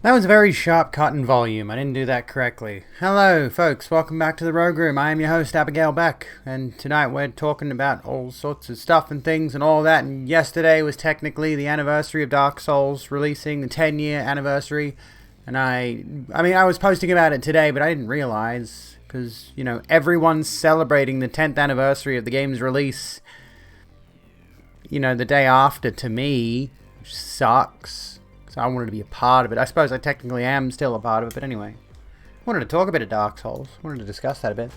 That was a very sharp cut in volume. I didn't do that correctly. Hello, folks. Welcome back to the Rogue Room. I am your host, Abigail Beck, and tonight we're talking about all sorts of stuff and things and all that. And yesterday was technically the anniversary of Dark Souls releasing, the 10-year anniversary. And I was posting about it today, but I didn't realize, because, you know, everyone's celebrating the 10th anniversary of the game's release, you know, the day after to me, which sucks. So I wanted to be a part of it. I suppose I technically am still a part of it, but anyway. I wanted to talk a bit of Dark Souls. I wanted to discuss that a bit.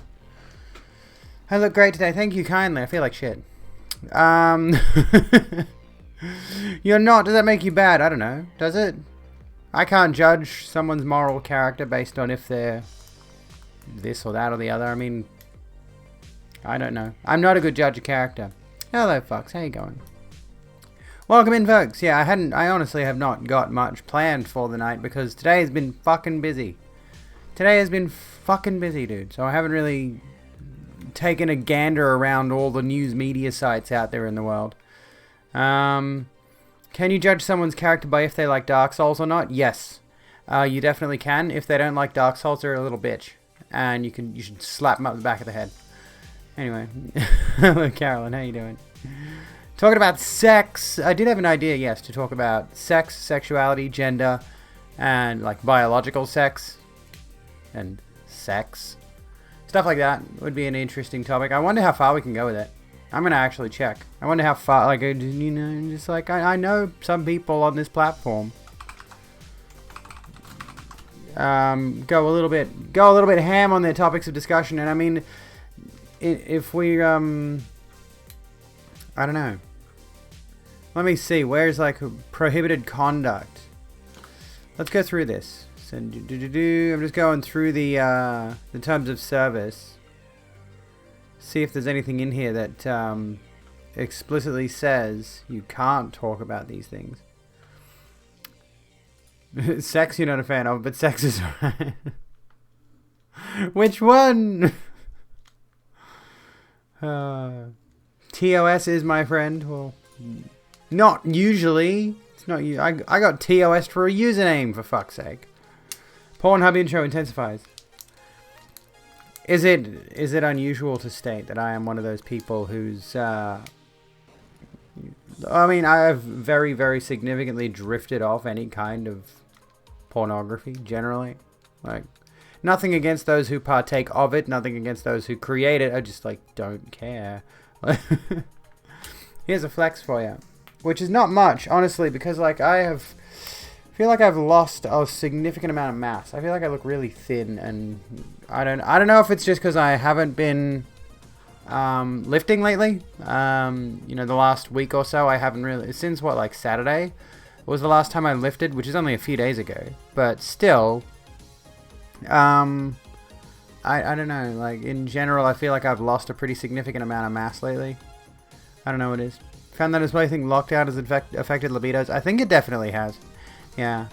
I look great today. Thank you kindly. I feel like shit. You're not. Does that make you bad? I don't know. Does it? I can't judge someone's moral character based on if they're this or that or the other. I mean, I don't know. I'm not a good judge of character. Hello, Fox. How you going? Welcome in, folks. Yeah, I honestly have not got much planned for the night because today has been fucking busy. Today has been fucking busy, dude. So I haven't really taken a gander around all the news media sites out there in the world. Can you judge someone's character by if they like Dark Souls or not? Yes. You definitely can. If they don't like Dark Souls, they're a little bitch. And you should slap them up the back of the head. Anyway. Hello, Carolyn. How you doing? Talking about sex. I did have an idea, yes, to talk about sex, sexuality, gender, and like biological sex. And sex. Stuff like that would be an interesting topic. I wonder how far we can go with it. I'm going to actually check. I wonder how far, like, you know, just like, I know some people on this platform go a little bit ham on their topics of discussion. And I mean, if we, I don't know. Let me see. Where's like prohibited conduct? Let's go through this. So, I'm just going through the terms of service. See if there's anything in here that explicitly says you can't talk about these things. Sex you're not a fan of, but sex is right. Which one? TOS is my friend. Well, not usually. It's not you. I got TOS for a username, for fuck's sake. Pornhub intro intensifies. Is it unusual to state that I am one of those people who's I mean, I have very, very significantly drifted off any kind of pornography, generally. Like, nothing against those who partake of it, nothing against those who create it, I just, like, don't care. Here's a flex for you. Which is not much, honestly, because, like, I feel like I've lost a significant amount of mass. I feel like I look really thin, and I don't know if it's just because I haven't been lifting lately. You know, the last week or so I haven't really, since what, like Saturday was the last time I lifted, which is only a few days ago. But still, I don't know, like in general I feel like I've lost a pretty significant amount of mass lately. I don't know what it is. Found that as well. I think lockdown has affected libidos. I think it definitely has. Yeah.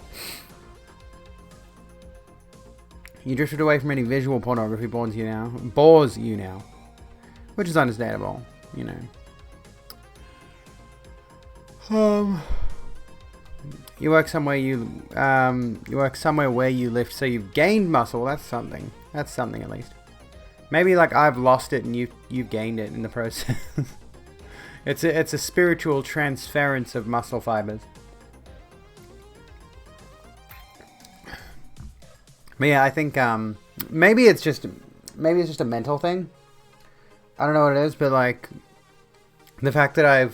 You drifted away from any visual pornography bores you now. Which is understandable, you know. You work somewhere where you lift, so you've gained muscle. That's something. That's something at least. Maybe like I've lost it and you've gained it in the process. It's a spiritual transference of muscle fibers. But yeah, I think maybe it's just a mental thing. I don't know what it is, but like the fact that I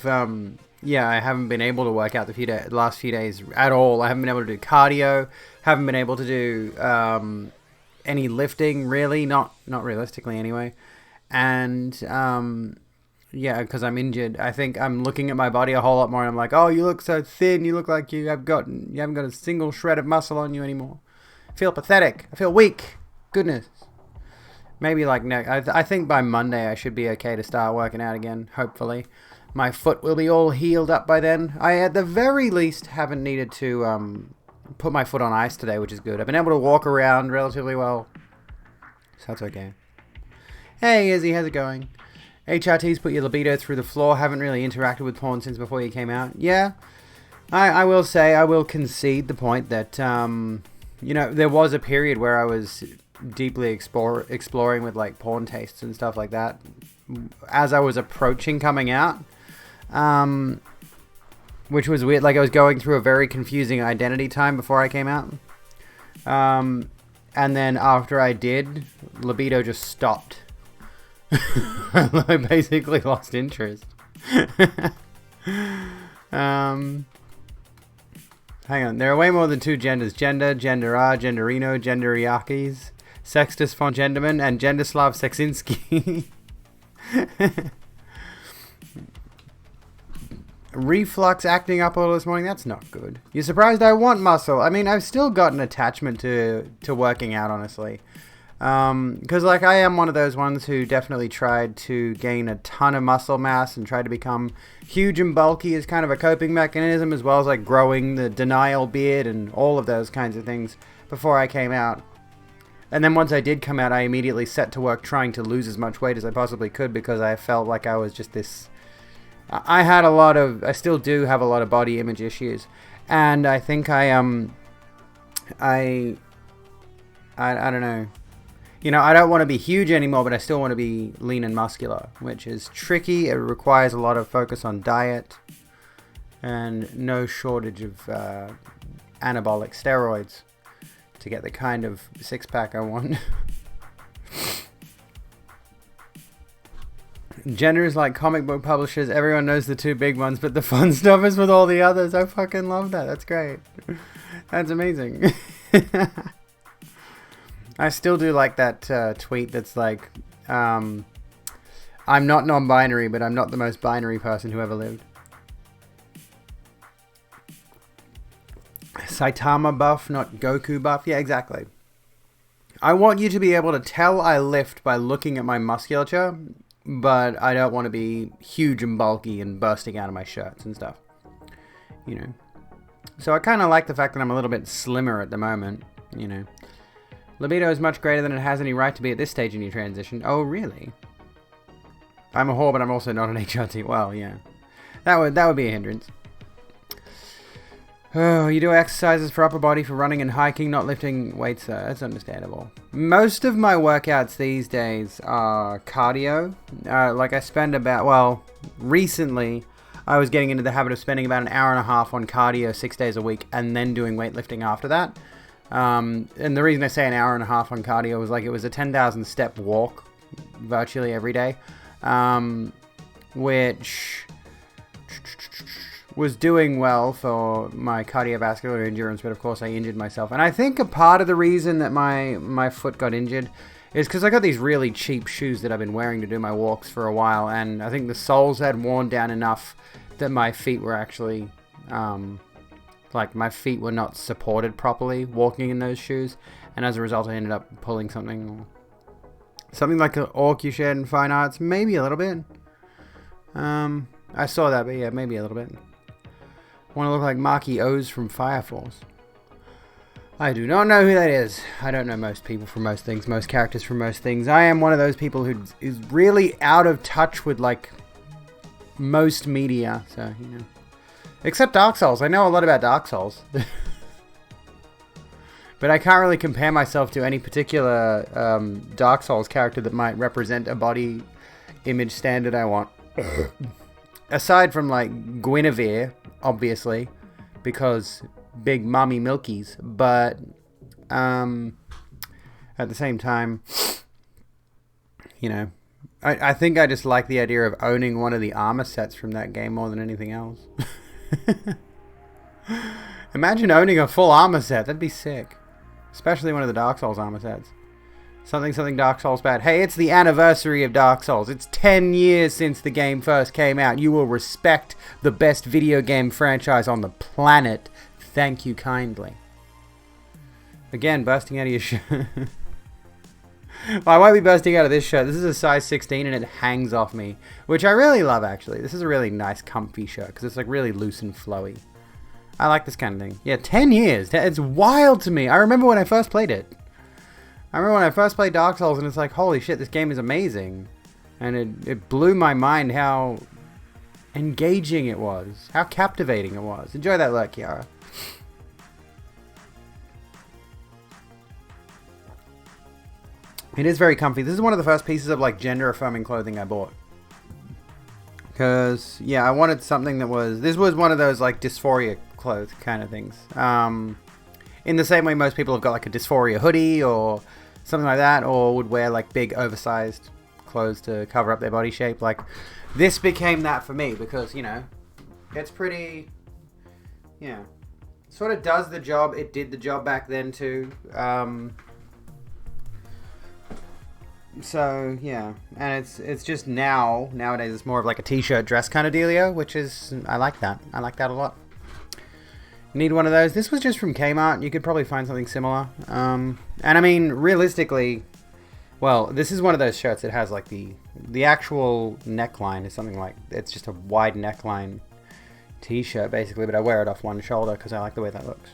haven't been able to work out the last few days at all. I haven't been able to do cardio. Haven't been able to do any lifting really, not realistically anyway. And yeah, because I'm injured. I think I'm looking at my body a whole lot more. And I'm like, oh, you look so thin. You look like you haven't got a single shred of muscle on you anymore. I feel pathetic. I feel weak. Goodness. Maybe like I think by Monday I should be okay to start working out again. Hopefully, my foot will be all healed up by then. I at the very least haven't needed to put my foot on ice today, which is good. I've been able to walk around relatively well, so that's okay. Hey Izzy, how's it going? HRT's put your libido through the floor. Haven't really interacted with porn since before you came out. Yeah, I will say, I will concede the point that you know, there was a period where I was deeply exploring with like porn tastes and stuff like that as I was approaching coming out, which was weird. Like I was going through a very confusing identity time before I came out, and then after I did, libido just stopped. I basically lost interest. Hang on, there are way more than two genders. Gender, Gendera, Genderino, Genderiakis, Sextus von Genderman, and Genderslav Seksinski. Reflux acting up all this morning, that's not good. You're surprised I want muscle. I mean, I've still got an attachment to working out, honestly. Because like I am one of those ones who definitely tried to gain a ton of muscle mass and tried to become huge and bulky as kind of a coping mechanism, as well as like growing the denial beard and all of those kinds of things before I came out. And then once I did come out, I immediately set to work trying to lose as much weight as I possibly could, because I felt like I was just this... I still do have a lot of body image issues. And I think I don't know. You know, I don't want to be huge anymore, but I still want to be lean and muscular, which is tricky. It requires a lot of focus on diet and no shortage of anabolic steroids to get the kind of six-pack I want. Genders like comic book publishers, everyone knows the two big ones, but the fun stuff is with all the others. I fucking love that. That's great. That's amazing. I still do like that tweet that's like, I'm not non-binary, but I'm not the most binary person who ever lived. Saitama buff, not Goku buff. Yeah, exactly. I want you to be able to tell I lift by looking at my musculature, but I don't want to be huge and bulky and bursting out of my shirts and stuff. You know. So I kind of like the fact that I'm a little bit slimmer at the moment, you know. Libido is much greater than it has any right to be at this stage in your transition. Oh, really? I'm a whore, but I'm also not an HRT. Well, yeah. That would be a hindrance. Oh, you do exercises for upper body for running and hiking, not lifting weights, though. That's understandable. Most of my workouts these days are cardio. Like I spend about, well, recently I was getting into the habit of spending about an hour and a half on cardio 6 days a week and then doing weightlifting after that. And the reason I say an hour and a half on cardio was like it was a 10,000 step walk virtually every day, which was doing well for my cardiovascular endurance, but of course I injured myself. And I think a part of the reason that my foot got injured is because I got these really cheap shoes that I've been wearing to do my walks for a while, and I think the soles had worn down enough that my feet were actually... like my feet were not supported properly walking in those shoes, and as a result I ended up pulling something like the orc you shared in Fine Arts, maybe a little bit. I saw that, but yeah, maybe a little bit. Want to look like Marky O's from Fire Force. I do not know who that is. I don't know most people from most things, most characters from most things. I am one of those people who is really out of touch with like most media, so you know. Except Dark Souls. I know a lot about Dark Souls. But I can't really compare myself to any particular Dark Souls character that might represent a body image standard I want. Aside from, like, Guinevere, obviously, because big mommy milkies. But at the same time, you know, I think I just like the idea of owning one of the armor sets from that game more than anything else. Imagine owning a full armor set. That'd be sick. Especially one of the Dark Souls armor sets. Something Dark Souls bad. Hey, it's the anniversary of Dark Souls. It's 10 years since the game first came out. You will respect the best video game franchise on the planet. Thank you kindly. Again, bursting out of your shirt. Well, I won't be bursting out of this shirt. This is a size 16 and it hangs off me, which I really love, actually. This is a really nice, comfy shirt because it's like really loose and flowy. I like this kind of thing. Yeah, 10 years. It's wild to me. I remember when I first played it. I remember when I first played Dark Souls and it's like, holy shit, this game is amazing. And it blew my mind how engaging it was. How captivating it was. Enjoy that look, Kiara. It is very comfy. This is one of the first pieces of like gender affirming clothing I bought. Because, yeah, I wanted something that was... This was one of those like dysphoria clothes kind of things. In the same way most people have got like a dysphoria hoodie or something like that. Or would wear like big oversized clothes to cover up their body shape. Like, this became that for me because, you know, it's pretty... Yeah. Sort of does the job. It did the job back then too. So, yeah, and it's just nowadays it's more of like a t-shirt dress kind of dealio, which is, I like that. I like that a lot. Need one of those. This was just from Kmart. You could probably find something similar. And I mean, realistically, Well, this is one of those shirts that has like the actual neckline is something like, it's just a wide neckline t-shirt basically, but I wear it off one shoulder because I like the way that looks.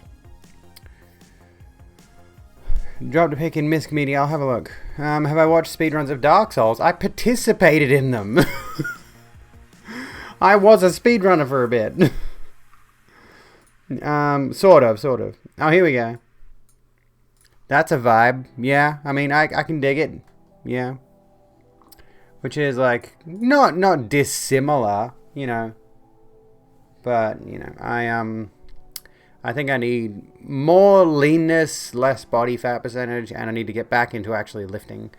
Dropped a pic in Misc Media, I'll have a look. Have I watched speedruns of Dark Souls? I participated in them. I was a speedrunner for a bit. Sort of. Oh, here we go. That's a vibe. Yeah, I mean, I can dig it. Yeah. Which is like, not dissimilar, you know. But, you know, I think I need more leanness, less body fat percentage, and I need to get back into actually lifting.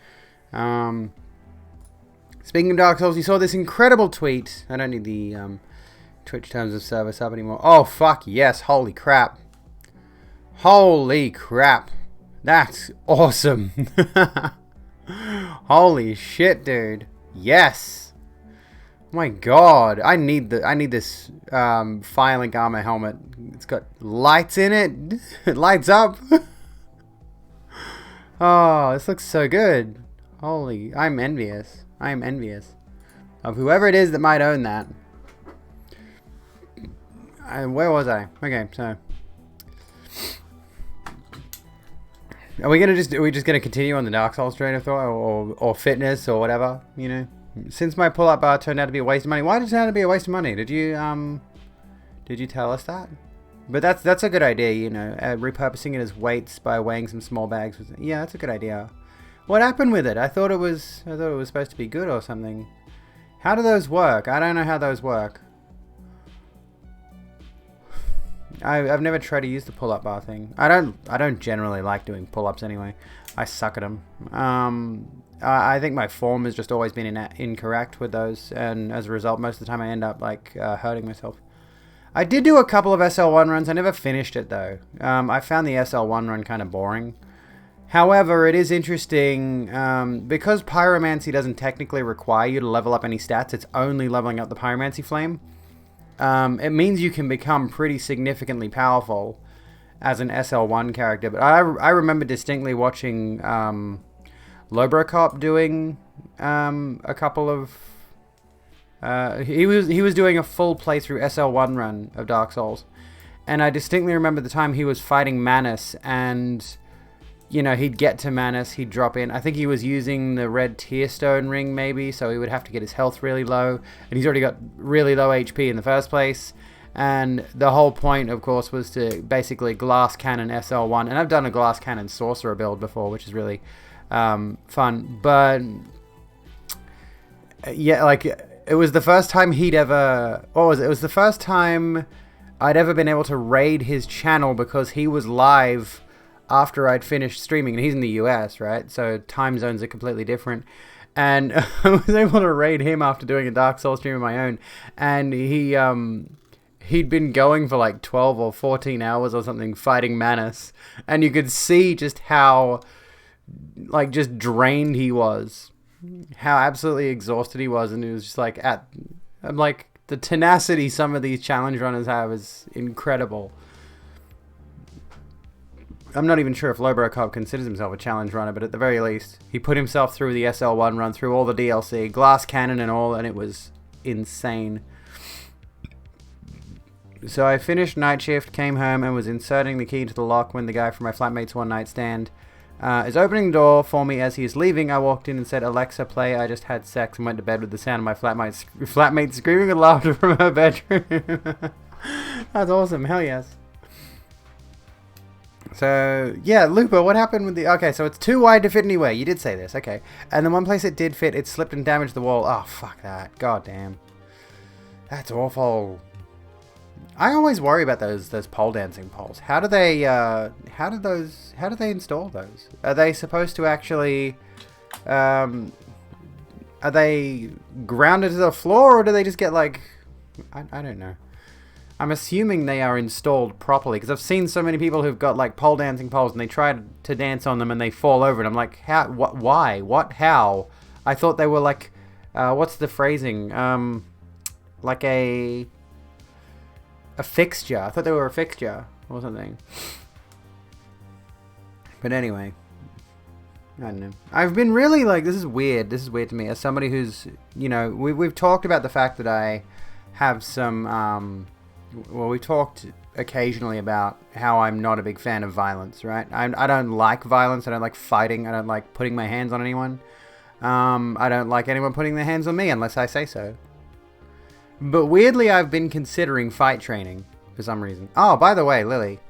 Speaking of Dark Souls, you saw this incredible tweet. I don't need the Twitch terms of service up anymore. Oh, fuck, yes. Holy crap. Holy crap. That's awesome. Holy shit, dude. Yes. Oh my god. I need this Firelink armor helmet. It's got lights in it. It lights up. Oh, this looks so good. Holy, I'm envious. I am envious of whoever it is that might own that. Where was I? Okay, so are we just gonna continue on the Dark Souls train of thought, or fitness or whatever, you know? Since my pull-up bar turned out to be a waste of money. Why did it turn out to be a waste of money? Did you tell us that? But that's a good idea, you know. Repurposing it as weights by weighing some small bags. Yeah, that's a good idea. What happened with it? I thought it was supposed to be good or something. How do those work? I don't know how those work. I've never tried to use the pull-up bar thing. I don't generally like doing pull-ups anyway. I suck at them. I think my form has just always been incorrect with those, and as a result, most of the time I end up like hurting myself. I did do a couple of SL1 runs. I never finished it though. I found the SL1 run kind of boring. However, it is interesting because Pyromancy doesn't technically require you to level up any stats. It's only leveling up the Pyromancy Flame. It means you can become pretty significantly powerful as an SL1 character. But I remember distinctly watching Lobrocop doing a couple of... he was doing a full playthrough SL1 run of Dark Souls. And I distinctly remember the time he was fighting Manus, and... you know, he'd get to Manus, he'd drop in. I think he was using the red Tearstone ring, maybe, so he would have to get his health really low. And he's already got really low HP in the first place. And the whole point, of course, was to basically Glass Cannon SL1. And I've done a Glass Cannon Sorcerer build before, which is really fun. But, yeah, like, it was the first time he'd ever... what was it? It was the first time I'd ever been able to raid his channel because he was live after I'd finished streaming, and he's in the US, right? So time zones are completely different. And I was able to raid him after doing a Dark Souls stream of my own, and he'd been going for like 12 or 14 hours or something fighting Manus, and you could see just how like just drained he was, how absolutely exhausted he was, and he was just like I'm like, the tenacity some of these challenge runners have is incredible. I'm not even sure if Lobrocop considers himself a challenge runner, but at the very least, he put himself through the SL1 run, through all the DLC, Glass Cannon and all, and it was insane. So I finished night shift, came home, and was inserting the key into the lock when the guy from my flatmate's one night stand is opening the door for me as he is leaving. I walked in and said, "Alexa, play I Just Had Sex," and went to bed with the sound of my flatmate screaming with laughter from her bedroom. That's awesome. Hell yes. So, yeah, Looper, what happened with the... okay, so it's too wide to fit anywhere. You did say this, okay. And the one place it did fit, it slipped and damaged the wall. Oh, fuck that. God damn. That's awful. I always worry about those pole dancing poles. How do they install those? Are they supposed to actually... are they grounded to the floor, or do they just get, like... I don't know. I'm assuming they are installed properly, because I've seen so many people who've got like pole dancing poles and they try to dance on them and they fall over, and I'm like, how? What? Why? What? How? I thought they were like, what's the phrasing? Like a fixture. I thought they were a fixture or something. But anyway, I don't know. I've been really like, this is weird. This is weird to me as somebody who's, you know, we've talked about the fact that I have some, well, we've talked occasionally about how I'm not a big fan of violence, right? I don't like violence. I don't like fighting. I don't like putting my hands on anyone. I don't like anyone putting their hands on me unless I say so. But weirdly, I've been considering fight training for some reason. Oh, by the way, Lily,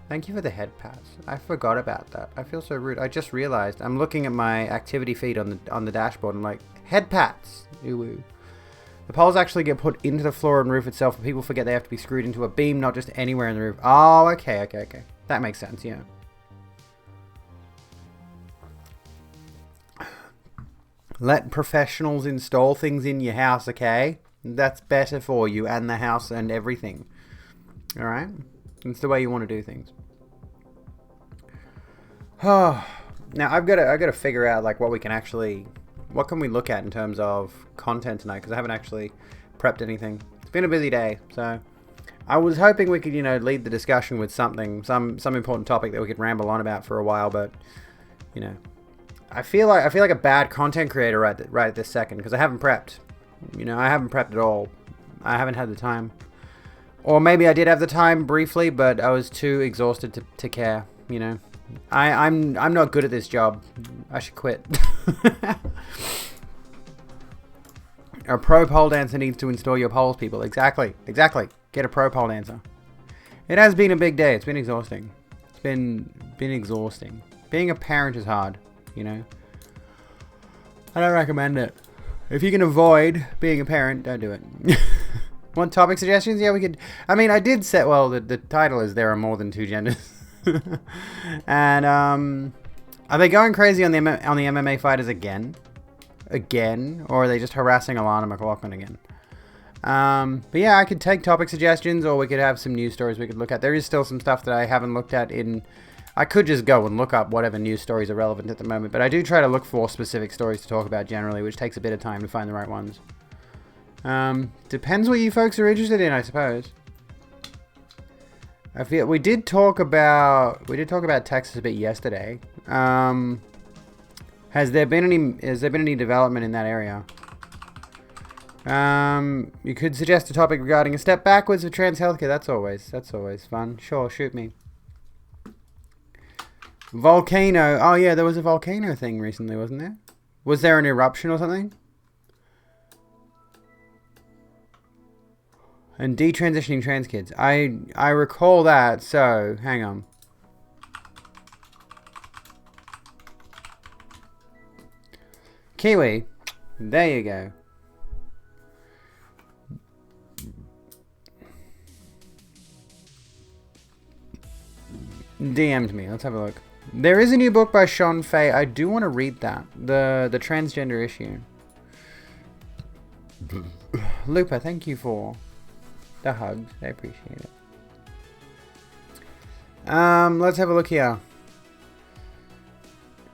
thank you for the head pass. I forgot about that. I feel so rude. I just realized I'm looking at my activity feed on the dashboard and like, head pats. Ooh. The poles actually get put into the floor and roof itself, but people forget they have to be screwed into a beam, not just anywhere in the roof. Oh, okay. That makes sense, yeah. Let professionals install things in your house, okay? That's better for you and the house and everything. Alright? It's the way you want to do things. Now, I've got to figure out, like, what can we look at in terms of content tonight, because I haven't actually prepped anything. It's been a busy day, so I was hoping we could, you know, lead the discussion with something, some important topic that we could ramble on about for a while, but, you know, I feel like a bad content creator right at this second, because I haven't prepped. You know, I haven't prepped at all. I haven't had the time. Or maybe I did have the time briefly, but I was too exhausted to care, you know. I'm not good at this job. I should quit. A pro pole dancer needs to install your poles, people. Exactly. Get a pro pole dancer. It has been a big day. It's been exhausting. It's been exhausting. Being a parent is hard, you know. I don't recommend it. If you can avoid being a parent, don't do it. Want topic suggestions? Yeah, we could. I mean, I did set. Well, the title is "There Are More Than Two Genders," and are they going crazy on the MMA fighters again, or are they just harassing Alana McLaughlin again? But yeah, I could take topic suggestions, or we could have some news stories we could look at. There is still some stuff that I haven't looked at I could just go and look up whatever news stories are relevant at the moment, but I do try to look for specific stories to talk about generally, which takes a bit of time to find the right ones. Depends what you folks are interested in, I suppose. I feel we did talk about Texas a bit yesterday. Has there been any development in that area? You could suggest a topic regarding a step backwards for trans healthcare. That's always fun. Sure, shoot me. Volcano. Oh yeah, there was a volcano thing recently, wasn't there? Was there an eruption or something? And detransitioning trans kids. I recall that, so hang on. Kiwi. There you go. DM'd me. Let's have a look. There is a new book by Sean Fay. I do want to read that. The transgender issue. Lupa, thank you for the hugs. I appreciate it. Let's have a look here.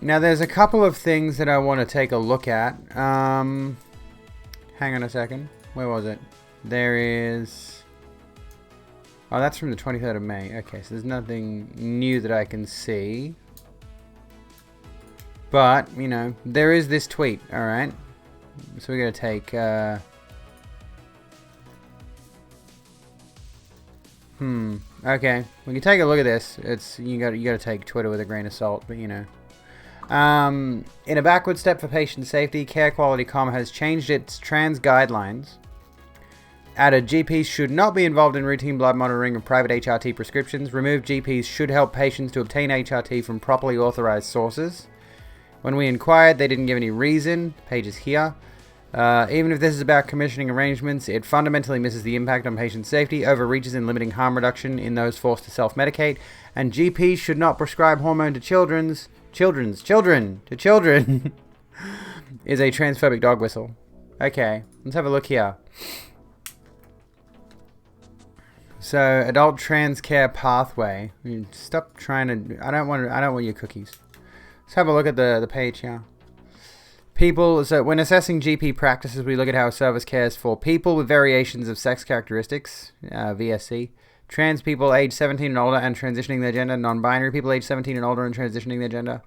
Now, there's a couple of things that I want to take a look at. Hang on a second. Where was it? There is... Oh, that's from the 23rd of May. Okay, so there's nothing new that I can see. But, you know, there is this tweet, alright? So we're going to take... Okay, we can take a look at this. You got to take Twitter with a grain of salt, but you know. In a backward step for patient safety, Care Quality Com has changed its trans guidelines. Added, GPs should not be involved in routine blood monitoring of private HRT prescriptions. Removed, GPs should help patients to obtain HRT from properly authorized sources. When we inquired, they didn't give any reason. Page is here. Even if this is about commissioning arrangements, it fundamentally misses the impact on patient safety, overreaches in limiting harm reduction in those forced to self-medicate, and GPs should not prescribe hormone to children, is a transphobic dog whistle. Okay, let's have a look here. So, adult trans care pathway. Stop trying to... I don't want your cookies. Let's have a look at the page here. People, so when assessing GP practices, we look at how a service cares for people with variations of sex characteristics, VSC, trans people age 17 and older and transitioning their gender, non-binary people age 17 and older and transitioning their gender.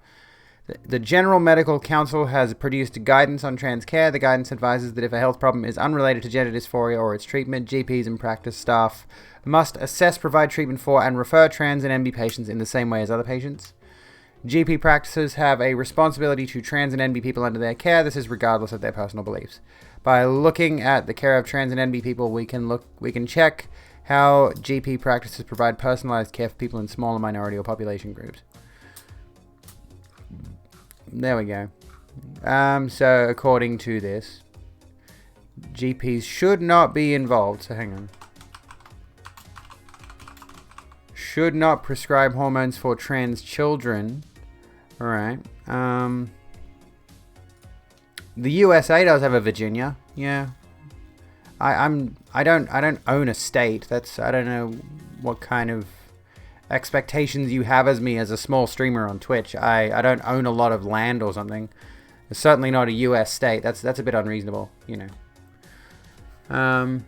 The General Medical Council has produced guidance on trans care. The guidance advises that if a health problem is unrelated to gender dysphoria or its treatment, GPs and practice staff must assess, provide treatment for, and refer trans and NB patients in the same way as other patients. GP practices have a responsibility to trans and NB people under their care. This is regardless of their personal beliefs. By looking at the care of trans and NB people, we can check how GP practices provide personalized care for people in smaller minority or population groups. There we go. So according to this, GPs should not be involved. So hang on. Should not prescribe hormones for trans children. All right. The USA does have a Virginia. Yeah. I don't own a state. I don't know what kind of expectations you have as me as a small streamer on Twitch. I don't own a lot of land or something. It's certainly not a US state. That's a bit unreasonable, you know.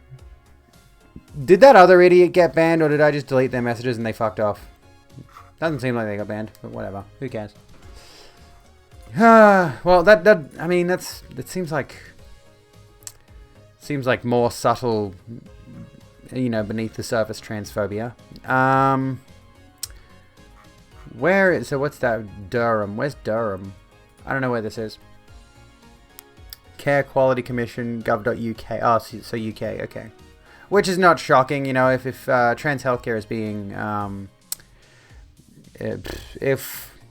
Did that other idiot get banned, or did I just delete their messages and they fucked off? Doesn't seem like they got banned, but whatever. Who cares? Well, that seems like more subtle, you know, beneath the surface transphobia. So what's that? Durham. Where's Durham? I don't know where this is. Care Quality Commission, gov.uk. Oh, so UK, okay. Which is not shocking, you know, if trans healthcare is being,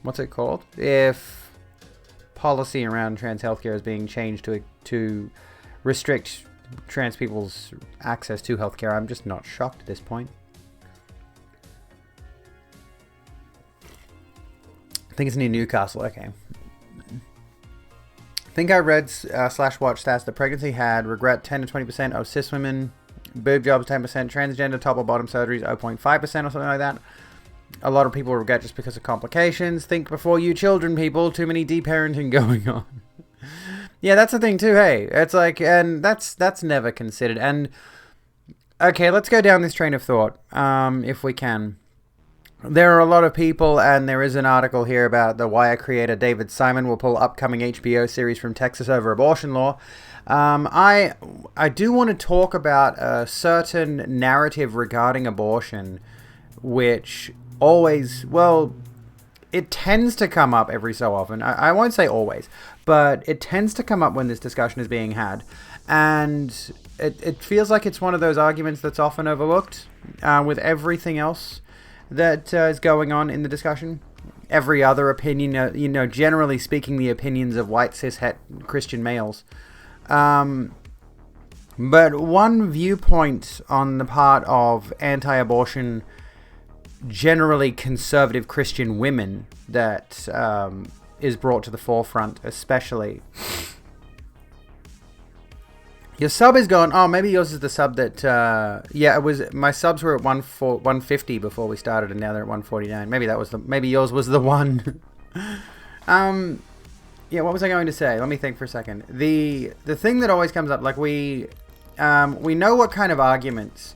what's it called? If policy around trans healthcare is being changed to restrict trans people's access to healthcare, I'm just not shocked at this point. I think it's near Newcastle. Okay. I think I read /watch stats that pregnancy had regret 10 to 20% of cis women, boob jobs 10%, transgender top or bottom surgeries 0.5% or something like that. A lot of people regret just because of complications. Think before you children, people. Too many deparenting going on. Yeah, that's the thing too. Hey, it's like, and that's never considered. And okay, let's go down this train of thought, if we can. There are a lot of people, and there is an article here about the Wire creator David Simon will pull upcoming HBO series from Texas over abortion law. I do want to talk about a certain narrative regarding abortion, which always, well, it tends to come up every so often. I won't say always, but it tends to come up when this discussion is being had. And it feels like it's one of those arguments that's often overlooked with everything else that is going on in the discussion. Every other opinion, you know, generally speaking, the opinions of white cis-het Christian males. But one viewpoint on the part of anti-abortion, generally conservative Christian women that is brought to the forefront, especially. Your sub is gone. Oh, maybe yours is the sub that... yeah, it was. My subs were at 150 before we started, and now they're at 149. Maybe that was the. Maybe yours was the one. Yeah, what was I going to say? Let me think for a second. The thing that always comes up, like we know what kind of arguments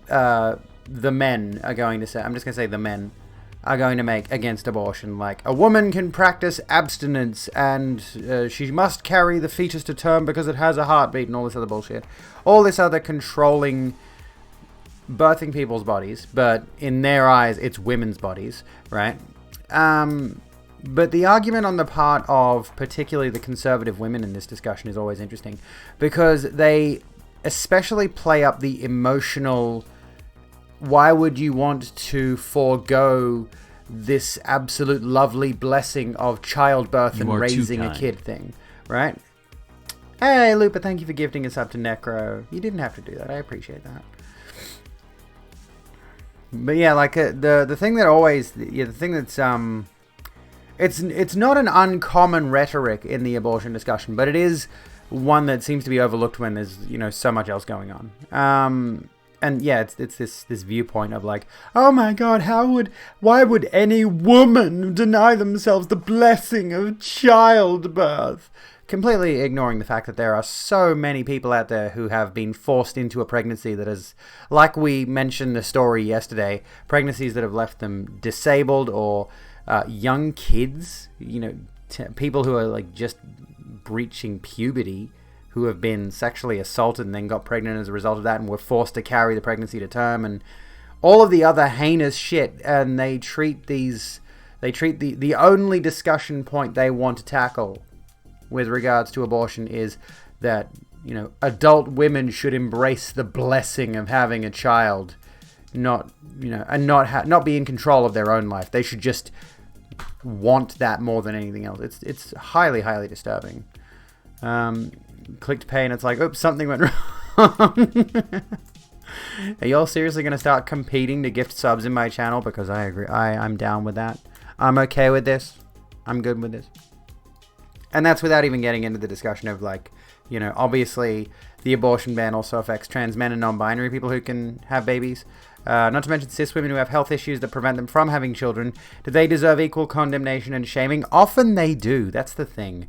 the men are going to say. I'm just going to say the men are going to make against abortion. Like, a woman can practice abstinence and she must carry the fetus to term because it has a heartbeat and all this other bullshit. All this other controlling birthing people's bodies, but in their eyes, it's women's bodies, right? But the argument on the part of particularly the conservative women in this discussion is always interesting because they especially play up the emotional... Why would you want to forego this absolute lovely blessing of childbirth and raising a kid thing, right? Hey, Lupa, thank you for gifting us up to Necro. You didn't have to do that. I appreciate that. But yeah, like the thing that always, the thing that's it's not an uncommon rhetoric in the abortion discussion, but it is one that seems to be overlooked when there's, you know, so much else going on. And yeah, it's this viewpoint of like, oh my god, why would any woman deny themselves the blessing of childbirth? Completely ignoring the fact that there are so many people out there who have been forced into a pregnancy that is, like we mentioned the story yesterday, pregnancies that have left them disabled or young kids, you know, people who are like just breaching puberty, who have been sexually assaulted and then got pregnant as a result of that and were forced to carry the pregnancy to term, and all of the other heinous shit. And they treat the only discussion point they want to tackle with regards to abortion is that, you know, adult women should embrace the blessing of having a child, not, you know, and not be in control of their own life. They should just want that more than anything else. It's highly, highly disturbing. Clicked pay and it's like, oops, something went wrong. Are y'all seriously going to start competing to gift subs in my channel? Because I agree. I'm down with that. I'm okay with this. I'm good with this. And that's without even getting into the discussion of, like, you know, obviously the abortion ban also affects trans men and non-binary people who can have babies. Not to mention cis women who have health issues that prevent them from having children. Do they deserve equal condemnation and shaming? Often they do. That's the thing.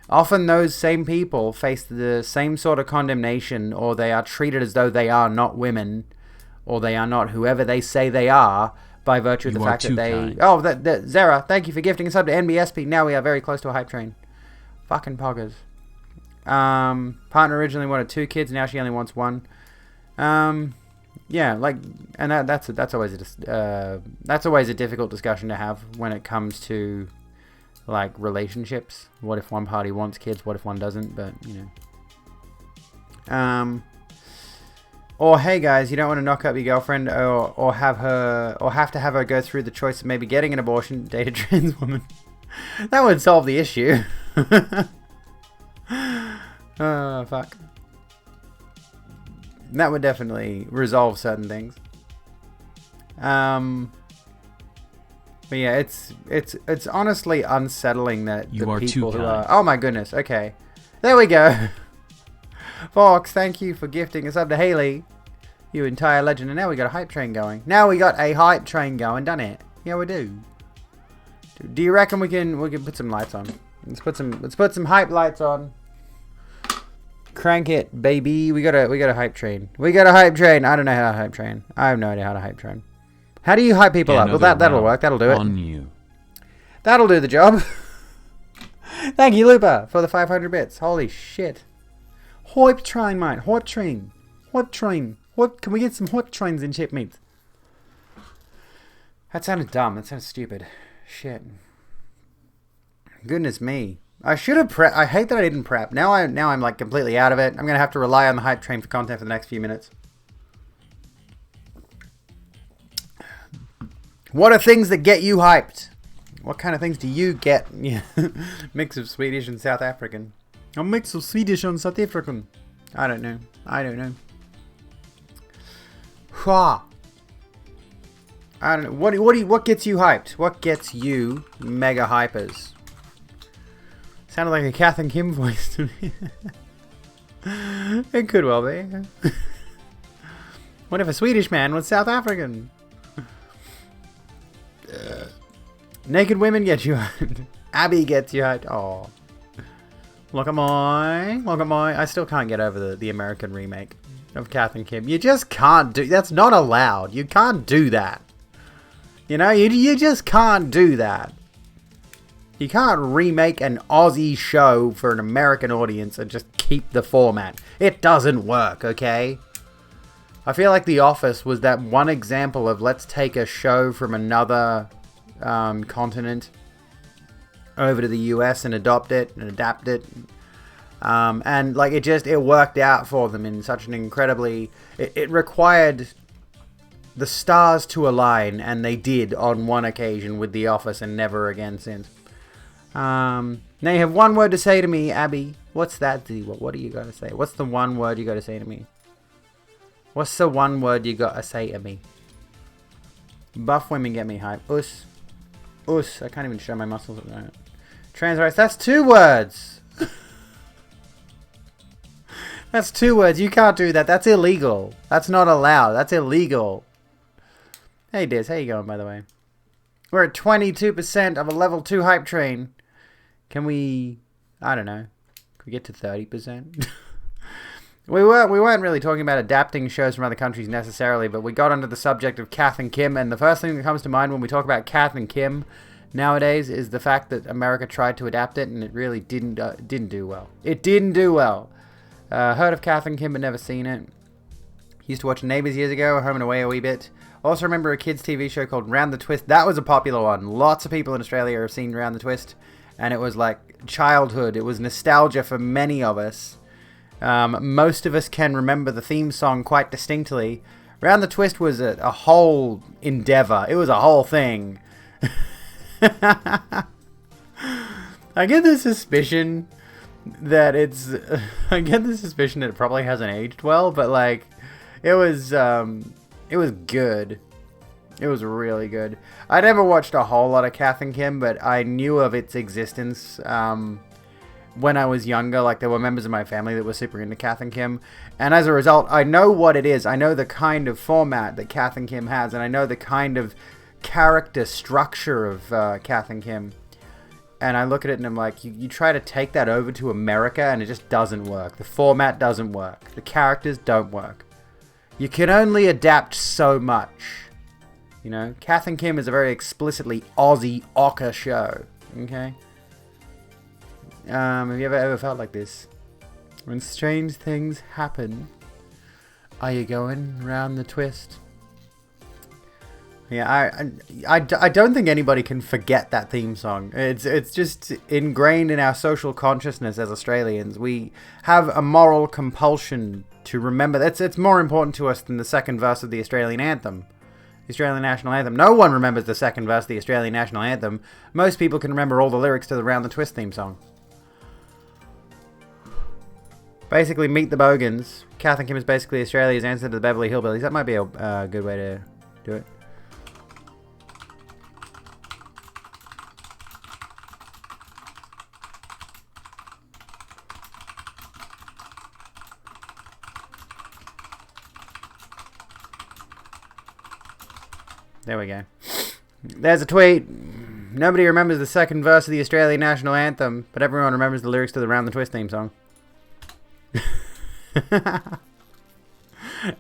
Often those same people face the same sort of condemnation, or they are treated as though they are not women, or they are not whoever they say they are, by virtue of the fact that they... Kind. Oh, Zara, thank you for gifting us up to NBSP. Now we are very close to a hype train. Fucking poggers. Partner originally wanted 2 kids, now she only wants 1. Yeah, like, and that's always a difficult discussion to have when it comes to, like, relationships. What if one party wants kids? What if one doesn't? But, you know. Or, hey guys, you don't want to knock up your girlfriend or have to have her go through the choice of maybe getting an abortion, date a trans woman. That would solve the issue. Oh, fuck. That would definitely resolve certain things. But yeah, it's honestly unsettling that the people who are... Oh my goodness, okay. There we go. Fox, thank you for gifting us up to Haley. You entire legend. And now we got a hype train going. Now we got a hype train going, done it? Yeah, we do. Do you reckon we can put some lights on? Let's put some hype lights on. Crank it, baby. We got a hype train. We got a hype train. I don't know how to hype train. I have no idea how to hype train. How do you hype people up? Well, that'll work. That'll do it. On you. That'll do the job. Thank you, Looper, for the 500 bits. Holy shit. Hype train, mate. Hype train. Hype train. Can we get some hype trains in chip meat? That sounded dumb. That sounded stupid. Shit. Goodness me. I should have prepped. I hate that I didn't prep. Now I'm like completely out of it. I'm going to have to rely on the hype train for content for the next few minutes. What are things that get you hyped? What kind of things do you get? Yeah. Mix of Swedish and South African. A mix of Swedish and South African. I don't know. I don't know. What gets you hyped? What gets you mega hypers? Sounded like a Kath and Kim voice to me. It could well be. What if a Swedish man was South African? Naked women get you hyped. Abby gets you hyped. Oh. Look at my. I still can't get over the American remake of Kath and Kim. You just can't do. That's not allowed. You can't do that. You know, you just can't do that. You can't remake an Aussie show for an American audience and just keep the format. It doesn't work, okay? I feel like The Office was that one example of let's take a show from another continent over to the US and adopt it and adapt it. And like it worked out for them in such an incredibly... It required the stars to align, and they did on one occasion with The Office and never again since. Now you have one word to say to me, Abby. What's that? What do you got to say? What's the one word you got to say to me? What's the one word you got to say to me? Buff women get me hype. Us. I can't even show my muscles at the moment. Trans rights. That's 2 words. That's 2 words. You can't do that. That's illegal. That's not allowed. That's illegal. Hey, Diz. How you going, by the way? We're at 22% of a level 2 hype train. Can we... I don't know. Can we get to 30%? We weren't really talking about adapting shows from other countries necessarily, but we got onto the subject of Kath and Kim, and the first thing that comes to mind when we talk about Kath and Kim, nowadays is the fact that America tried to adapt it and it really didn't do well. It didn't do well. Heard of Kath and Kim but never seen it. Used to watch Neighbours years ago, Home and Away a wee bit. Also remember a kids TV show called Round the Twist. That was a popular one. Lots of people in Australia have seen Round the Twist. And it was like childhood. It was nostalgia for many of us. Most of us can remember the theme song quite distinctly. Round the Twist was a whole endeavor. It was a whole thing. I get the suspicion that it probably hasn't aged well, but like, it was good. It was really good. I never watched a whole lot of Kath and Kim, but I knew of its existence when I was younger. Like, there were members of my family that were super into Kath and Kim, and as a result, I know what it is. I know the kind of format that Kath and Kim has, and I know the kind of character structure of Kath and Kim. And I look at it and I'm like, you try to take that over to America and it just doesn't work. The format doesn't work. The characters don't work. You can only adapt so much. You know, Kath and Kim is a very explicitly Aussie ochre show. Okay? Have you ever felt like this? When strange things happen, are you going round the twist? Yeah, I don't think anybody can forget that theme song. It's just ingrained in our social consciousness as Australians. We have a moral compulsion to remember that. It's more important to us than the second verse of the Australian anthem. The Australian National Anthem. No one remembers the second verse of the Australian National Anthem. Most people can remember all the lyrics to the Round the Twist theme song. Basically, Meet the Bogans. Kath and Kim is basically Australia's answer to the Beverly Hillbillies. That might be a good way to do it. There we go. There's a tweet. Nobody remembers the second verse of the Australian National Anthem, but everyone remembers the lyrics to the Round the Twist theme song.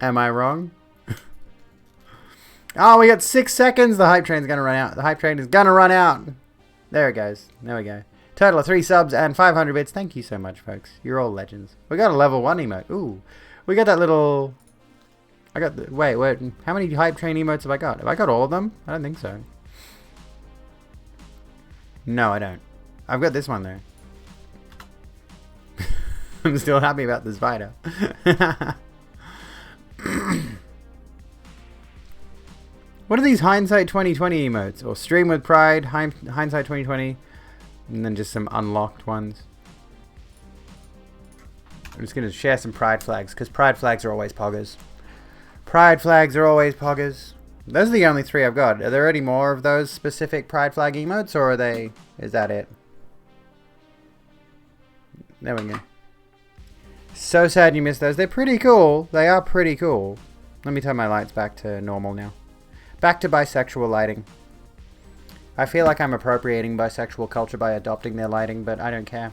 Am I wrong? Oh, we got 6 seconds. The hype train's gonna run out. The hype train is gonna run out. There it goes. There we go. Total of 3 subs and 500 bits. Thank you so much, folks. You're all legends. We got a level 1 emote. Ooh. We got that little... I got the... Wait. How many hype train emotes have I got? Have I got all of them? I don't think so. No, I don't. I've got this one, though. I'm still happy about the spider. What are these Hindsight 2020 emotes? Or Stream with Pride, Hindsight 2020, and then just some unlocked ones. I'm just going to share some pride flags, because pride flags are always poggers. Pride flags are always poggers. Those are the only 3 I've got. Are there any more of those specific pride flag emotes, or are they... Is that it? There we go. So sad you missed those. They're pretty cool. They are pretty cool. Let me turn my lights back to normal now. Back to bisexual lighting. I feel like I'm appropriating bisexual culture by adopting their lighting, but I don't care.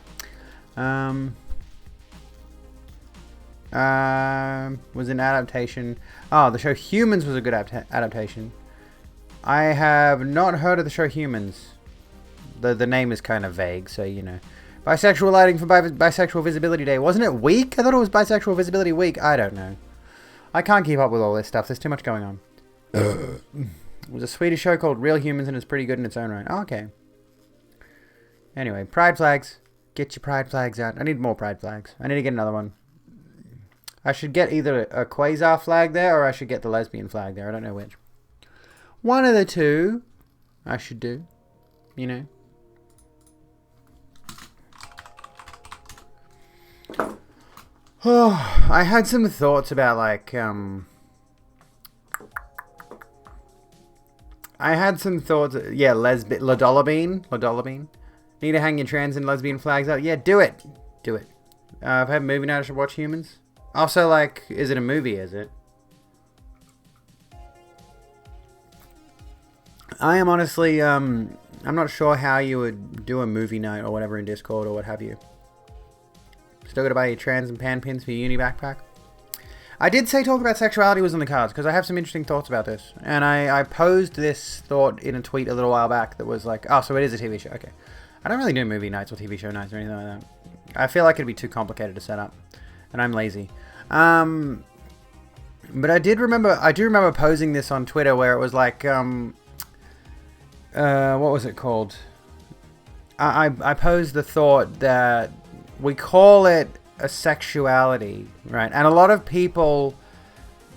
Was an adaptation. Oh, the show Humans was a good adaptation. I have not heard of the show Humans. The name is kind of vague, so you know. Bisexual lighting for Bisexual Visibility Day. Wasn't it week? I thought it was Bisexual Visibility Week. I don't know. I can't keep up with all this stuff. There's too much going on. It was a Swedish show called Real Humans, and it's pretty good in its own right. Oh, okay. Anyway, pride flags. Get your pride flags out. I need more pride flags. I need to get another one. I should get either a quasar flag there, or I should get the lesbian flag there. I don't know which. One of the two I should do. You know. Oh, I had some thoughts about, like, I had some thoughts, yeah, Ladolabine. Need to hang your trans and lesbian flags out? Yeah, do it. Do it. If I have a movie night, I should watch Humans. Also, like, is it a movie, is it? I am honestly, I'm not sure how you would do a movie night or whatever in Discord or what have you. Still gotta buy your trans and pan pins for your uni backpack. I did say talk about sexuality was on the cards because I have some interesting thoughts about this. And I posed this thought in a tweet a little while back that was like, oh, so it is a TV show. Okay. I don't really do movie nights or TV show nights or anything like that. I feel like it'd be too complicated to set up. And I'm lazy. But I do remember posing this on Twitter where it was like, what was it called? I posed the thought that we call it a sexuality, right? And a lot of people,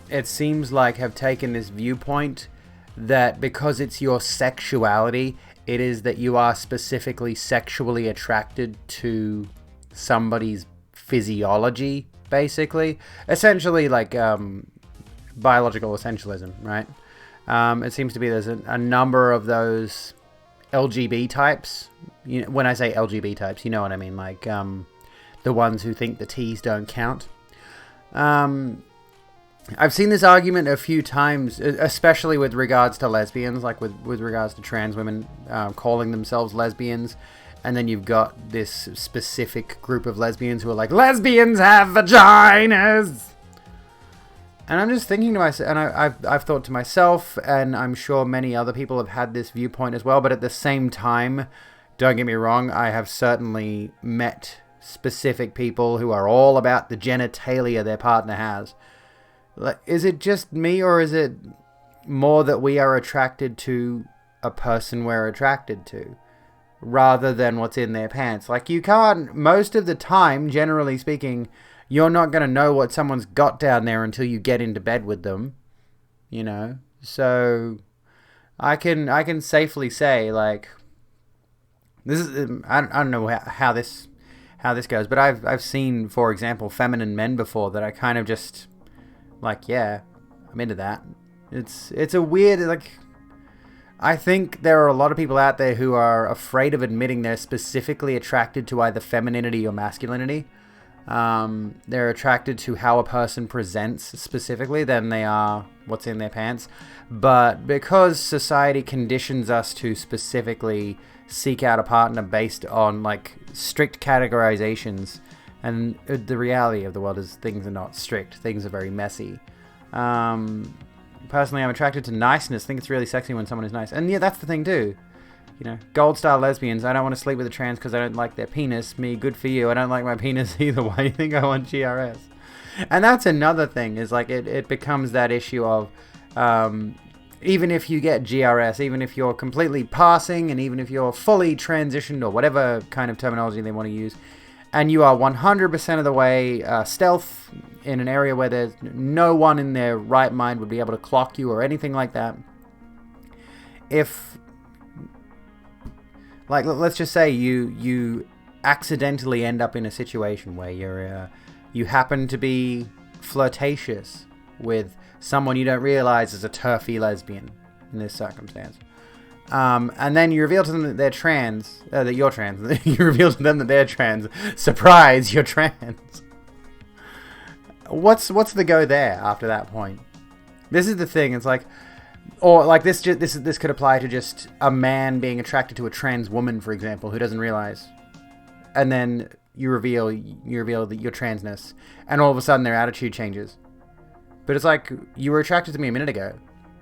it seems like, have taken this viewpoint that because it's your sexuality, it is that you are specifically sexually attracted to somebody's physiology, basically. Essentially, like, biological essentialism, right? It seems to be there's a number of those LGB types. You know, when I say LGB types, you know what I mean, like the ones who think the T's don't count. I've seen this argument a few times, especially with regards to lesbians, like with regards to trans women calling themselves lesbians. And then you've got this specific group of lesbians who are like, lesbians have vaginas! And I'm just thinking to myself, and I've thought to myself, and I'm sure many other people have had this viewpoint as well, but at the same time, don't get me wrong, I have certainly met specific people who are all about the genitalia their partner has. Like, is it just me, or is it more that we are attracted to a person we're attracted to, rather than what's in their pants? Like, you can't, most of the time, generally speaking, you're not going to know what someone's got down there until you get into bed with them, you know? So, I can safely say, like, this is, I don't know how this goes, but I've seen, for example, feminine men before that I kind of just, like, yeah, I'm into that. It's a weird, like, I think there are a lot of people out there who are afraid of admitting they're specifically attracted to either femininity or masculinity. They're attracted to how a person presents specifically than they are what's in their pants. But because society conditions us to specifically seek out a partner based on, like, strict categorizations, and the reality of the world is things are not strict. Things are very messy. Personally, I'm attracted to niceness. I think it's really sexy when someone is nice. And yeah, that's the thing too. You know, gold star lesbians. I don't want to sleep with a trans because I don't like their penis. Me, good for you. I don't like my penis either. Why do you think I want GRS? And that's another thing, is like it becomes that issue of even if you get GRS, even if you're completely passing, and even if you're fully transitioned, or whatever kind of terminology they want to use, and you are 100% of the way stealth in an area where there's no one in their right mind would be able to clock you or anything like that. If, like, let's just say you accidentally end up in a situation where you happen to be flirtatious with someone you don't realize is a turfy lesbian in this circumstance. And then you reveal to them that they're trans, that you're trans. You reveal to them that they're trans. Surprise, you're trans. What's the go there after that point? This is the thing. It's like, or like this could apply to just a man being attracted to a trans woman, for example, who doesn't realize, and then you reveal that your transness, and all of a sudden their attitude changes. But it's like, you were attracted to me a minute ago.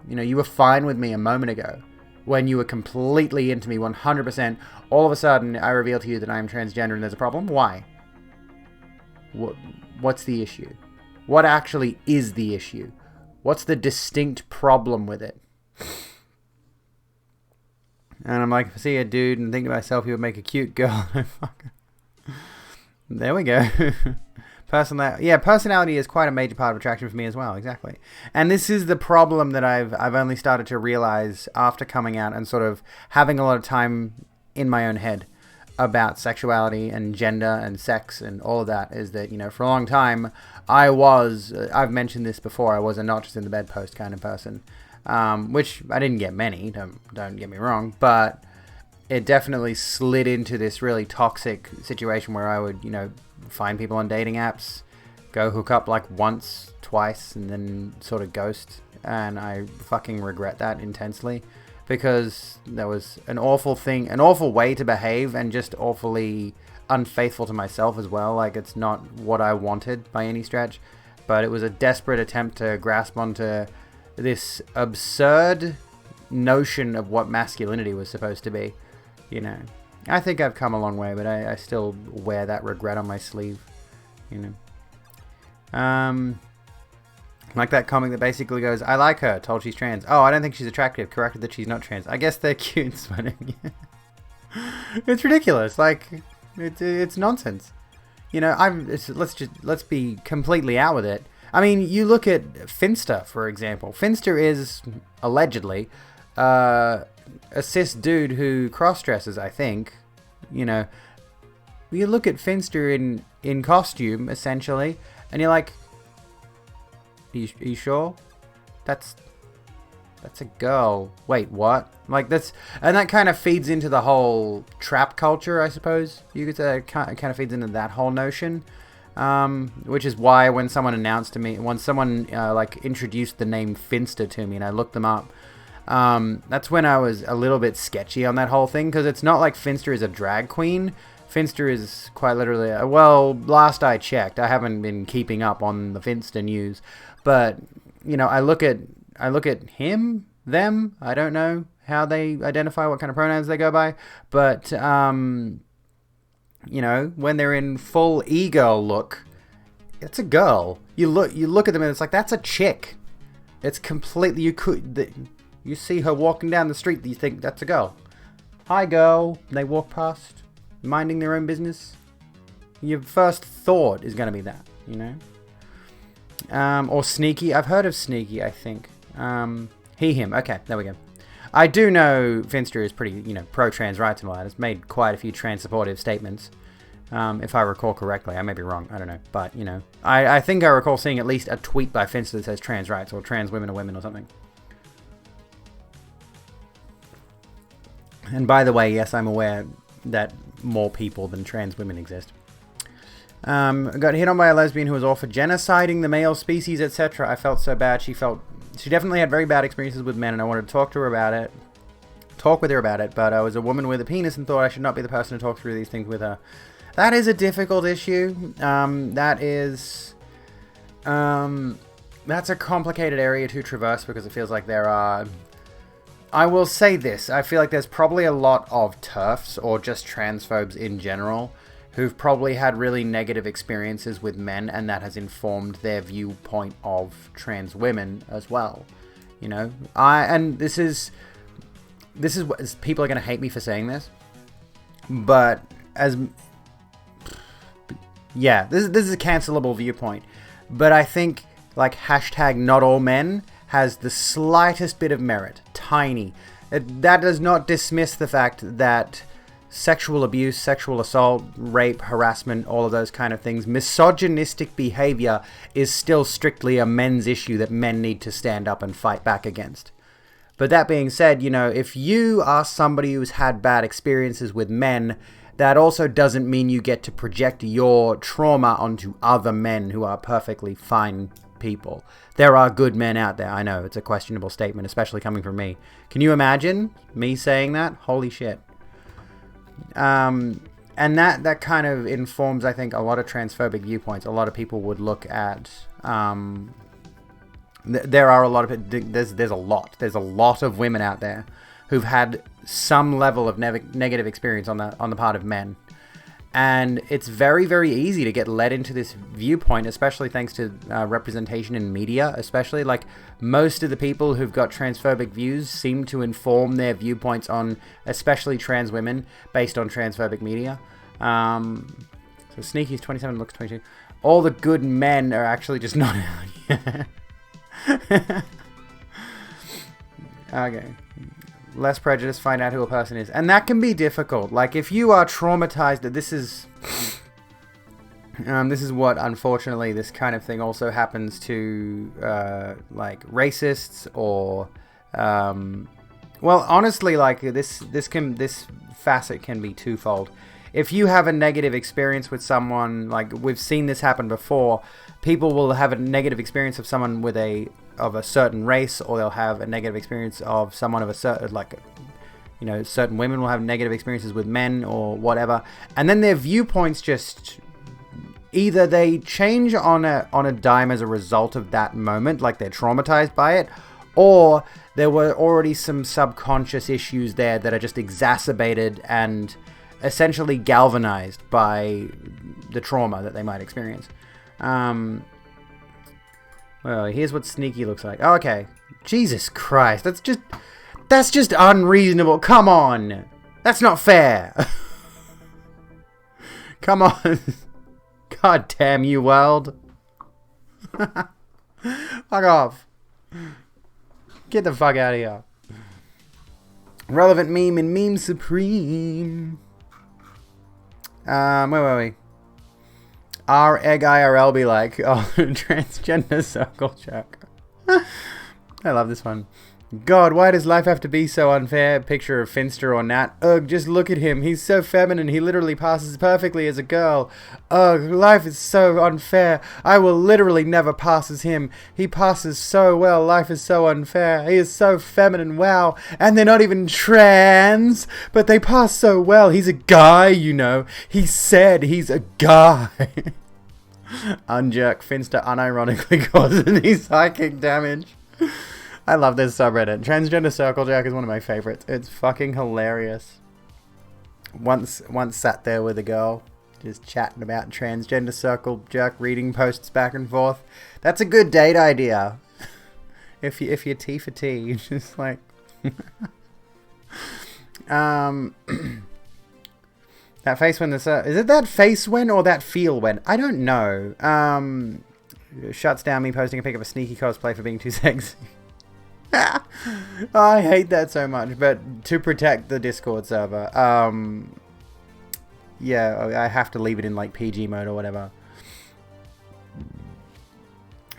You know, you were fine with me a moment ago, when you were completely into me 100%. All of a sudden, I reveal to you that I am transgender and there's a problem. Why? What's the issue? What actually is the issue? What's the distinct problem with it? And I'm like, if I see a dude and think to myself, he would make a cute girl. There we go. Personality is quite a major part of attraction for me as well. Exactly. And this is the problem that I've only started to realize after coming out and sort of having a lot of time in my own head about sexuality and gender and sex and all of that, is that, you know, for a long time I've mentioned this before, I was a not just in the bedpost kind of person, which I didn't get many, don't get me wrong, but it definitely slid into this really toxic situation where I would, you know, find people on dating apps, go hook up like once, twice, and then sort of ghost. And I fucking regret that intensely, because there was an awful way to behave, and just awfully unfaithful to myself as well. Like, it's not what I wanted by any stretch. but it was a desperate attempt to grasp onto this absurd notion of what masculinity was supposed to be. You know, I think I've come a long way, but I still wear that regret on my sleeve. You know, like that comic that basically goes, "I like her, told she's trans. Oh, I don't think she's attractive, corrected that she's not trans. I guess they're cute and sweating." It's ridiculous. Like, it's nonsense. You know, let's be completely out with it. I mean, you look at Finster, for example. Finster is allegedly a cis dude who cross-dresses, I think. You know, you look at Finster in costume, essentially, and you're like, are you sure? That's a girl. Wait, what? Like, and that kind of feeds into the whole trap culture, I suppose. You could say it kind of feeds into that whole notion. Which is why when someone announced to me, when someone like introduced the name Finster to me and I looked them up, that's when I was a little bit sketchy on that whole thing, because it's not like Finster is a drag queen. Finster is quite literally, well, last I checked, I haven't been keeping up on the Finster news, but you know, I look at him, them, I don't know how they identify, what kind of pronouns they go by, but you know, when they're in full e-girl look, it's a girl. You look at them and it's like, that's a chick. It's completely, you see her walking down the street, you think that's a girl. Hi girl. And they walk past, minding their own business. Your first thought is going to be that, you know. Or Sneaky. I've heard of Sneaky, I think. He, him. Okay, there we go. I do know Finster is pretty, you know, pro-trans rights and all that. It's made quite a few trans-supportive statements, if I recall correctly. I may be wrong. I don't know. But, you know, I think I recall seeing at least a tweet by Finster that says trans rights or trans women are women or something. And by the way, yes, I'm aware that more people than trans women exist. Got hit on by a lesbian who was all for genociding the male species, etc. I felt so bad. She definitely had very bad experiences with men, and I wanted to talk with her about it, but I was a woman with a penis and thought I should not be the person to talk through these things with her. That is a difficult issue. That's a complicated area to traverse, because it feels like there are... I will say this, I feel like there's probably a lot of TERFs, or just transphobes in general, who've probably had really negative experiences with men, and that has informed their viewpoint of trans women as well. You know, this is what people are going to hate me for saying this, but this is a cancelable viewpoint. But I think like hashtag not all men has the slightest bit of merit, tiny. That does not dismiss the fact that sexual abuse, sexual assault, rape, harassment, all of those kind of things, misogynistic behavior is still strictly a men's issue that men need to stand up and fight back against. But that being said, you know, if you are somebody who's had bad experiences with men, that also doesn't mean you get to project your trauma onto other men who are perfectly fine people. There are good men out there. I know it's a questionable statement, especially coming from me. Can you imagine me saying that? Holy shit. And that kind of informs, I think, a lot of transphobic viewpoints. A lot of people would look at, there's a lot of women out there who've had some level of negative experience on the part of men. And it's very, very easy to get led into this viewpoint, especially thanks to representation in media, especially. Like, most of the people who've got transphobic views seem to inform their viewpoints on, especially trans women, based on transphobic media. So Sneaky's 27, looks 22. All the good men are actually just not out yet. Okay. Less prejudice, find out who a person is. And that can be difficult. Like, if you are traumatized, this is what, unfortunately, this kind of thing also happens to, like, racists or, well, honestly, like, this facet can be twofold. If you have a negative experience with someone, like, we've seen this happen before, people will have a negative experience of someone of a certain race, or they'll have a negative experience of someone of a certain, like, you know, certain women will have negative experiences with men or whatever, and then their viewpoints just either they change on a dime as a result of that moment, like they're traumatized by it, or there were already some subconscious issues there that are just exacerbated and essentially galvanized by the trauma that they might experience. Well, here's what sneaky looks like. Oh, okay. Jesus Christ, that's just unreasonable. Come on. That's not fair. Come on. God damn you, world. Fuck off. Get the fuck out of here. Relevant meme and meme supreme. Where were we? Our egg IRL be like, oh, transgender circle jerk. I love this one. God, why does life have to be so unfair? Picture of Finster or Nat. Ugh, just look at him. He's so feminine. He literally passes perfectly as a girl. Ugh, life is so unfair. I will literally never pass as him. He passes so well. Life is so unfair. He is so feminine. Wow. And they're not even trans, but they pass so well. He's a guy, you know. He said he's a guy. Unjerk Finster unironically causes any psychic damage. I love this subreddit. Transgender Circle Jerk is one of my favorites. It's fucking hilarious. Once sat there with a girl, just chatting about Transgender Circle Jerk, reading posts back and forth. That's a good date idea. If you're T for T, you're just like... That face when the... Is it that face when or that feel when? I don't know. Shuts down me posting a pic of a sneaky cosplay for being too sexy. I hate that so much, but to protect the Discord server, yeah, I have to leave it in like PG mode or whatever.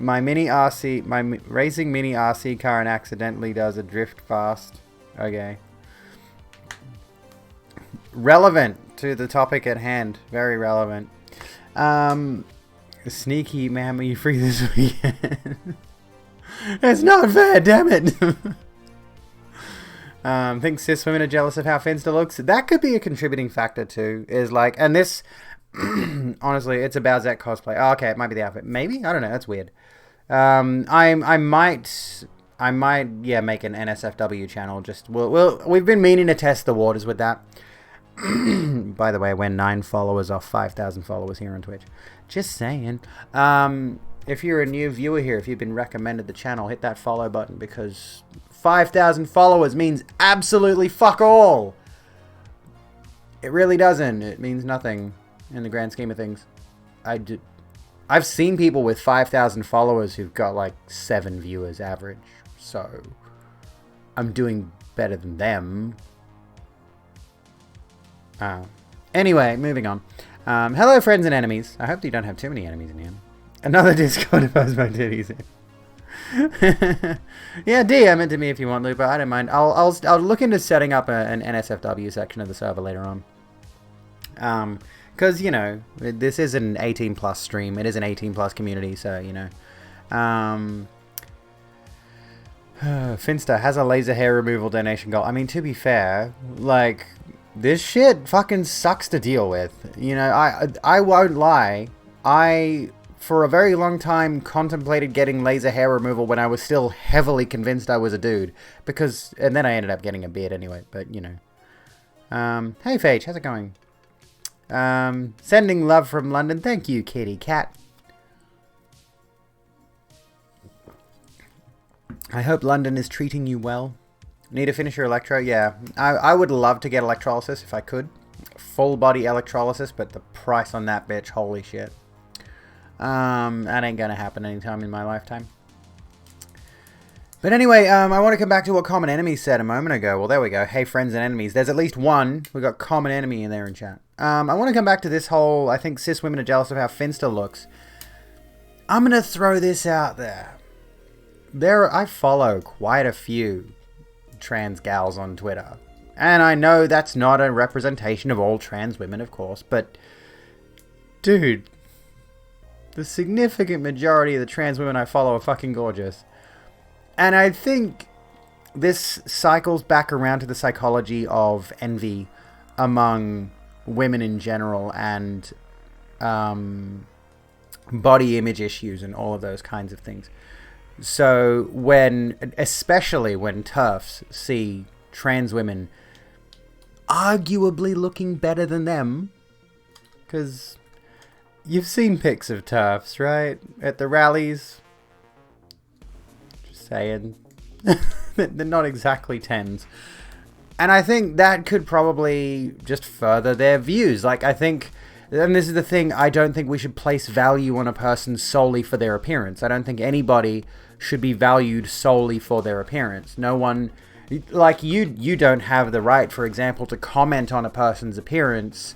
My racing mini RC car and accidentally does a drift fast. Okay. Relevant to the topic at hand. Very relevant. Sneaky, man, were you free this weekend? It's not fair, damn it. Think cis women are jealous of how Finster looks. That could be a contributing factor too. Is like, and this, honestly, it's a Bowsette cosplay. Oh, okay, it might be the outfit. Maybe, I don't know. That's weird. I might, yeah, make an NSFW channel. Just we've been meaning to test the waters with that. By the way, we're 9 followers off 5,000 followers here on Twitch. Just saying. If you're a new viewer here, if you've been recommended the channel, hit that follow button because 5,000 followers means absolutely fuck all. It really doesn't. It means nothing in the grand scheme of things. I've seen people with 5,000 followers who've got like 7 viewers average. So I'm doing better than them. Anyway, moving on. Hello, friends and enemies. I hope you don't have too many enemies in here. Another Discord to post my titties in. Yeah, DM it to me if you want, Lupa. I don't mind. I'll look into setting up an NSFW section of the server later on. Because, you know, this is an 18 plus stream. It is an 18 plus community, so, you know. Finster has a laser hair removal donation goal. I mean, to be fair, like, this shit fucking sucks to deal with. You know, I won't lie. For a very long time, contemplated getting laser hair removal when I was still heavily convinced I was a dude. And then I ended up getting a beard anyway, but, you know. Hey, Phage, how's it going? Sending love from London. Thank you, kitty cat. I hope London is treating you well. Need to finish your electro? Yeah. I would love to get electrolysis if I could. Full body electrolysis, but the price on that bitch, holy shit. That ain't gonna happen anytime in my lifetime. But anyway, I want to come back to what Common Enemy said a moment ago. Well, there we go. Hey, friends and enemies. There's at least one. We got Common Enemy in there in chat. I want to come back to this whole, I think cis women are jealous of how Finster looks. I'm gonna throw this out there. I follow quite a few trans gals on Twitter. And I know that's not a representation of all trans women, of course, but dude, the significant majority of the trans women I follow are fucking gorgeous. And I think this cycles back around to the psychology of envy among women in general and body image issues and all of those kinds of things. So especially when TERFs see trans women arguably looking better than them, because you've seen pics of TERFs, right? At the rallies. Just saying. They're not exactly 10s. And I think that could probably just further their views. Like, I think, and this is the thing, I don't think we should place value on a person solely for their appearance. I don't think anybody should be valued solely for their appearance. No one, like, you don't have the right, for example, to comment on a person's appearance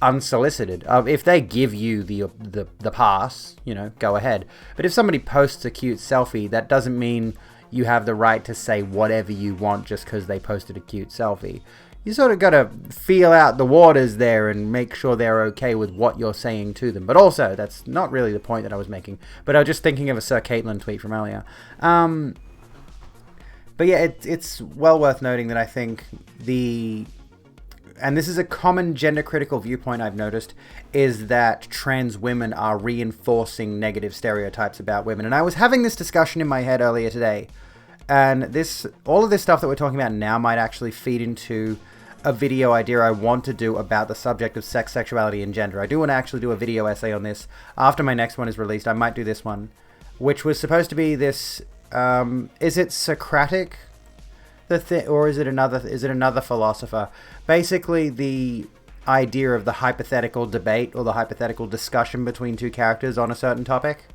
unsolicited. If they give you the pass, go ahead. But if somebody posts a cute selfie, that doesn't mean you have the right to say whatever you want just because they posted a cute selfie. You sort of got to feel out the waters there and make sure they're okay with what you're saying to them. But also, that's not really the point that I was making. But I was just thinking of a Sir Caitlin tweet from earlier. But yeah, it's well worth noting that I think and this is a common gender-critical viewpoint I've noticed, is that trans women are reinforcing negative stereotypes about women. And I was having this discussion in my head earlier today. And all of this stuff that we're talking about now might actually feed into a video idea I want to do about the subject of sex, sexuality, and gender. I do want to actually do a video essay on this. After my next one is released, I might do this one, which was supposed to be this, is it Socratic? Or is it another philosopher? Basically, the idea of the hypothetical debate or the hypothetical discussion between two characters on a certain topic.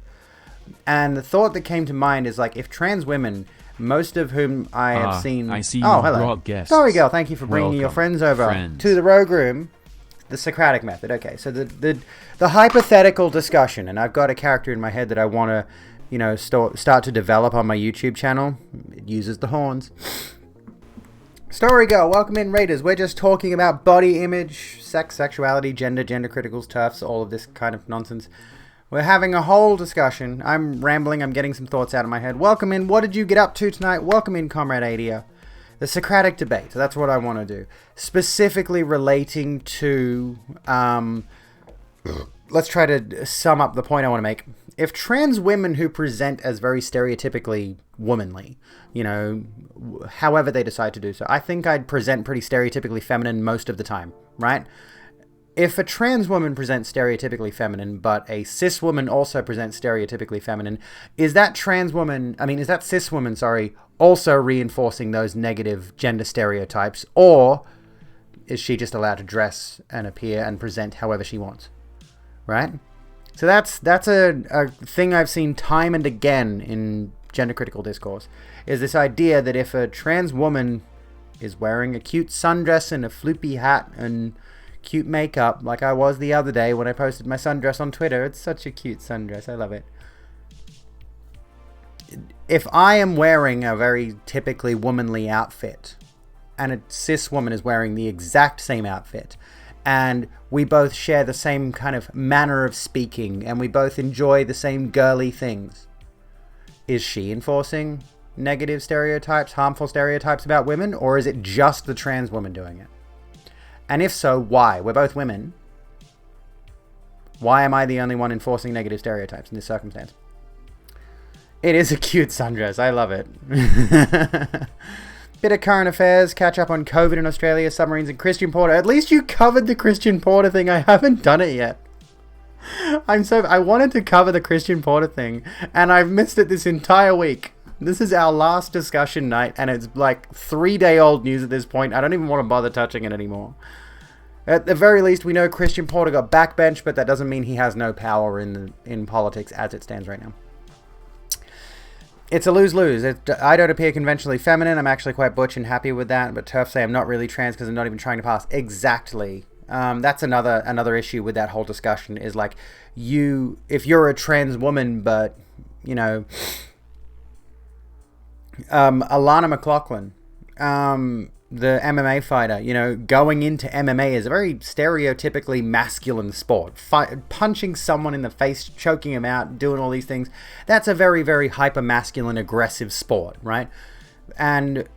And the thought that came to mind is, like, if trans women, most of whom I have seen... I see. Oh, hello. Sorry, girl. Thank you for bringing your friends over to the Rogue Room. The Socratic method. Okay, so the hypothetical discussion, and I've got a character in my head that I want to, start to develop on my YouTube channel. It uses the horns. Story Girl, welcome in, Raiders. We're just talking about body image, sex, sexuality, gender criticals, TERFs, all of this kind of nonsense. We're having a whole discussion. I'm rambling. I'm getting some thoughts out of my head. Welcome in. What did you get up to tonight? Welcome in, Comrade Adia. The Socratic debate. So that's what I want to do. Specifically relating to... let's try to sum up the point I want to make. If trans women who present as very stereotypically womanly, however they decide to do so, I think I'd present pretty stereotypically feminine most of the time, right? If a trans woman presents stereotypically feminine, but a cis woman also presents stereotypically feminine, is that cis woman, also reinforcing those negative gender stereotypes, or is she just allowed to dress and appear and present however she wants, right? So that's a thing I've seen time and again in gender critical discourse, is this idea that if a trans woman is wearing a cute sundress and a floopy hat and cute makeup, like I was the other day when I posted my sundress on Twitter. It's such a cute sundress. I love it. If I am wearing a very typically womanly outfit and a cis woman is wearing the exact same outfit, and we both share the same kind of manner of speaking, and we both enjoy the same girly things, is she enforcing negative stereotypes, harmful stereotypes about women, or is it just the trans woman doing it? And if so, why? We're both women. Why am I the only one enforcing negative stereotypes in this circumstance? It is a cute sundress. I love it. Bit of current affairs, catch up on COVID in Australia, submarines and Christian Porter. At least you covered the Christian Porter thing. I haven't done it yet. I wanted to cover the Christian Porter thing, and I've missed it this entire week. This is our last discussion night, and it's like 3-day-old news at this point. I don't even want to bother touching it anymore. At the very least, we know Christian Porter got backbenched, but that doesn't mean he has no power in politics as it stands right now. It's a lose-lose. I don't appear conventionally feminine. I'm actually quite butch and happy with that, but TERFs say I'm not really trans because I'm not even trying to pass. Exactly. That's another issue with that whole discussion, is like, if you're a trans woman, but, Alana McLaughlin, the MMA fighter, going into MMA is a very stereotypically masculine sport. Punching someone in the face, choking him out, doing all these things. That's a very, very hyper-masculine, aggressive sport, right? And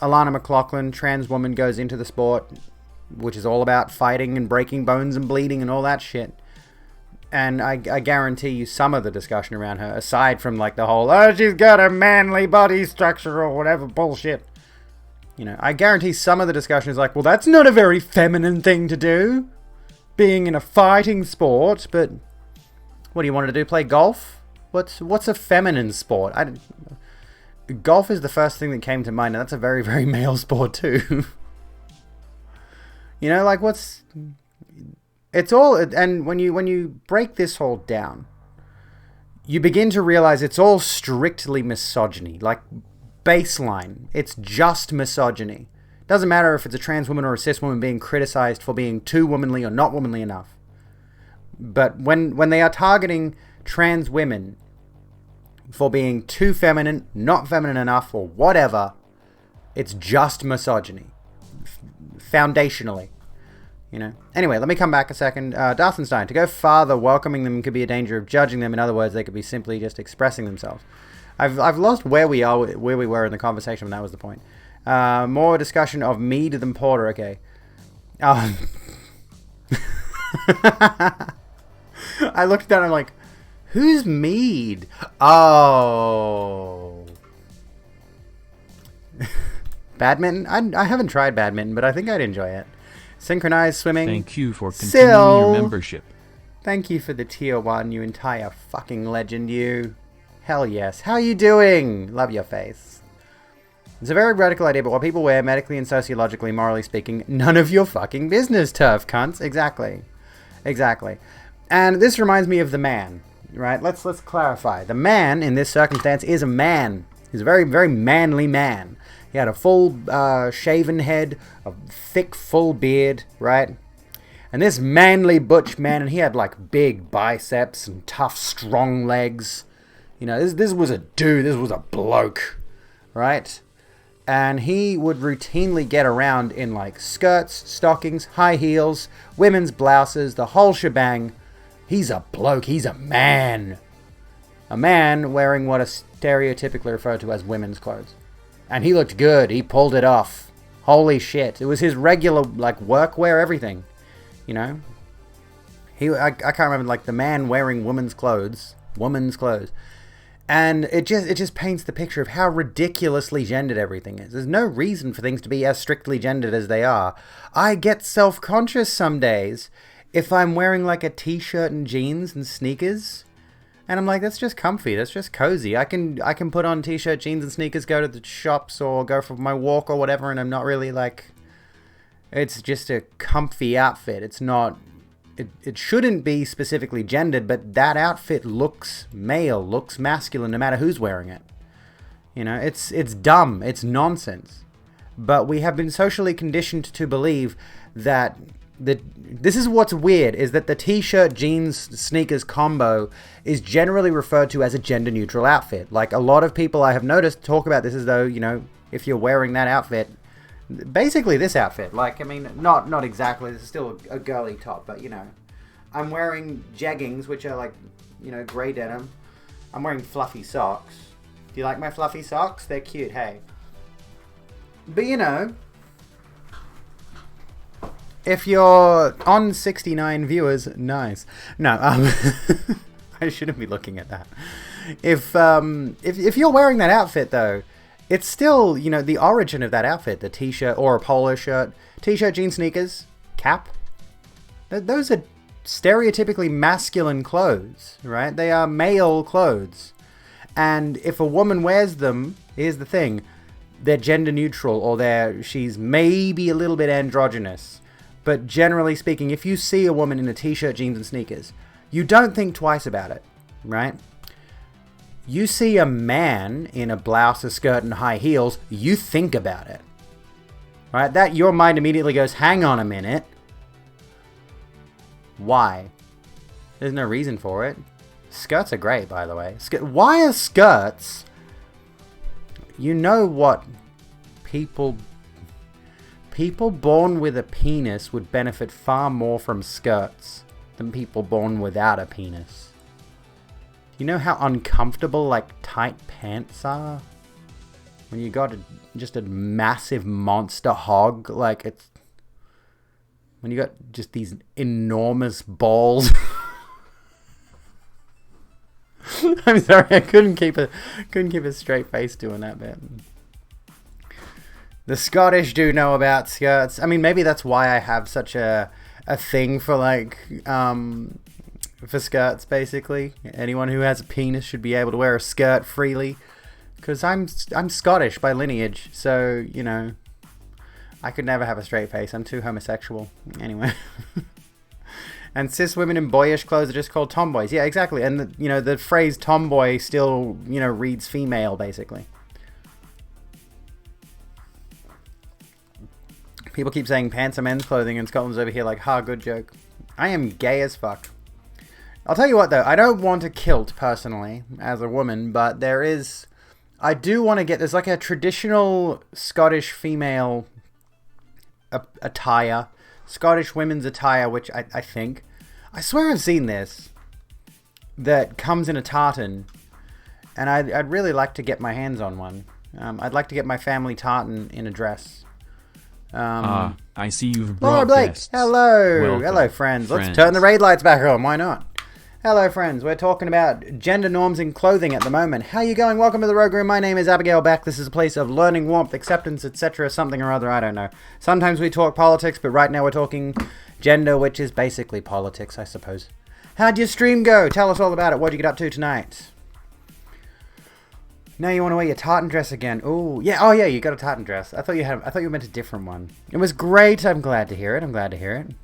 Alana McLaughlin, trans woman, goes into the sport, which is all about fighting and breaking bones and bleeding and all that shit. And I guarantee you some of the discussion around her, aside from like the whole, oh, she's got a manly body structure or whatever bullshit. You know, I guarantee some of the discussion is like, well, that's not a very feminine thing to do, being in a fighting sport, but what do you want to do, play golf? What's a feminine sport? Golf is the first thing that came to mind, and that's a very, very male sport too. You know, like it's all, and when you break this all down, you begin to realize it's all strictly misogyny. Like, baseline, it's just misogyny. Doesn't matter if it's a trans woman or a cis woman being criticized for being too womanly or not womanly enough. But when they are targeting trans women for being too feminine, not feminine enough, or whatever, it's just misogyny. Foundationally. You know. Anyway, let me come back a second. Darthenstein, to go farther, welcoming them could be a danger of judging them. In other words, they could be simply just expressing themselves. I've lost where we were in the conversation when that was the point. More discussion of Mead than Porter. Okay. I looked down and I'm like, who's Mead? Oh. Badminton? I haven't tried badminton, but I think I'd enjoy it. Synchronized swimming. Thank you for continuing your membership. Thank you for the tier 1, you entire fucking legend, you. Hell yes. How you doing? Love your face. It's a very radical idea, but what people wear, medically and sociologically, morally speaking, none of your fucking business, turf cunts. Exactly. Exactly. And this reminds me of the man, right? Let's clarify. The man in this circumstance is a man. He's a very, very manly man. He had a full shaven head, a thick, full beard, right? And this manly butch man, and he had like big biceps and tough, strong legs. You know, this was a dude, this was a bloke, right? And he would routinely get around in like skirts, stockings, high heels, women's blouses, the whole shebang. He's a bloke, he's a man. A man wearing what is stereotypically referred to as women's clothes. And he looked good, he pulled it off. Holy shit, it was his regular like workwear, everything. You know? I can't remember, like the man wearing women's clothes. And it just paints the picture of how ridiculously gendered everything is. There's no reason for things to be as strictly gendered as they are. I get self-conscious some days if I'm wearing like a t-shirt and jeans and sneakers. And I'm like, that's just comfy, that's just cozy. I can put on t-shirt, jeans and sneakers, go to the shops or go for my walk or whatever, and I'm not really like... It's just a comfy outfit. It's not... It shouldn't be specifically gendered, but that outfit looks male, looks masculine, no matter who's wearing it. You know, it's dumb, it's nonsense. But we have been socially conditioned to believe that this is what's weird, is that the t-shirt, jeans, sneakers combo is generally referred to as a gender-neutral outfit. Like, a lot of people I have noticed talk about this as though, you know, if you're wearing that outfit... Basically this outfit, like, I mean, not exactly, this is still a girly top, but, you know, I'm wearing jeggings, which are, like, you know, grey denim. I'm wearing fluffy socks. Do you like my fluffy socks? They're cute, hey. But, you know, if you're on 69 viewers, nice. No, I shouldn't be looking at that. If you're wearing that outfit, though, it's still, you know, the origin of that outfit, the t-shirt or a polo shirt, t-shirt, jeans, sneakers, cap. Those are stereotypically masculine clothes, right? They are male clothes. And if a woman wears them, here's the thing, they're gender neutral or she's maybe a little bit androgynous. But generally speaking, if you see a woman in a t-shirt, jeans, and sneakers, you don't think twice about it, right? You see a man in a blouse, a skirt, and high heels, you think about it. Right? That your mind immediately goes, hang on a minute. Why? There's no reason for it. Skirts are great, by the way. Why are skirts? You know what people born with a penis would benefit far more from skirts than people born without a penis. You know how uncomfortable, like, tight pants are? When you got just a massive monster hog, like, it's... When you got just these enormous balls. I'm sorry, I couldn't keep a straight face doing that bit. The Scottish do know about skirts. I mean, maybe that's why I have such a thing for like for skirts. Basically, anyone who has a penis should be able to wear a skirt freely. Because I'm Scottish by lineage, so you know, I could never have a straight face. I'm too homosexual. Anyway. And cis women in boyish clothes are just called tomboys. Yeah, exactly. And the phrase tomboy still reads female basically. People keep saying pants are men's clothing, and Scotland's over here like, ha, good joke. I am gay as fuck. I'll tell you what, though. I don't want a kilt, personally, as a woman, but I do want to get... There's like a traditional Scottish female attire. Scottish women's attire, which I think... I swear I've seen this. That comes in a tartan. And I'd really like to get my hands on one. I'd like to get my family tartan in a dress. I see you've Laura brought Blake, guests. hello. Welcome, hello, friends. Let's turn the raid lights back on. Why not? Hello, friends. We're talking about gender norms in clothing at the moment. How you going? Welcome to the Rogue Room. My name is Abigail Beck. This is a place of learning, warmth, acceptance, etc. Something or other. I don't know. Sometimes we talk politics, but right now we're talking gender, which is basically politics, I suppose. How'd your stream go? Tell us all about it. What'd you get up to tonight? Now you want to wear your tartan dress again. Ooh, yeah. Oh, yeah. You got a tartan dress. I thought you meant a different one. It was great. I'm glad to hear it.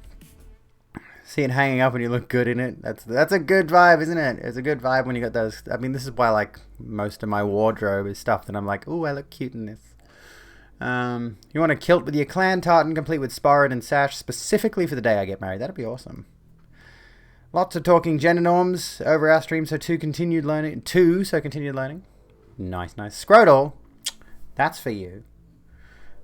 See it hanging up and you look good in it. That's a good vibe, isn't it? It's a good vibe when you got those. I mean, this is why like most of my wardrobe is stuff that I'm like, ooh, I look cute in this. You want a kilt with your clan tartan, complete with sporran and sash, specifically for the day I get married. That'd be awesome. Lots of talking gender norms over our stream, so continued learning. Nice. Scrotal, that's for you.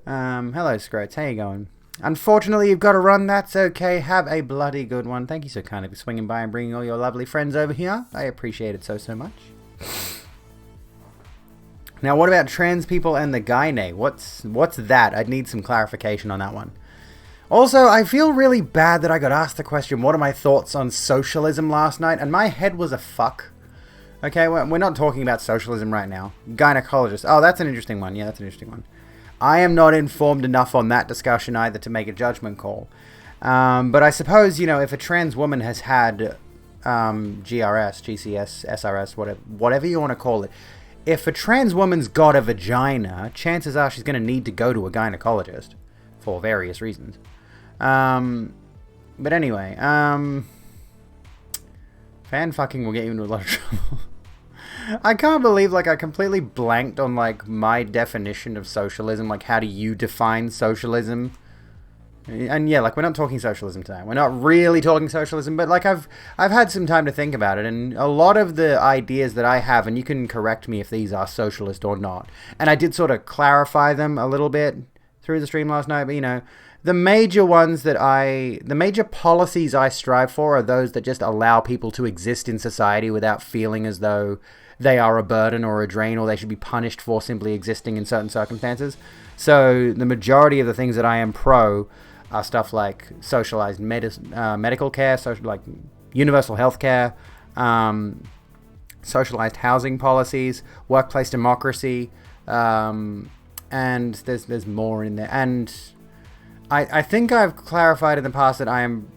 Hello, Scroats. How you going? Unfortunately, you've got to run. That's okay. Have a bloody good one. Thank you so kindly for swinging by and bringing all your lovely friends over here. I appreciate it so much. Now, what about trans people and the gynae? What's that? I'd need some clarification on that one. Also, I feel really bad that I got asked the question, what are my thoughts on socialism last night? And my head was a fuck. Okay, we're not talking about socialism right now. Gynecologist. Oh, that's an interesting one. Yeah, that's an interesting one. I am not informed enough on that discussion either to make a judgment call. But I suppose, if a trans woman has had GRS, GCS, SRS, whatever you want to call it, if a trans woman's got a vagina, chances are she's going to need to go to a gynecologist for various reasons. But anyway, fan fucking will get you into a lot of trouble. I can't believe, I completely blanked on, my definition of socialism. How do you define socialism? And yeah, we're not talking socialism today. We're not really talking socialism, but, I've had some time to think about it, and a lot of the ideas that I have, and you can correct me if these are socialist or not, and I did sort of clarify them a little bit through the stream last night, but, the major policies I strive for are those that just allow people to exist in society without feeling as though they are a burden or a drain, or they should be punished for simply existing in certain circumstances. So the majority of the things that I am pro are stuff like socialized medical care, universal health care, socialized housing policies, workplace democracy, and there's more in there. And I think I've clarified in the past that I am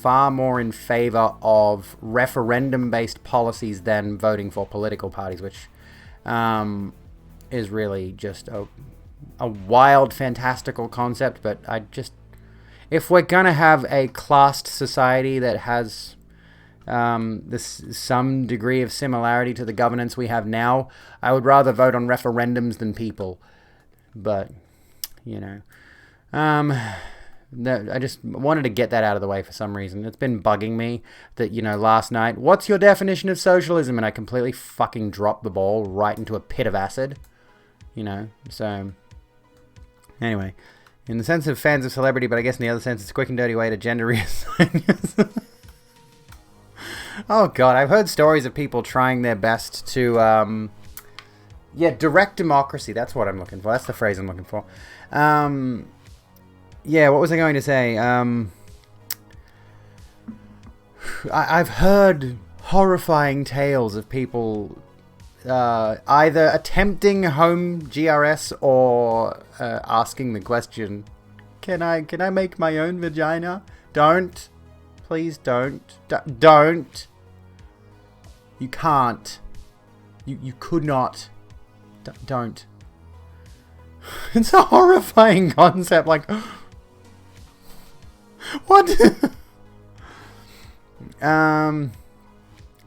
far more in favor of referendum-based policies than voting for political parties, which is really just a wild, fantastical concept. But if we're gonna have a classed society that has some degree of similarity to the governance we have now, I would rather vote on referendums than people. But I just wanted to get that out of the way for some reason. It's been bugging me that, last night, what's your definition of socialism? And I completely fucking dropped the ball right into a pit of acid. So anyway, in the sense of fans of celebrity, but I guess in the other sense, it's a quick and dirty way to gender reassign. Oh God, I've heard stories of people trying their best to, direct democracy. That's what I'm looking for. That's the phrase I'm looking for. Yeah, what was I going to say? I've heard horrifying tales of people either attempting home GRS or asking the question, can I make my own vagina? Don't. Please don't. Don't. You can't. You could not. Don't. It's a horrifying concept. Like, what?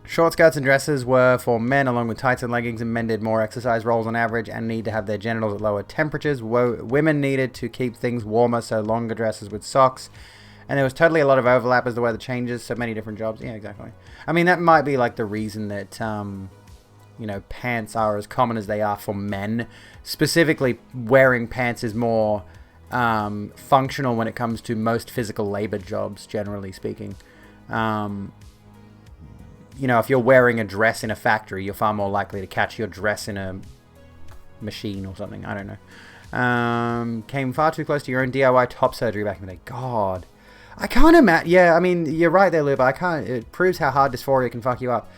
Short skirts and dresses were for men, along with tights and leggings, and men did more exercise roles on average and need to have their genitals at lower temperatures. Women needed to keep things warmer, so longer dresses with socks. And there was totally a lot of overlap as the weather changes, so many different jobs. Yeah, exactly. I mean, that might be like the reason that, pants are as common as they are for men. Specifically, wearing pants is more functional when it comes to most physical labor jobs, generally speaking. If you're wearing a dress in a factory, you're far more likely to catch your dress in a machine or something. I don't know. Came far too close to your own DIY top surgery back in the day. God. I can't imagine. Yeah, I mean, you're right there, Lou, but I can't. It proves how hard dysphoria can fuck you up.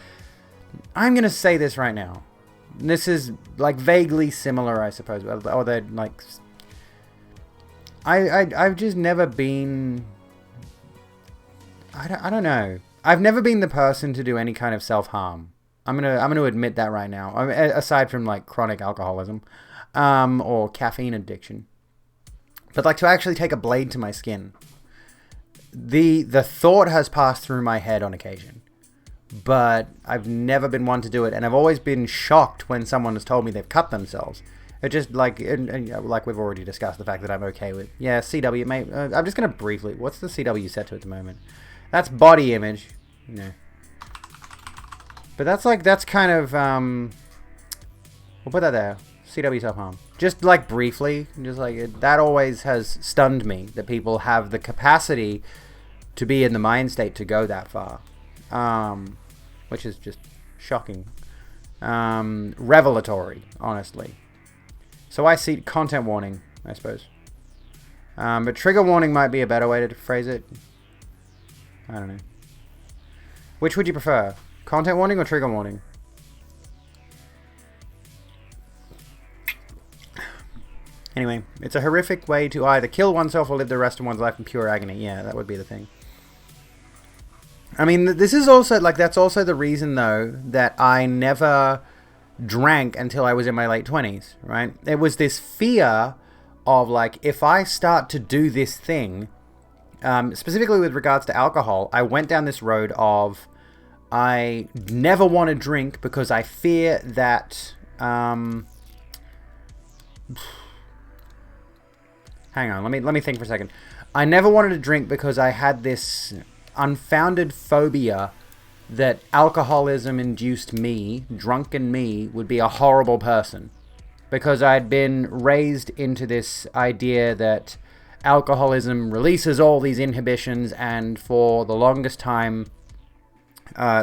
I'm going to say this right now. This is, like, vaguely similar, I suppose. Or they're, like... I've just never been... I don't know. I've never been the person to do any kind of self-harm. I'm gonna admit that right now. Aside from like chronic alcoholism, or caffeine addiction, but like to actually take a blade to my skin. The thought has passed through my head on occasion, but I've never been one to do it, and I've always been shocked when someone has told me they've cut themselves. It just like like we've already discussed the fact that I'm okay with CW. Mate, I'm just gonna briefly. What's the CW set to at the moment? That's body image. No. But that's kind of, we'll put that there. CW self-harm. Just like briefly, that always has stunned me, that people have the capacity to be in the mind state to go that far. Which is just shocking. Revelatory, honestly. So I see content warning, I suppose. But trigger warning might be a better way to phrase it. I don't know. Which would you prefer? Content warning or trigger warning? Anyway, it's a horrific way to either kill oneself or live the rest of one's life in pure agony. Yeah, that would be the thing. I mean, this is also, like, that's also the reason, though, that I never drank until I was in my late 20s, right? It was this fear of, like, if I start to do this thing... specifically with regards to alcohol, I went down this road of I never want to drink because I fear that... hang on, let me think for a second. I never wanted to drink because I had this unfounded phobia that alcoholism-induced me, drunken me, would be a horrible person. Because I'd been raised into this idea that alcoholism releases all these inhibitions, and for the longest time,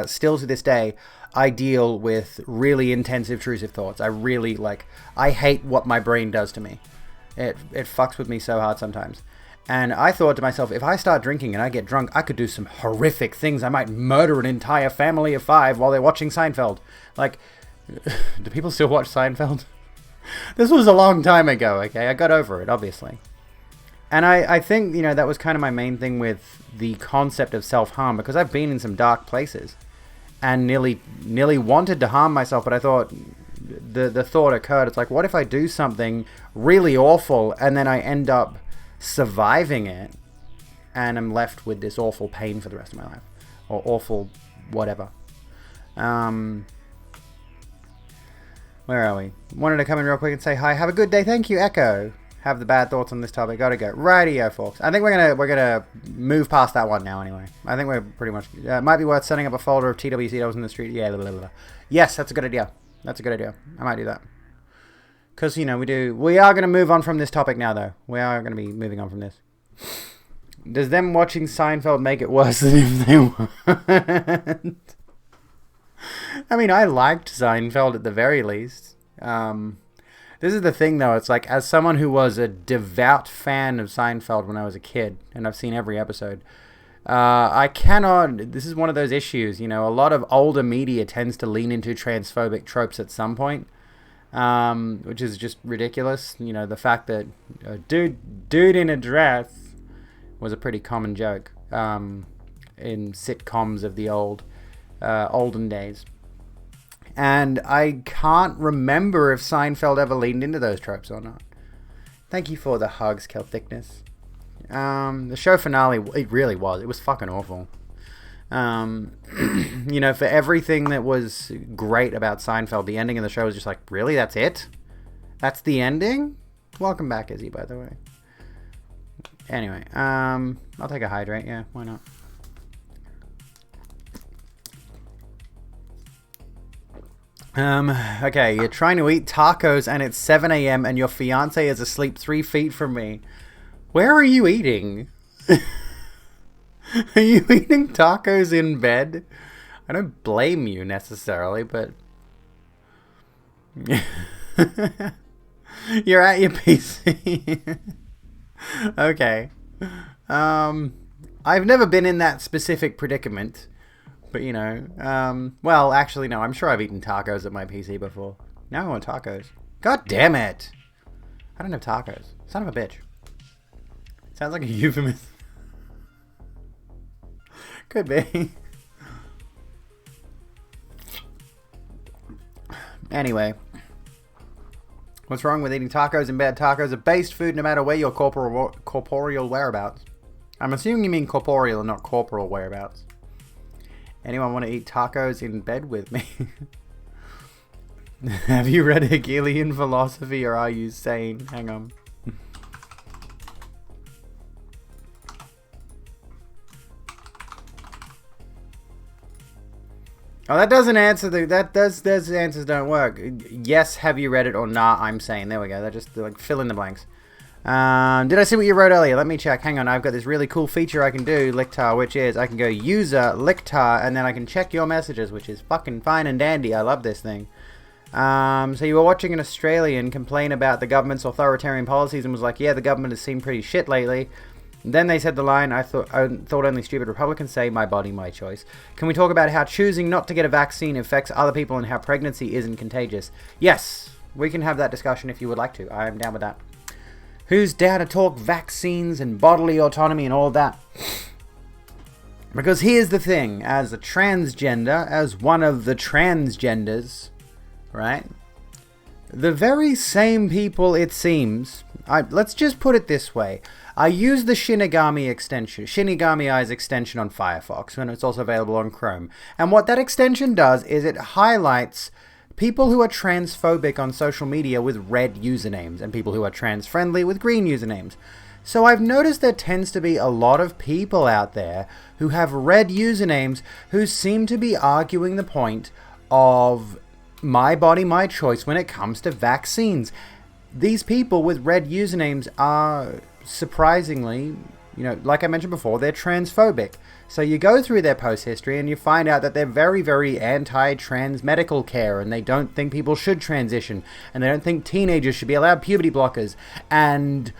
still to this day, I deal with really intensive, intrusive thoughts. I hate what my brain does to me. It fucks with me so hard sometimes. And I thought to myself, if I start drinking and I get drunk, I could do some horrific things. I might murder an entire family of 5 while they're watching Seinfeld. Like, do people still watch Seinfeld? This was a long time ago, okay? I got over it, obviously. And I think, that was kind of my main thing with the concept of self-harm, because I've been in some dark places and nearly wanted to harm myself, but I thought, the thought occurred, it's like, what if I do something really awful and then I end up surviving it and I'm left with this awful pain for the rest of my life, or awful whatever. Where are we? Wanted to come in real quick and say hi. Have a good day. Thank you, Echo. Have the bad thoughts on this topic. Gotta go. Rightio, folks. I think we're gonna move past that one now. Anyway, I think we're pretty much. It might be worth setting up a folder of TWCWs in the street. Yeah, blah, blah, blah. Yes, that's a good idea. That's a good idea. I might do that. Because we are gonna move on from this topic now, though. We are gonna be moving on from this. Does them watching Seinfeld make it worse than if they weren't? I mean, I liked Seinfeld at the very least. This is the thing, though. It's like, as someone who was a devout fan of Seinfeld when I was a kid, and I've seen every episode, I cannot. This is one of those issues. You know, a lot of older media tends to lean into transphobic tropes at some point, which is just ridiculous. You know, the fact that dude in a dress was a pretty common joke in sitcoms of the olden days. And I can't remember if Seinfeld ever leaned into those tropes or not. Thank you for the hugs, Celticness. The show finale, it really was. It was fucking awful. You know, for everything that was great about Seinfeld, the ending of the show was just like, really? That's it? That's the ending? Welcome back, Izzy, by the way. Anyway, I'll take a hydrate. Yeah, why not? Okay, you're trying to eat tacos and it's 7 a.m. and your fiance is asleep 3 feet from me. Where are you eating? Are you eating tacos in bed? I don't blame you necessarily, but... You're at your PC. Okay. I've never been in that specific predicament. But, you know, well, actually, no, I'm sure I've eaten tacos at my PC before. Now I want tacos. God damn it! I don't have tacos. Son of a bitch. Sounds like a euphemism. Could be. Anyway. What's wrong with eating tacos in bed? Tacos are based food no matter where your corporeal whereabouts. I'm assuming you mean corporeal and not corporal whereabouts. Anyone want to eat tacos in bed with me? Have you read Hegelian philosophy or are you sane? Hang on. Oh, that doesn't answer those answers don't work. Yes, have you read it or nah, I'm sane. There we go. That just like fill in the blanks. Did I see what you wrote earlier? Let me check. Hang on, I've got this really cool feature I can do, Lictar, which is I can go user Lictar, and then I can check your messages, which is fucking fine and dandy. I love this thing. So you were watching an Australian complain about the government's authoritarian policies and was like, yeah, the government has seemed pretty shit lately. And then they said the line, I thought only stupid Republicans say, my body, my choice. Can we talk about how choosing not to get a vaccine affects other people and how pregnancy isn't contagious? Yes, we can have that discussion if you would like to. I am down with that. Who's down to talk vaccines and bodily autonomy and all that? Because here's the thing, as a transgender, as one of the transgenders, right? The very same people, it seems, let's just put it this way. I use the Shinigami extension, Shinigami Eyes extension on Firefox, and it's also available on Chrome. And what that extension does is it highlights people who are transphobic on social media with red usernames and people who are trans-friendly with green usernames. So I've noticed there tends to be a lot of people out there who have red usernames who seem to be arguing the point of my body, my choice when it comes to vaccines. These people with red usernames are surprisingly, you know, like I mentioned before, they're transphobic. So you go through their post history and you find out that they're very, very anti-trans medical care and they don't think people should transition and they don't think teenagers should be allowed puberty blockers. And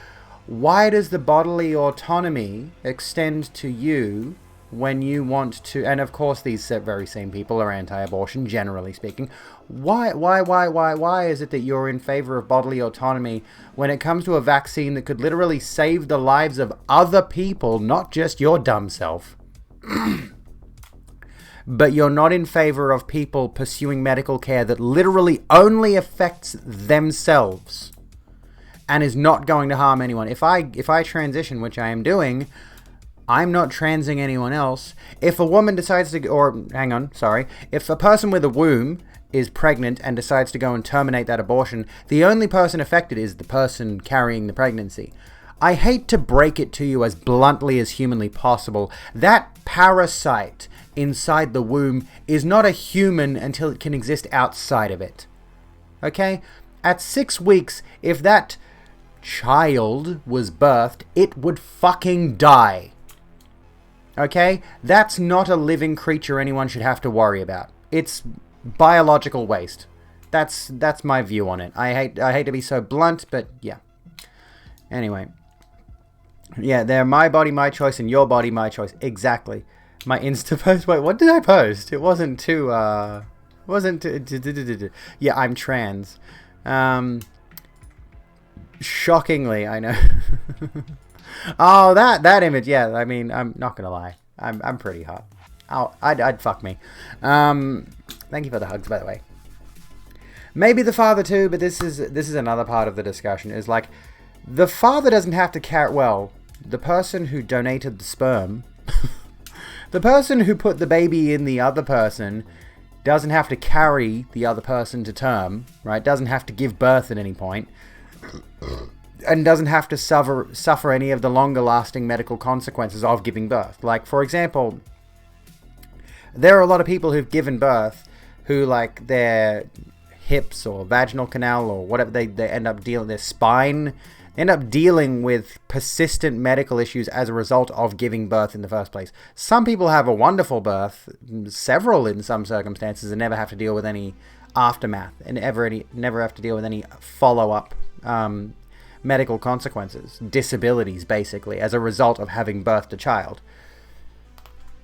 why does the bodily autonomy extend to you when you want to, and of course these very same people are anti-abortion, generally speaking. Why is it that you're in favor of bodily autonomy when it comes to a vaccine that could literally save the lives of other people, not just your dumb self? But you're not in favor of people pursuing medical care that literally only affects themselves and is not going to harm anyone. If I transition, which I am doing, I'm not transing anyone else. If a woman decides to, if a person with a womb is pregnant and decides to go and terminate that abortion, the only person affected is the person carrying the pregnancy. I hate to break it to you as bluntly as humanly possible. That parasite inside the womb is not a human until it can exist outside of it. Okay? At 6 weeks, if that child was birthed, it would fucking die. Okay? That's not a living creature anyone should have to worry about. It's biological waste. That's my view on it. I hate to be so blunt, but yeah. Anyway. Yeah, they're my body, my choice, and your body, my choice. Exactly. My Insta post. Wait, what did I post? It wasn't too. Yeah, I'm trans. Shockingly, I know. Oh, that image. Yeah, I mean, I'm not gonna lie. I'm pretty hot. I'd fuck me. Thank you for the hugs, by the way. Maybe the father too, but this is another part of the discussion. Is like, the father doesn't have to carry. Well, the person who donated the sperm, the person who put the baby in the other person, doesn't have to carry the other person to term, right? Doesn't have to give birth at any point, and doesn't have to suffer any of the longer lasting medical consequences of giving birth. Like, for example, there are a lot of people who've given birth who, like, their hips or vaginal canal or whatever, they end up dealing, their spine, end up dealing with persistent medical issues as a result of giving birth in the first place. Some people have a wonderful birth, several in some circumstances, and never have to deal with any aftermath, and never have to deal with any follow-up medical consequences, disabilities, basically, as a result of having birthed a child.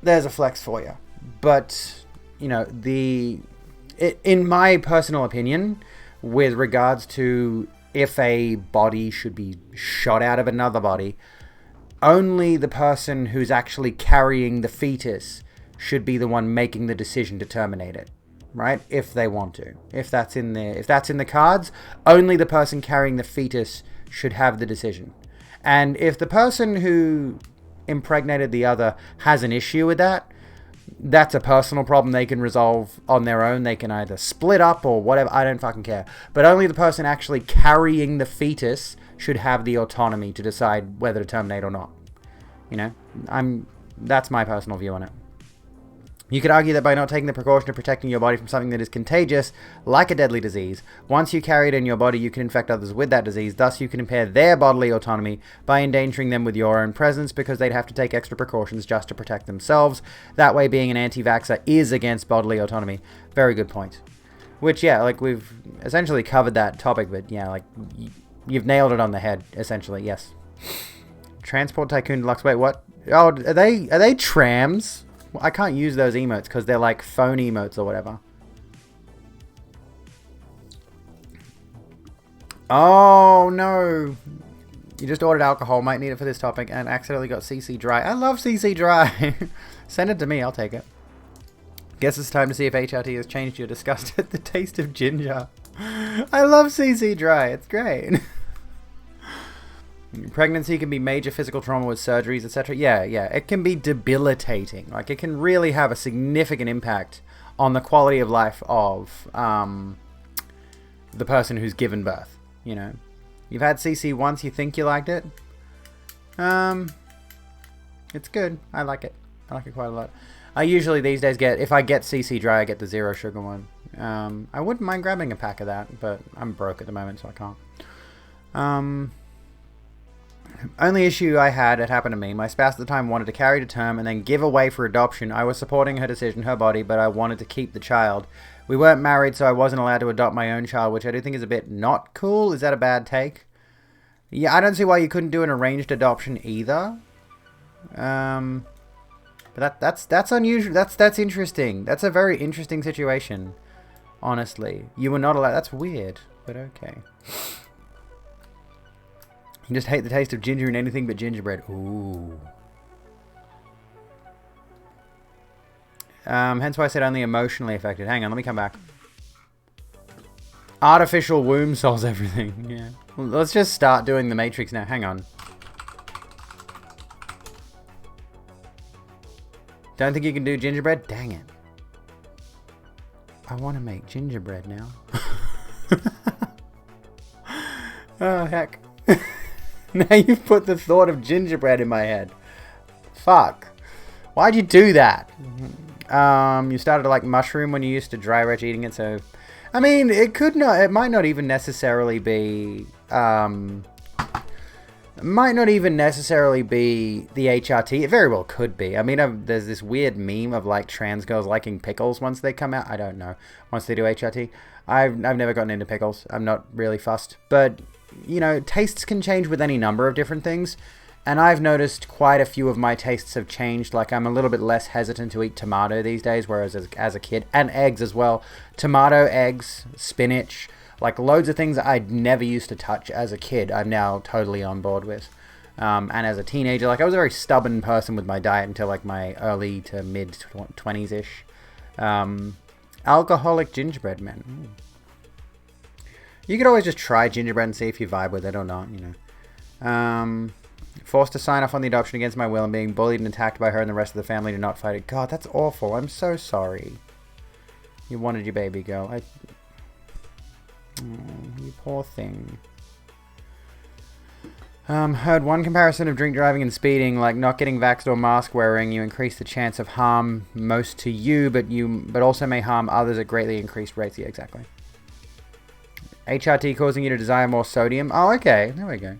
There's a flex for you. But, you know, in my personal opinion, with regards to if a body should be shot out of another body, only the person who's actually carrying the fetus should be the one making the decision to terminate it, right? If they want to. If that's in the cards, only the person carrying the fetus should have the decision. And if the person who impregnated the other has an issue with that, that's a personal problem they can resolve on their own. They can either split up or whatever. I don't fucking care. But only the person actually carrying the fetus should have the autonomy to decide whether to terminate or not. You know, that's my personal view on it. You could argue that by not taking the precaution of protecting your body from something that is contagious, like a deadly disease, once you carry it in your body, you can infect others with that disease. Thus, you can impair their bodily autonomy by endangering them with your own presence, because they'd have to take extra precautions just to protect themselves. That way, being an anti-vaxxer is against bodily autonomy. Very good point. Which, yeah, like, we've essentially covered that topic, but yeah, like, you've nailed it on the head, essentially, yes. Transport Tycoon Deluxe. Wait, what? Oh, are they trams? I can't use those emotes because they're like phone emotes or whatever. Oh no. You just ordered alcohol, might need it for this topic, and accidentally got CC Dry. I love CC Dry. Send it to me, I'll take it. Guess it's time to see if HRT has changed your disgust at the taste of ginger. I love CC Dry, it's great. Pregnancy can be major physical trauma with surgeries, etc. Yeah, it can be debilitating. Like, it can really have a significant impact on the quality of life of the person who's given birth. You know, you've had CC once, you think you liked it. It's good. I like it. I like it quite a lot. I usually these days if I get CC Dry, I get the 0 sugar one. I wouldn't mind grabbing a pack of that, but I'm broke at the moment, so I can't. Only issue I had, it happened to me. My spouse at the time wanted to carry to term and then give away for adoption. I was supporting her decision, her body, but I wanted to keep the child. We weren't married, so I wasn't allowed to adopt my own child, which I do think is a bit not cool. Is that a bad take? Yeah, I don't see why you couldn't do an arranged adoption either. But that's unusual. That's interesting. That's a very interesting situation. Honestly, you were not allowed. That's weird, but okay. You just hate the taste of ginger in anything but gingerbread. Ooh. Hence why I said only emotionally affected. Hang on, let me come back. Artificial womb solves everything. Yeah. Well, let's just start doing the Matrix now. Hang on. Don't think you can do gingerbread? Dang it. I want to make gingerbread now. Oh, heck. Now you've put the thought of gingerbread in my head. Fuck. Why'd you do that? You started to like mushroom when you used to dry retch eating it, so... I mean, it might not even necessarily be... might not even necessarily be the HRT. It very well could be. I mean, there's this weird meme of like trans girls liking pickles once they come out. I don't know. Once they do HRT. I've never gotten into pickles. I'm not really fussed. But... you know, tastes can change with any number of different things. And I've noticed quite a few of my tastes have changed. Like, I'm a little bit less hesitant to eat tomato these days, whereas as a kid, and eggs as well. Tomato, eggs, spinach, like loads of things I'd never used to touch as a kid, I'm now totally on board with. And as a teenager, like, I was a very stubborn person with my diet until like my early to mid 20s-ish. Alcoholic gingerbread men. Ooh. You could always just try gingerbread and see if you vibe with it or not, you know. Forced to sign off on the adoption against my will and being bullied and attacked by her and the rest of the family to not fight it. God, that's awful. I'm so sorry. You wanted your baby girl. Oh, you poor thing. Heard one comparison of drink driving and speeding, like not getting vaxxed or mask wearing, you increase the chance of harm most to you, but also may harm others at greatly increased rates. Yeah, exactly. HRT causing you to desire more sodium. Oh, okay. There we go.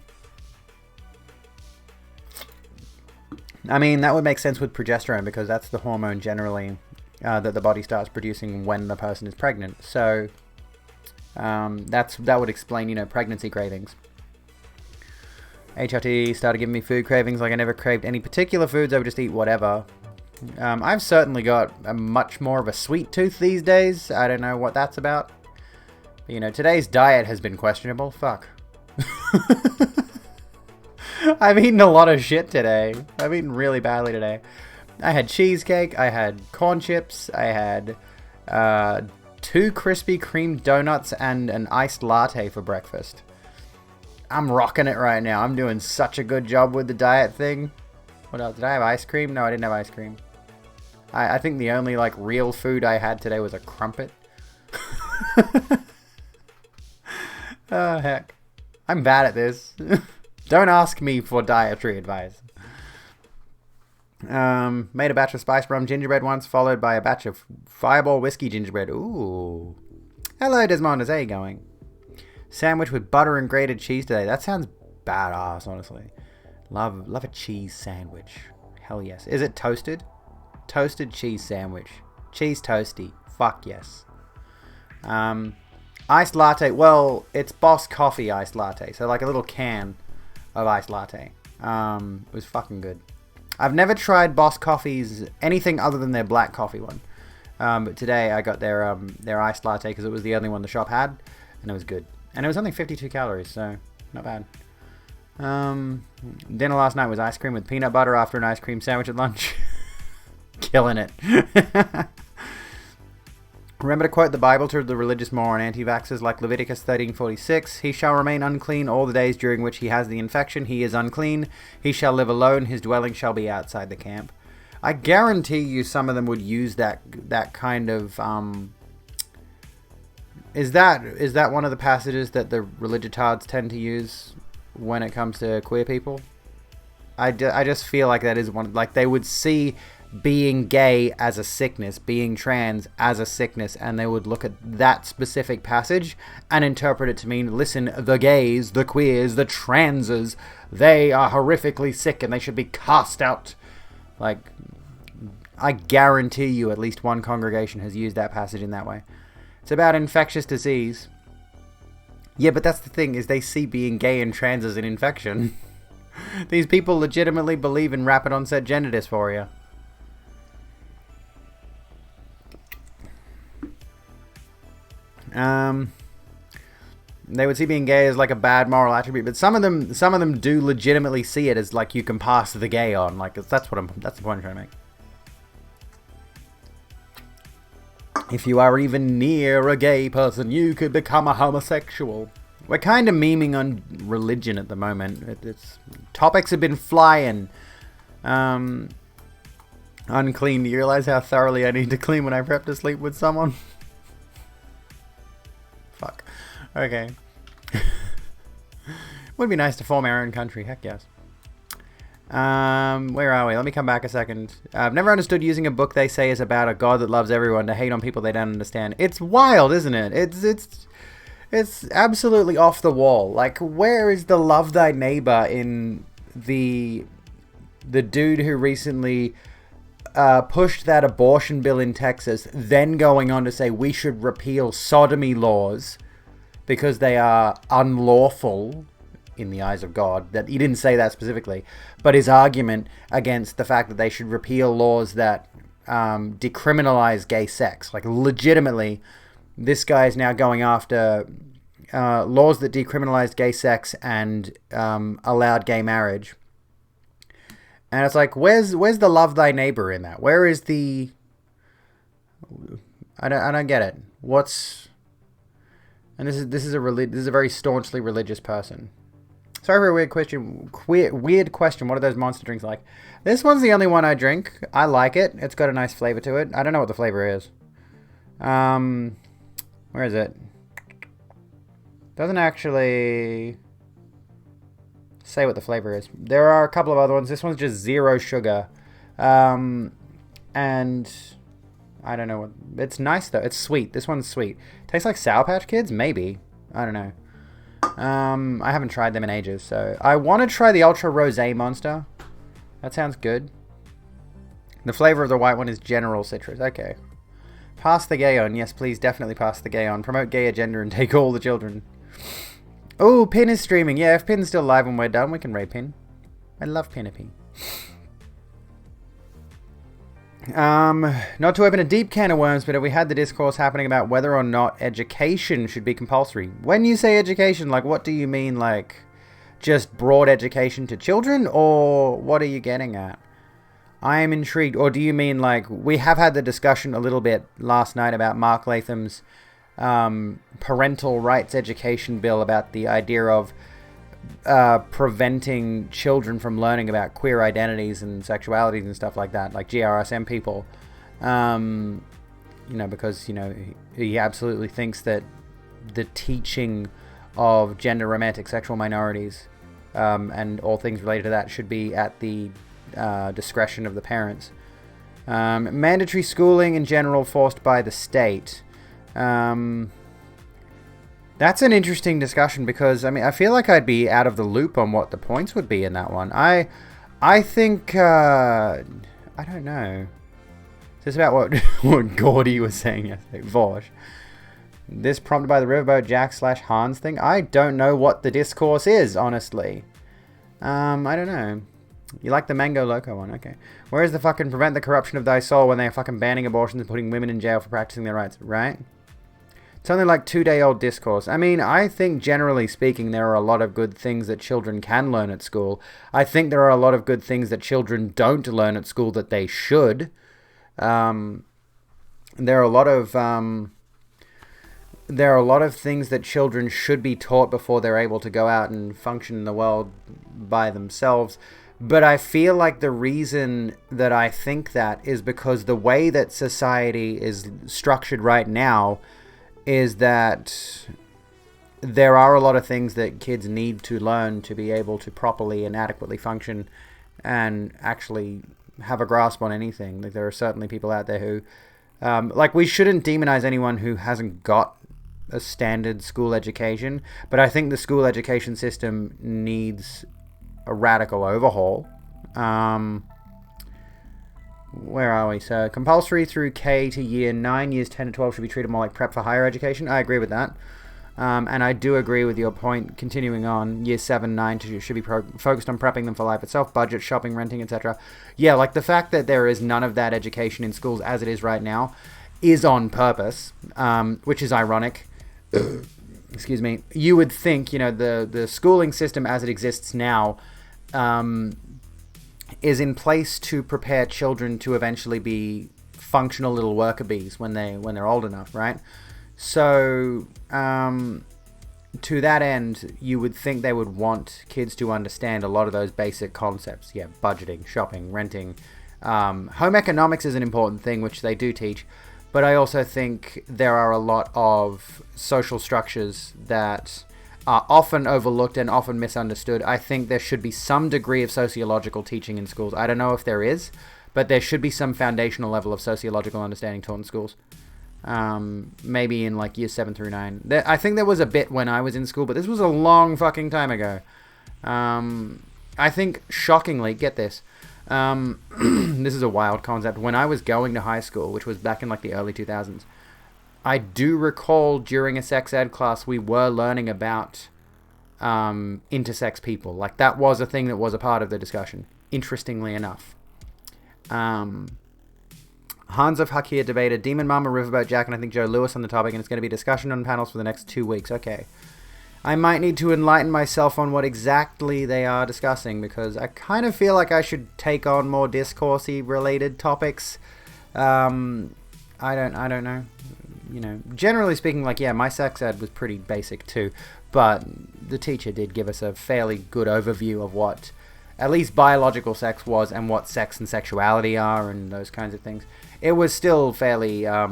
I mean, that would make sense with progesterone because that's the hormone generally that the body starts producing when the person is pregnant. So that would explain, you know, pregnancy cravings. HRT started giving me food cravings. Like I never craved any particular foods. I would just eat whatever. I've certainly got a much more of a sweet tooth these days. I don't know what that's about. But, you know, today's diet has been questionable. Fuck. I've eaten a lot of shit today. I've eaten really badly today. I had cheesecake. I had corn chips. I had 2 Krispy Kreme donuts and an iced latte for breakfast. I'm rocking it right now. I'm doing such a good job with the diet thing. What else? Did I have ice cream? No, I didn't have ice cream. I think the only like real food I had today was a crumpet. Oh, heck. I'm bad at this. Don't ask me for dietary advice. Made a batch of spiced rum gingerbread once, followed by a batch of Fireball whiskey gingerbread. Ooh. Hello, Desmond. How you going? Sandwich with butter and grated cheese today. That sounds badass, honestly. Love a cheese sandwich. Hell yes. Is it toasted? Toasted cheese sandwich. Cheese toasty. Fuck yes. Iced latte. Well, it's Boss Coffee iced latte. So like a little can of iced latte. It was fucking good. I've never tried Boss Coffee's anything other than their black coffee one. But today I got their iced latte because it was the only one the shop had, and it was good. And it was only 52 calories, so not bad. Dinner last night was ice cream with peanut butter after an ice cream sandwich at lunch. Killing it. Remember to quote the Bible to the religious moron anti-vaxxers like Leviticus 13:46. He shall remain unclean all the days during which he has the infection. He is unclean. He shall live alone. His dwelling shall be outside the camp. I guarantee you some of them would use that kind of... Is that one of the passages that the religitards tend to use when it comes to queer people? I just feel like that is one... Like, they would see being gay as a sickness, being trans as a sickness, and they would look at that specific passage and interpret it to mean, listen, the gays, the queers, the transes, they are horrifically sick and they should be cast out. Like, I guarantee you at least one congregation has used that passage in that way. It's about infectious disease. Yeah, but that's the thing, is they see being gay and trans as an infection. These people legitimately believe in rapid onset gender dysphoria. They would see being gay as like a bad moral attribute, but some of them do legitimately see it as like you can pass the gay on. Like that's the point I'm trying to make. If you are even near a gay person, you could become a homosexual. We're kind of memeing on religion at the moment. Topics have been flying. Unclean. Do you realize how thoroughly I need to clean when I prep to sleep with someone? Fuck. Okay. Would be nice to form our own country. Heck yes. Where are we? Let me come back a second. I've never understood using a book they say is about a God that loves everyone to hate on people they don't understand. It's wild, isn't it? It's absolutely off the wall. Like, where is the love thy neighbor in the dude who recently pushed that abortion bill in Texas, then going on to say we should repeal sodomy laws because they are unlawful in the eyes of God. That he didn't say that specifically, but his argument against the fact that they should repeal laws that decriminalize gay sex, like legitimately, this guy is now going after laws that decriminalized gay sex and allowed gay marriage. And it's like, where's the love thy neighbor in that? Where is the... I don't get it. What's... And this is a very staunchly religious person. Sorry for a weird question. Weird question. What are those monster drinks like? This one's the only one I drink. I like it. It's got a nice flavor to it. I don't know what the flavor is. Where is it? Doesn't actually say what the flavor is. There are a couple of other ones. This one's just 0 sugar. And I don't know what... It's nice, though. It's sweet. This one's sweet. Tastes like Sour Patch Kids? Maybe. I don't know. I haven't tried them in ages, so... I want to try the Ultra Rosé Monster. That sounds good. The flavor of the white one is General Citrus. Okay. Pass the gay on. Yes, please, definitely pass the gay on. Promote gay agenda and take all the children. Oh, Pin is streaming. Yeah, if Pin's still live when we're done, we can raid Pin. I love Pinapy. Not to open a deep can of worms, but have we had the discourse happening about whether or not education should be compulsory? When you say education, like, what do you mean, like, just broad education to children, or what are you getting at? I am intrigued. Or do you mean, like, we have had the discussion a little bit last night about Mark Latham's parental rights education bill, about the idea of preventing children from learning about queer identities and sexualities and stuff like that, like GRSM people, because, he absolutely thinks that the teaching of gender romantic sexual minorities and all things related to that should be at the discretion of the parents. Mandatory schooling in general forced by the state. That's an interesting discussion because, I feel like I'd be out of the loop on what the points would be in that one. I think, I don't know. Is this about what Gordy was saying yesterday? Vosh. This prompted by the Riverboat Jack / Hans thing? I don't know what the discourse is, honestly. I don't know. You like the Mango Loco one? Okay. Where is the fucking prevent the corruption of thy soul when they are fucking banning abortions and putting women in jail for practicing their rights, right? It's only like 2-day-old discourse. I think generally speaking there are a lot of good things that children can learn at school. I think there are a lot of good things that children don't learn at school that they should. There are a lot of things that children should be taught before they're able to go out and function in the world by themselves. But I feel like the reason that I think that is because the way that society is structured right now is that there are a lot of things that kids need to learn to be able to properly and adequately function and actually have a grasp on anything. Like, there are certainly people out there who, we shouldn't demonize anyone who hasn't got a standard school education, but I think the school education system needs a radical overhaul. Where are we? So, compulsory through K to year 9, years 10 to 12 should be treated more like prep for higher education. I agree with that. And I do agree with your point, continuing on, year 7, 9 should be focused on prepping them for life itself, budget, shopping, renting, etc. Yeah, like the fact that there is none of that education in schools as it is right now is on purpose, which is ironic. Excuse me. You would think, the schooling system as it exists now is in place to prepare children to eventually be functional little worker bees when they're old enough, right? So, to that end, you would think they would want kids to understand a lot of those basic concepts. Yeah, budgeting, shopping, renting. Home economics is an important thing, which they do teach. But I also think there are a lot of social structures that are often overlooked and often misunderstood. I think there should be some degree of sociological teaching in schools. I don't know if there is, but there should be some foundational level of sociological understanding taught in schools. Maybe in like years 7 through 9. I think there was a bit when I was in school, but this was a long fucking time ago. I think, shockingly, get this. This is a wild concept. When I was going to high school, which was back in like the early 2000s, I do recall during a sex ed class we were learning about intersex people. Like, that was a thing that was a part of the discussion, interestingly enough. Hans of Hakir debated Demon Mama, Riverboat Jack, and I think Joe Lewis on the topic, and it's going to be discussion on panels for the next 2 weeks. Okay. I might need to enlighten myself on what exactly they are discussing, because I kind of feel like I should take on more discourse-y related topics. I don't know. You know, generally speaking, like, yeah, my sex ed was pretty basic too, but the teacher did give us a fairly good overview of what at least biological sex was and what sex and sexuality are and those kinds of things. It was still fairly I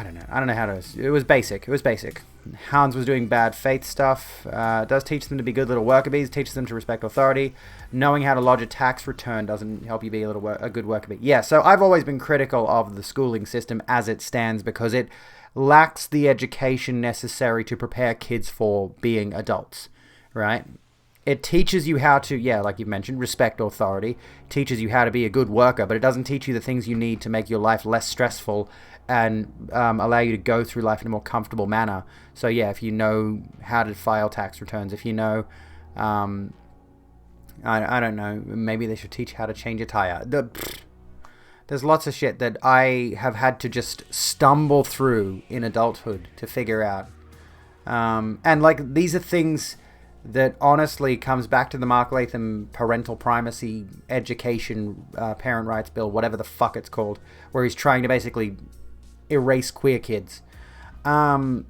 don't know how to... It was basic. Hans was doing bad faith stuff. Does teach them to be good little worker bees. Teaches them to respect authority. Knowing how to lodge a tax return doesn't help you be a good worker bee. Yeah, so I've always been critical of the schooling system as it stands because it lacks the education necessary to prepare kids for being adults, right? It teaches you how to, yeah, like you've mentioned, respect authority. Teaches you how to be a good worker, but it doesn't teach you the things you need to make your life less stressful and allow you to go through life in a more comfortable manner. So yeah, if you know how to file tax returns, if you know, I don't know, maybe they should teach how to change a tire. There's lots of shit that I have had to just stumble through in adulthood to figure out. And like, these are things that honestly comes back to the Mark Latham parental primacy education, parent rights bill, whatever the fuck it's called, where he's trying to basically erase queer kids. You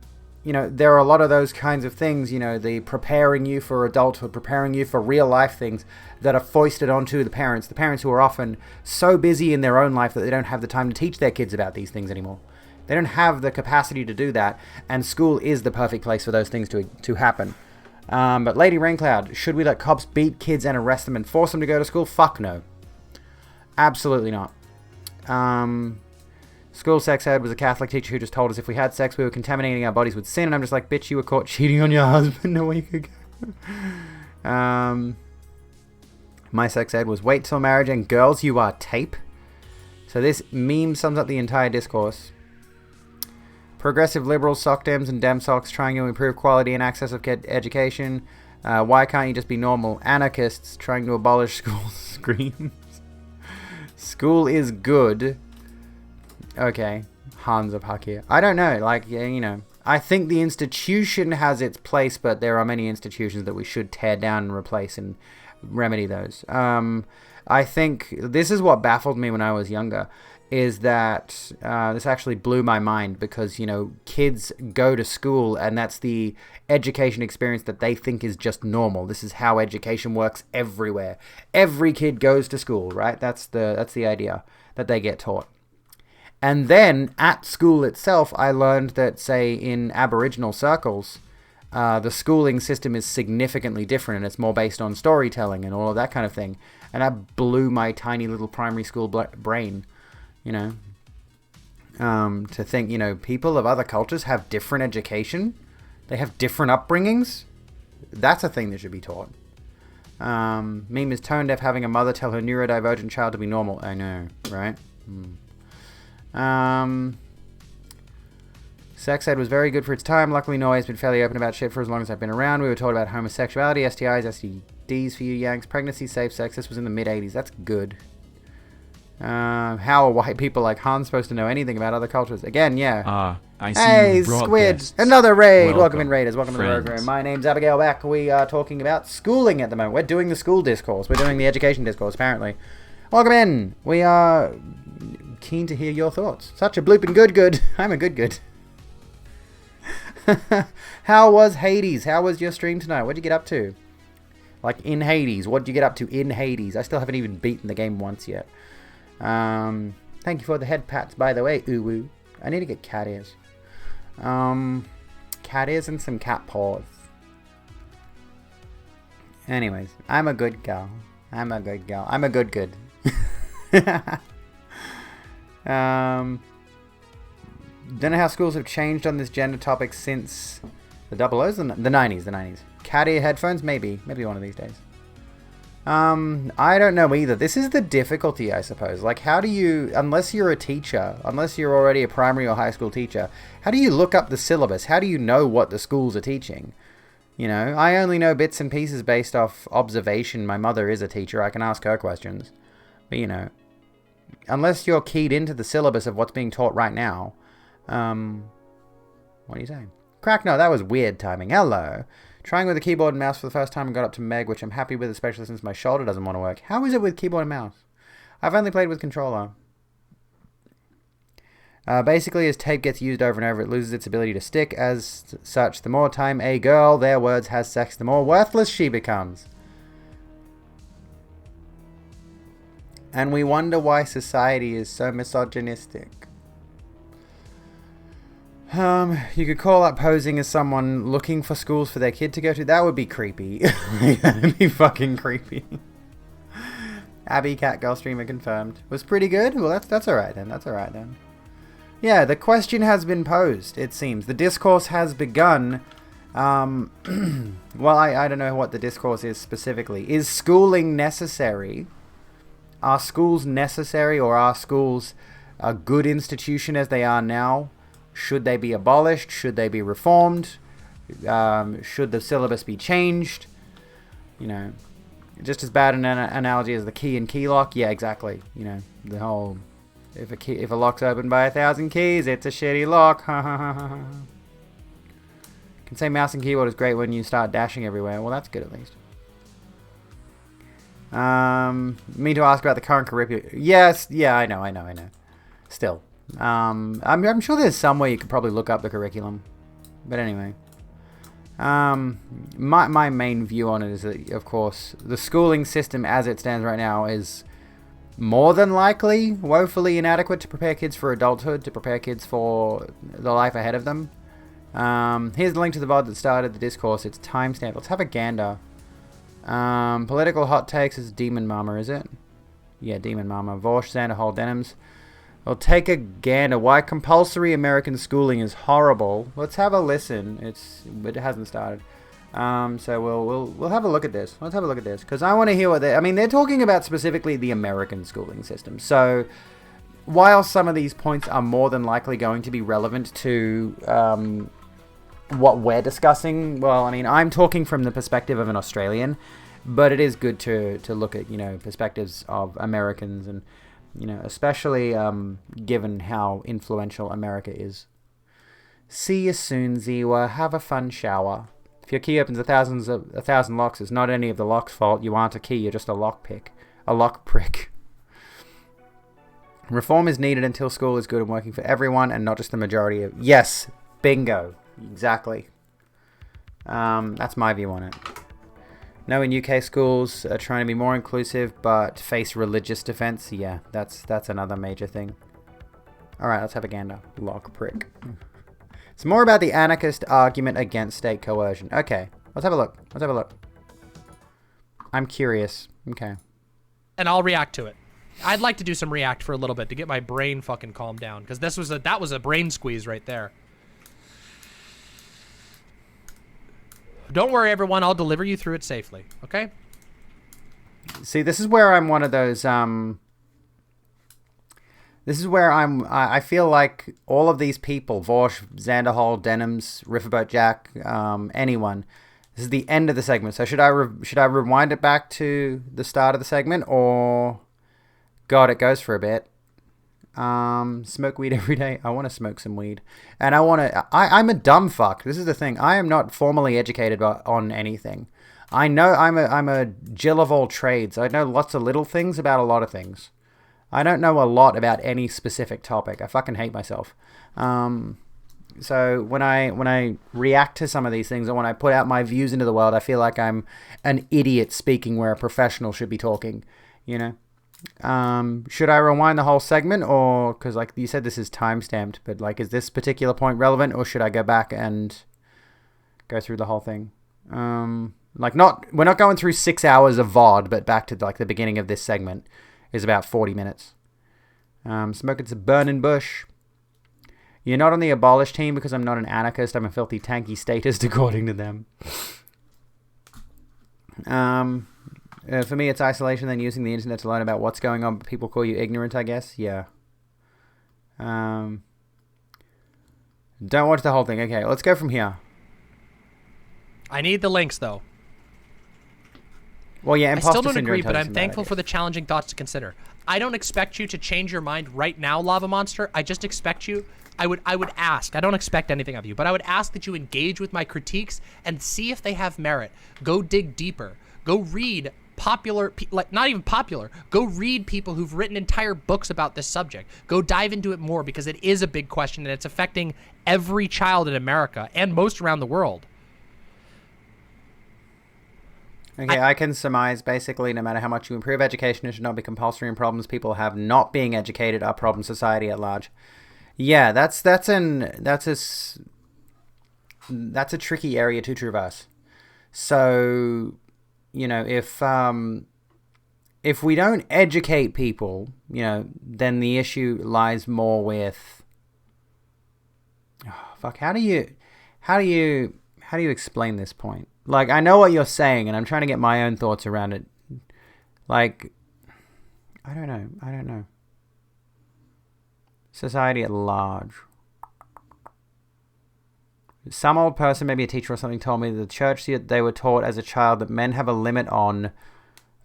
know, there are a lot of those kinds of things, you know, the preparing you for adulthood, preparing you for real life things that are foisted onto the parents who are often so busy in their own life that they don't have the time to teach their kids about these things anymore. They don't have the capacity to do that, and school is the perfect place for those things to happen. But Lady Raincloud, should we let cops beat kids and arrest them and force them to go to school? Fuck no. Absolutely not. School sex ed was a Catholic teacher who just told us if we had sex, we were contaminating our bodies with sin. And I'm just like, bitch, you were caught cheating on your husband a week ago. My sex ed was wait till marriage and girls, you are tape. So this meme sums up the entire discourse. Progressive liberals, sock dems and dem socks trying to improve quality and access of education. Why can't you just be normal? Anarchists trying to abolish school screams. School is good. Okay, Hans of Hakir. I don't know, like, you know, I think the institution has its place, but there are many institutions that we should tear down and replace and remedy those. I think this is what baffled me when I was younger, is that this actually blew my mind because, you know, kids go to school and that's the education experience that they think is just normal. This is how education works everywhere. Every kid goes to school, right? That's the idea that they get taught. And then at school itself, I learned that, say, in Aboriginal circles, the schooling system is significantly different and it's more based on storytelling and all of that kind of thing. And that blew my tiny little primary school brain, you know, to think, you know, people of other cultures have different education. They have different upbringings. That's a thing that should be taught. Meme is tone deaf having a mother tell her neurodivergent child to be normal. I know, right? Sex ed was very good for its time. Luckily, Norway's been fairly open about shit for as long as I've been around. We were taught about homosexuality, STIs, STDs for you Yanks, pregnancy, safe sex. This was in the mid-'80s. That's good. How are white people like Han supposed to know anything about other cultures? Again, yeah. I see. Hey, Squid! Another raid! Welcome in, Raiders. Welcome friends. To the Rogue Room. My name's Abigail Beck. We are talking about schooling at the moment. We're doing the school discourse. We're doing the education discourse, apparently. Welcome in. We are keen to hear your thoughts. Such a blooping good. I'm a good. How was Hades? How was your stream tonight? What'd you get up to? Like, in Hades. What'd you get up to in Hades? I still haven't even beaten the game once yet. Thank you for the head pats, by the way. Ooh. I need to get cat ears. Cat ears and some cat paws. Anyways, I'm a good girl. I'm a good. Don't know how schools have changed on this gender topic since the 00s, the 90s. Cat ear headphones, maybe one of these days. I don't know either. This is the difficulty, I suppose. Like, how do you, unless you're a teacher, unless you're already a primary or high school teacher, how do you look up the syllabus? How do you know what the schools are teaching? You know, I only know bits and pieces based off observation. My mother is a teacher. I can ask her questions. But, you know, unless you're keyed into the syllabus of what's being taught right now, what are you saying? Crack, no, that was weird timing. Hello. Trying with a keyboard and mouse for the first time and got up to Meg, which I'm happy with, especially since my shoulder doesn't want to work. How is it with keyboard and mouse? I've only played with controller. Basically, as tape gets used over and over, it loses its ability to stick. As such, the more time a girl, their words, has sex, the more worthless she becomes. And we wonder why society is so misogynistic. You could call that posing as someone looking for schools for their kid to go to. That would be creepy. That'd be fucking creepy. Abby Catgirl streamer confirmed. Was pretty good? Well, that's alright then. That's alright then. Yeah, the question has been posed, it seems. The discourse has begun. Well, I don't know what the discourse is specifically. Is schooling necessary? Are schools necessary, or are schools a good institution as they are now? Should they be abolished? Should they be reformed? Should the syllabus be changed? You know, just as bad an analogy as the key and key lock. Yeah, exactly. You know, the whole if a lock's opened by 1,000 keys, it's a shitty lock. Can say mouse and keyboard is great when you start dashing everywhere. Well, that's good at least. Me to ask about the current curriculum. Yes, yeah, I know. Still. I'm sure there's some way you could probably look up the curriculum. But anyway. My main view on it is that, of course, the schooling system as it stands right now is more than likely woefully inadequate to prepare kids for adulthood, to prepare kids for the life ahead of them. Here's the link to the VOD that started the discourse. It's timestamped. Let's have a gander. Political hot takes is Demon Mama, is it? Yeah, Demon Mama. Vorsh, Xanderhol, Denims. Well, take a gander. Why compulsory American schooling is horrible. Let's have a listen. It hasn't started. So we'll have a look at this. Let's have a look at this, because I want to hear what they're talking about specifically the American schooling system. So while some of these points are more than likely going to be relevant to what we're discussing, well, I mean, I'm talking from the perspective of an Australian, but it is good to look at, you know, perspectives of Americans, and, you know, especially given how influential America is. See you soon, Ziwa. Have a fun shower. If your key opens 1,000 locks, it's not any of the lock's fault. You aren't a key, you're just a lock prick. Reform is needed until school is good and working for everyone and not just the majority of... Yes, bingo. Exactly. That's my view on it. No, in UK schools are trying to be more inclusive but face religious defense. Yeah, that's another major thing. Alright, let's have a gander. Lock prick. It's more about the anarchist argument against state coercion. Okay, let's have a look. I'm curious. Okay. And I'll react to it. I'd like to do some react for a little bit to get my brain fucking calmed down, because that was a brain squeeze right there. Don't worry, everyone. I'll deliver you through it safely. Okay? See, this is where I'm one of those... This is where I feel like all of these people, Vorsh, Xanderhol, Denims, Riverboat Jack, anyone, this is the end of the segment. So should I rewind it back to the start of the segment, or... God, it goes for a bit. Smoke weed every day. I want to smoke some weed. And I'm a dumb fuck. This is the thing. I am not formally educated on anything. I know I'm a Jill of all trades. I know lots of little things about a lot of things. I don't know a lot about any specific topic. I fucking hate myself. So when I react to some of these things, or when I put out my views into the world, I feel like I'm an idiot speaking where a professional should be talking, you know? Should I rewind the whole segment, or, because like you said, this is time-stamped, but like, is this particular point relevant, or should I go back and go through the whole thing? We're not going through 6 hours of VOD, but back to like the beginning of this segment is about 40 minutes. Smoking some burning bush. You're not on the abolish team because I'm not an anarchist. I'm a filthy tanky statist, according to them. For me, it's isolation, then using the internet to learn about what's going on. But people call you ignorant, I guess. Yeah. Don't watch the whole thing. Okay, let's go from here. I need the links, though. Well, yeah, I imposter still don't syndrome agree, but tells I'm us thankful about it, for the challenging thoughts to consider. I don't expect you to change your mind right now, Lava Monster. I just expect you. I would ask. I don't expect anything of you, but I would ask that you engage with my critiques and see if they have merit. Go dig deeper. Go read popular, like not even popular. Go read people who've written entire books about this subject. Go dive into it more because it is a big question and it's affecting every child in America and most around the world. Okay, I can surmise basically no matter how much you improve education, it should not be compulsory, and problems people have not being educated are problem society at large. Yeah, that's a tricky area to traverse. So, you know, if we don't educate people, you know, then the issue lies more with how do you explain this point? Like, I know what you're saying, and I'm trying to get my own thoughts around it. Like, I don't know. Society at large. Some old person, maybe a teacher or something, told me that the church they were taught as a child that men have a limit on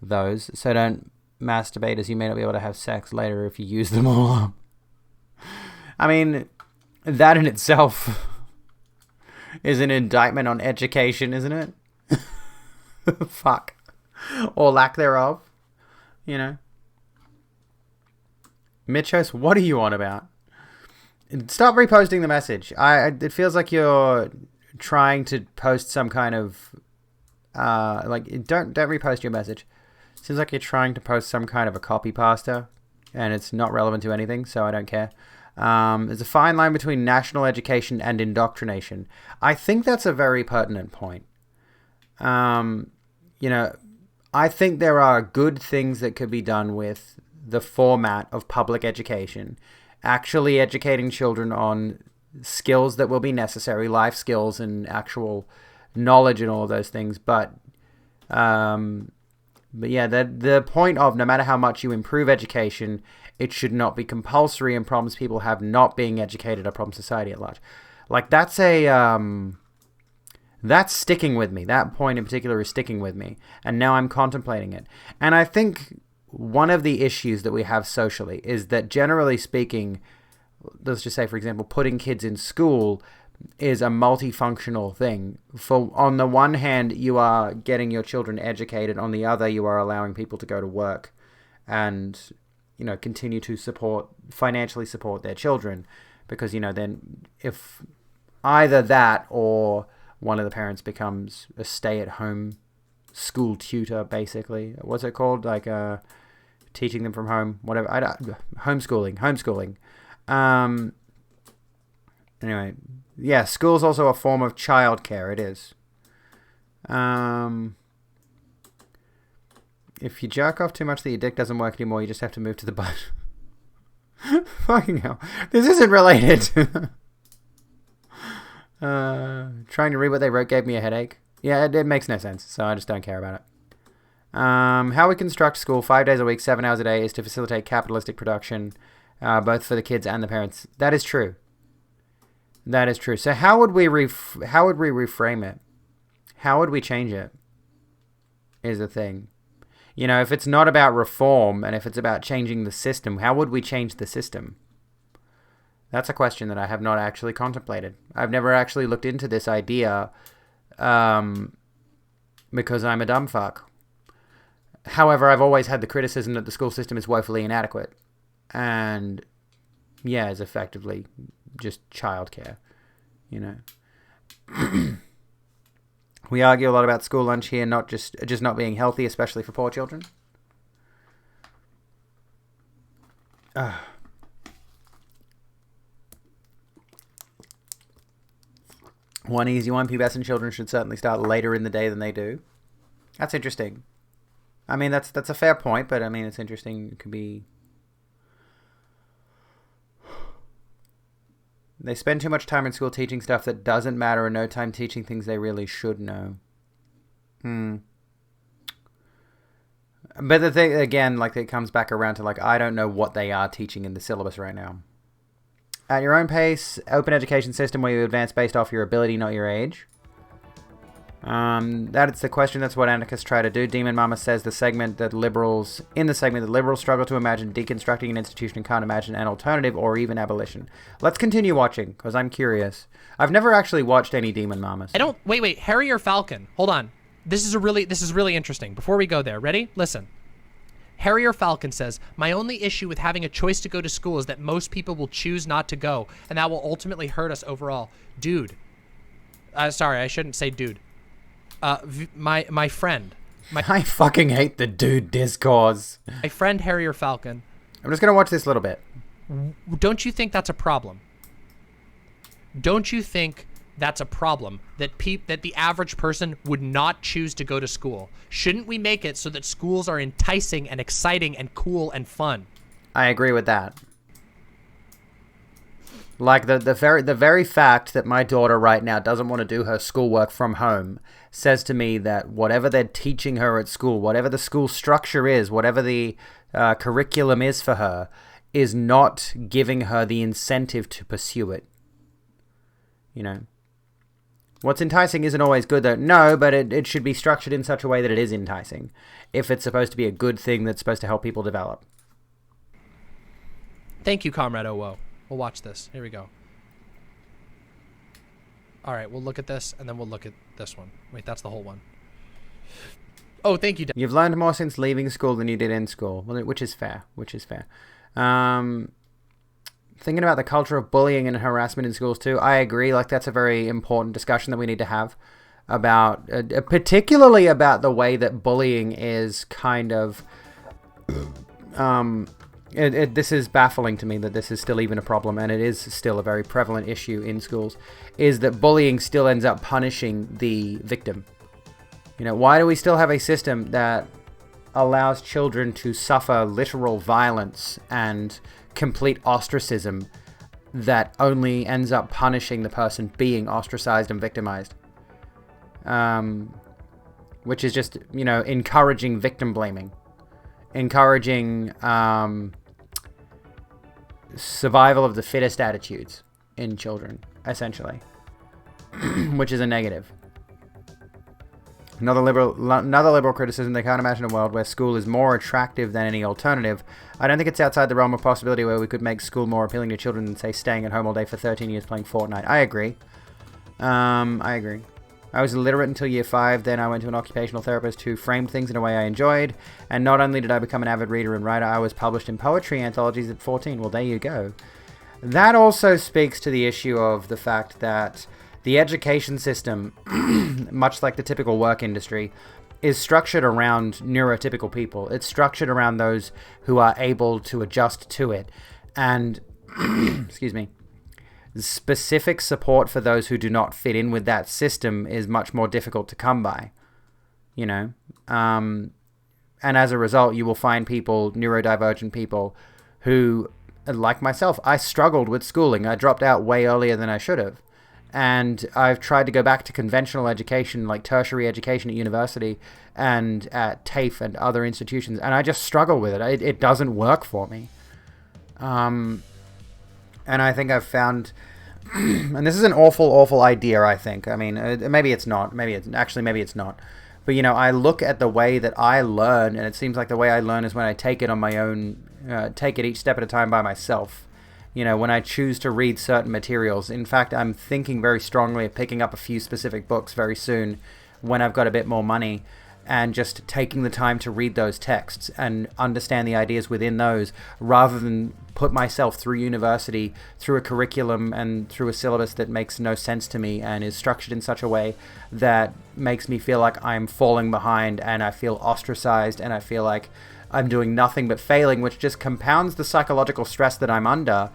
those, so don't masturbate as you may not be able to have sex later if you use them all up. I mean, that in itself is an indictment on education, isn't it? Fuck. Or lack thereof. You know? Mitchos, what are you on about? Stop reposting the message. It feels like you're trying to post some kind of... don't repost your message. Seems like you're trying to post some kind of a copy pasta, and it's not relevant to anything, so I don't care. There's a fine line between national education and indoctrination. I think that's a very pertinent point. You know, I think there are good things that could be done with the format of public education, actually educating children on skills that will be necessary, life skills and actual knowledge and all of those things. But yeah, the point of no matter how much you improve education, it should not be compulsory, and problems people have not being educated are problem society at large. Like, that's that's sticking with me. That point in particular is sticking with me, and now I'm contemplating it. And I think one of the issues that we have socially is that, generally speaking, let's just say, for example, putting kids in school is a multifunctional thing. For on the one hand, you are getting your children educated. On the other, you are allowing people to go to work and, you know, continue to financially support their children. Because, you know, then if either that or one of the parents becomes a stay-at-home school tutor, basically. What's it called? Like, teaching them from home, whatever. Homeschooling. Anyway, yeah, school's also a form of childcare. It is. If you jerk off too much that your dick doesn't work anymore, you just have to move to the butt. Fucking hell. This isn't related. Trying to read what they wrote gave me a headache. Yeah, it makes no sense, so I just don't care about it. How we construct school 5 days a week, 7 hours a day, is to facilitate capitalistic production, both for the kids and the parents. That is true. That is true. So how would we reframe it? How would we change it? Is the thing. You know, if it's not about reform and if it's about changing the system, how would we change the system? That's a question that I have not actually contemplated. I've never actually looked into this idea because I'm a dumb fuck. However, I've always had the criticism that the school system is woefully inadequate. And, yeah, is effectively just childcare, you know. We argue a lot about school lunch here, not just not being healthy, especially for poor children. One easy one, pubescent children should certainly start later in the day than they do. That's interesting. I mean, that's a fair point, but I mean, it's interesting. It could be... They spend too much time in school teaching stuff that doesn't matter and no time teaching things they really should know. But the thing, again, like it comes back around to like, I don't know what they are teaching in the syllabus right now. At your own pace, open education system where you advance based off your ability, not your age. That's the question. That's what anarchists try to do. Demon Mama says in the segment that liberals struggle to imagine deconstructing an institution and can't imagine an alternative or even abolition. Let's continue watching because I'm curious. I've never actually watched any Demon Mamas. Wait, Harry or Falcon? Hold on. This is really interesting. Before we go there, ready? Listen. Harry or Falcon says, my only issue with having a choice to go to school is that most people will choose not to go, and that will ultimately hurt us overall. Dude. Sorry, I shouldn't say dude. My friend. I fucking hate the dude discourse. My friend Harry or Falcon. I'm just going to watch this a little bit. Don't you think that's a problem? Don't you think that's a problem that the average person would not choose to go to school? Shouldn't we make it so that schools are enticing and exciting and cool and fun? I agree with that. Like the very fact that my daughter right now doesn't want to do her schoolwork from home says to me that whatever they're teaching her at school, whatever the school structure is, whatever the curriculum is for her, is not giving her the incentive to pursue it. You know? What's enticing isn't always good, though. No, but it should be structured in such a way that it is enticing, if it's supposed to be a good thing that's supposed to help people develop. Thank you, Comrade Owo. We'll watch this. Here we go. All right, we'll look at this, and then we'll look at this one. Wait, that's the whole one. Oh, thank you. You've learned more since leaving school than you did in school, which is fair. Thinking about the culture of bullying and harassment in schools too, I agree. Like that's a very important discussion that we need to have about, particularly about the way that bullying is kind of. This is baffling to me that this is still even a problem, and it is still a very prevalent issue in schools. Is that bullying still ends up punishing the victim? You know, why do we still have a system that allows children to suffer literal violence and complete ostracism that only ends up punishing the person being ostracized and victimized? Which is just, you know, encouraging victim blaming, encouraging survival of the fittest attitudes in children, essentially, which is a negative. Another liberal criticism, they can't imagine a world where school is more attractive than any alternative. I don't think it's outside the realm of possibility where we could make school more appealing to children than, say, staying at home all day for 13 years playing Fortnite. I agree. I was illiterate until year 5, then I went to an occupational therapist who framed things in a way I enjoyed, and not only did I become an avid reader and writer, I was published in poetry anthologies at 14. Well, there you go. That also speaks to the issue of the fact that the education system, much like the typical work industry, is structured around neurotypical people. It's structured around those who are able to adjust to it. And, excuse me, specific support for those who do not fit in with that system is much more difficult to come by, you know? And as a result, you will find people, neurodivergent people, who, like myself, I struggled with schooling. I dropped out way earlier than I should have. And I've tried to go back to conventional education, like tertiary education at university and at TAFE and other institutions, and I just struggle with it. It doesn't work for me. And I think I've found, and this is an awful idea, I think. I mean, maybe it's not. Maybe it's not. But, you know, I look at the way that I learn, and it seems like the way I learn is when I take it on my own, take it each step at a time by myself. You know, when I choose to read certain materials. In fact, I'm thinking very strongly of picking up a few specific books very soon when I've got a bit more money, and just taking the time to read those texts and understand the ideas within those, rather than put myself through university, through a curriculum and through a syllabus that makes no sense to me and is structured in such a way that makes me feel like I'm falling behind, and I feel ostracized, and I feel like I'm doing nothing but failing, which just compounds the psychological stress that I'm under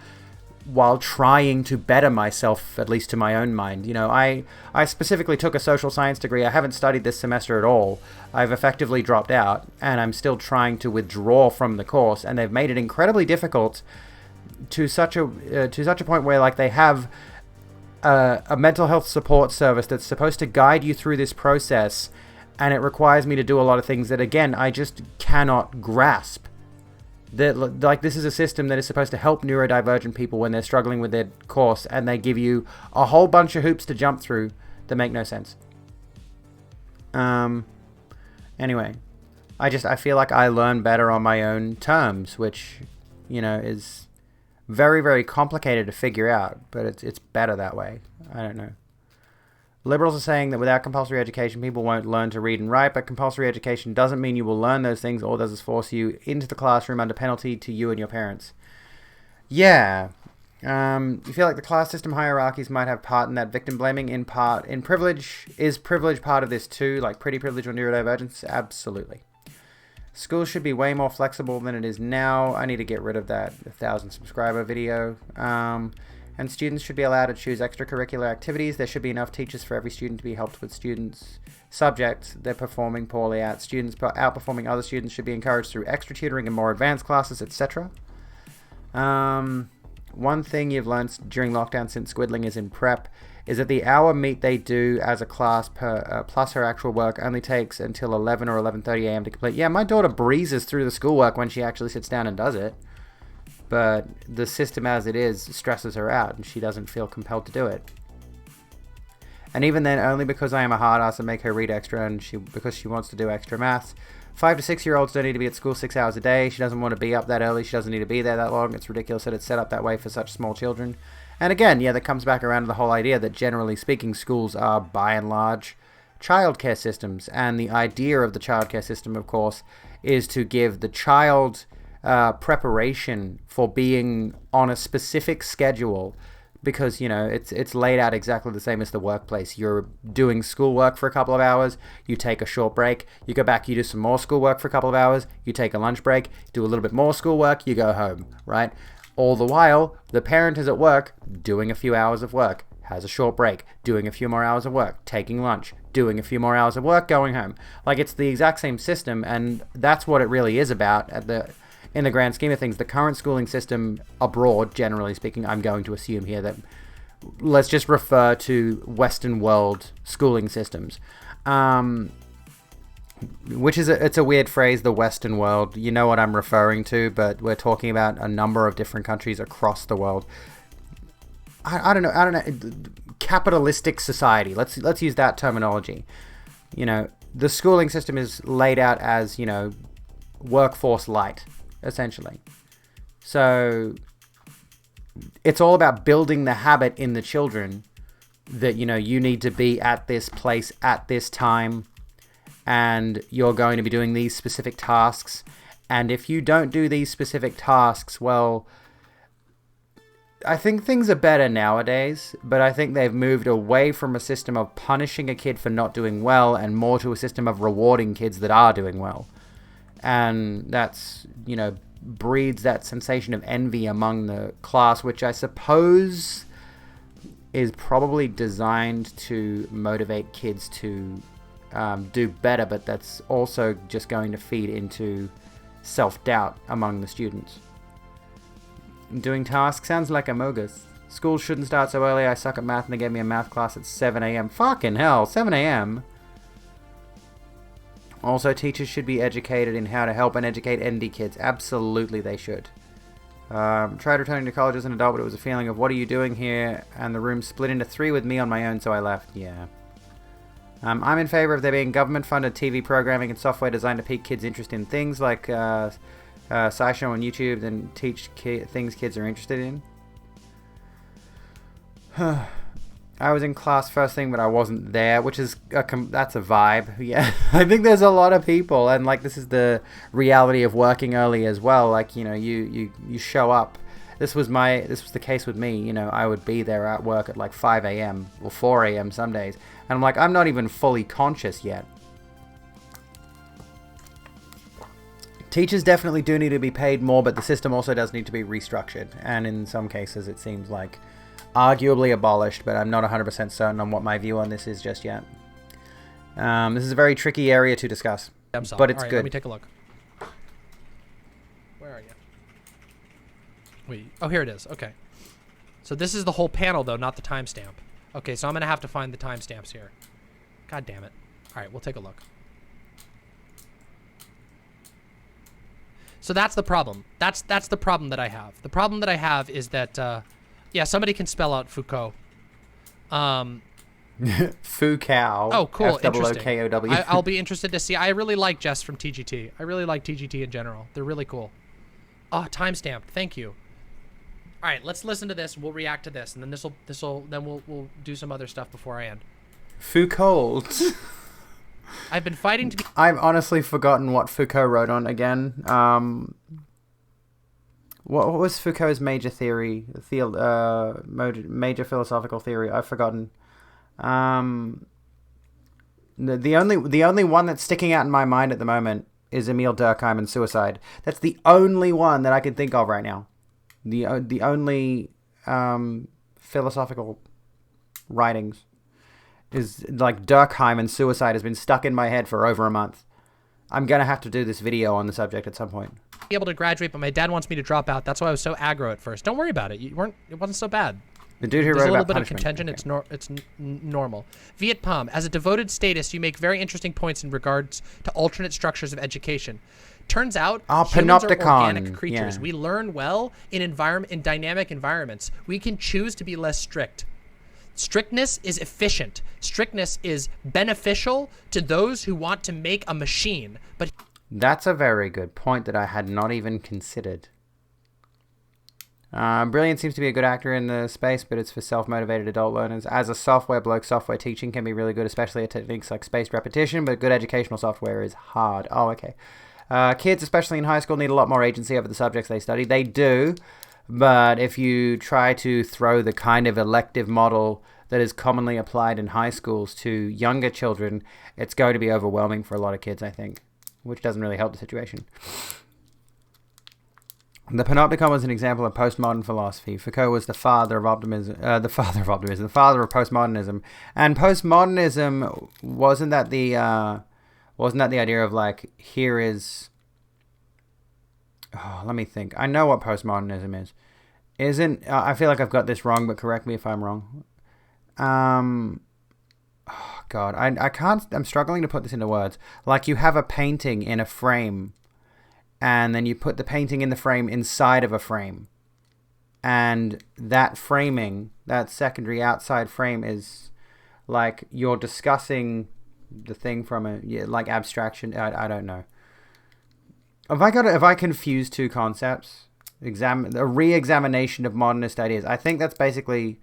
while trying to better myself, at least to my own mind. You know, I specifically took a social science degree. I haven't studied this semester at all. I've effectively dropped out, and I'm still trying to withdraw from the course, and they've made it incredibly difficult to such a point where, like, they have a mental health support service that's supposed to guide you through this process, And it requires me to do a lot of things that, again, I just cannot grasp. That, like, this is a system that is supposed to help neurodivergent people when they're struggling with their course, and they give you a whole bunch of hoops to jump through that make no sense. Anyway, I feel like I learn better on my own terms, which, you know, is very, very complicated to figure out, but it's better that way. I don't know. Liberals are saying that without compulsory education, people won't learn to read and write, but compulsory education doesn't mean you will learn those things. All it does is force you into the classroom under penalty to you and your parents. Yeah. You feel like the class system hierarchies might have part in that victim blaming in privilege. Is privilege part of this too? Like pretty privilege or neurodivergence? Absolutely. Schools should be way more flexible than it is now. I need to get rid of that 1,000 subscriber video. And students should be allowed to choose extracurricular activities. There should be enough teachers for every student to be helped with students' subjects they're performing poorly at. Students outperforming other students should be encouraged through extra tutoring and more advanced classes, etc. One thing you've learned during lockdown since Squidling is in prep is that the hour meet they do as a class plus her actual work only takes until 11 or 11:30 a.m. to complete. Yeah, my daughter breezes through the schoolwork when she actually sits down and does it. But the system as it is stresses her out, and she doesn't feel compelled to do it. And even then, only because I am a hard ass and make her read extra, and because she wants to do extra maths. 5 to 6 year olds don't need to be at school 6 hours a day. She doesn't want to be up that early. She doesn't need to be there that long. It's ridiculous that it's set up that way for such small children. And again, yeah, that comes back around to the whole idea that generally speaking, schools are by and large childcare systems. And the idea of the childcare system, of course, is to give the child preparation for being on a specific schedule, because, you know, it's laid out exactly the same as the workplace. You're doing schoolwork for a couple of hours, you take a short break, you go back, you do some more schoolwork for a couple of hours, you take a lunch break, do a little bit more schoolwork, you go home, right? All the while, the parent is at work doing a few hours of work, has a short break, doing a few more hours of work, taking lunch, doing a few more hours of work, going home. Like, it's the exact same system, and that's what it really is about in the grand scheme of things. The current schooling system abroad, generally speaking, I'm going to assume here that let's just refer to Western world schooling systems, which is it's a weird phrase, the Western world. You know what I'm referring to, but we're talking about a number of different countries across the world. I don't know. Capitalistic society. Let's use that terminology. You know, the schooling system is laid out as, you know, workforce light, essentially. So it's all about building the habit in the children that, you know, you need to be at this place at this time, and you're going to be doing these specific tasks. And if you don't do these specific tasks, well, I think things are better nowadays, but I think they've moved away from a system of punishing a kid for not doing well and more to a system of rewarding kids that are doing well. And that's, you know, breeds that sensation of envy among the class, which I suppose is probably designed to motivate kids to do better, but that's also just going to feed into self-doubt among the students. Doing tasks sounds like Amogus. School shouldn't start so early. I suck at math and they gave me a math class at 7 a.m. Fucking hell, 7 a.m. Also, teachers should be educated in how to help and educate ND kids. Absolutely, they should. Tried returning to college as an adult, but it was a feeling of, what are you doing here? And the room split into 3 with me on my own, so I left. Yeah. I'm in favor of there being government-funded TV programming and software designed to pique kids' interest in things like SciShow on YouTube and teach things kids are interested in. I was in class first thing, but I wasn't there, which is that's a vibe. Yeah, I think there's a lot of people, and like this is the reality of working early as well. Like, you know, you show up. This was the case with me. You know, I would be there at work at like 5 a.m. or 4 a.m. some days, and I'm like, I'm not even fully conscious yet. Teachers definitely do need to be paid more, but the system also does need to be restructured, and in some cases it seems like arguably abolished, but I'm not 100% certain on what my view on this is just yet. This is a very tricky area to discuss, but it's good. Let me take a look. Where are you? Wait. Oh, here it is. Okay. So this is the whole panel, though, not the timestamp. Okay, so I'm going to have to find the timestamps here. God damn it. All right, we'll take a look. So that's the problem. That's the problem that I have. The problem that I have is that, yeah, somebody can spell out Foucault. Foucault. Oh, cool. Interesting. F-O-O-K-O-W. I'll be interested to see. I really like Jess from TGT. I really like TGT in general. They're really cool. Oh, timestamped. Thank you. All right, let's listen to this. We'll react to this, and then we'll do some other stuff before I end. Foucault. I've been fighting to be. I've honestly forgotten what Foucault wrote on again. What was Foucault's major theory? Major philosophical theory? I've forgotten. The only one that's sticking out in my mind at the moment is Emile Durkheim and suicide. That's the only one that I can think of right now. The only philosophical writings is like Durkheim and suicide has been stuck in my head for over a month. I'm gonna have to do this video on the subject at some point. Able to graduate, but my dad wants me to drop out. That's why I was so aggro at first. Don't worry about it. It wasn't so bad. The dude who There's wrote a little about bit of punishment. contention. Okay. It's normal. Viet Pom, as a devoted statist, you make very interesting points in regards to alternate structures of education. Turns out, humans are organic creatures. Yeah. We learn well in dynamic environments. We can choose to be less strict. Strictness is efficient. Strictness is beneficial to those who want to make a machine. But that's a very good point that I had not even considered. Brilliant seems to be a good actor in the space, but it's for self-motivated adult learners. As a software bloke, software teaching can be really good, especially at techniques like spaced repetition, but good educational software is hard. Oh, okay. Kids, especially in high school, need a lot more agency over the subjects they study. They do, but if you try to throw the kind of elective model that is commonly applied in high schools to younger children, it's going to be overwhelming for a lot of kids, I think, which doesn't really help the situation. The Panopticon was an example of postmodern philosophy. Foucault was the father of postmodernism. And postmodernism, wasn't that the idea of like, here is... Oh, let me think. I know what postmodernism is. I feel like I've got this wrong, but correct me if I'm wrong. Oh God, I can't, I'm struggling to put this into words. Like, you have a painting in a frame, and then you put the painting in the frame inside of a frame. And that framing, that secondary outside frame, is like you're discussing the thing from a, like, abstraction. I don't know. Have I confused two concepts? A re-examination of modernist ideas. I think that's basically,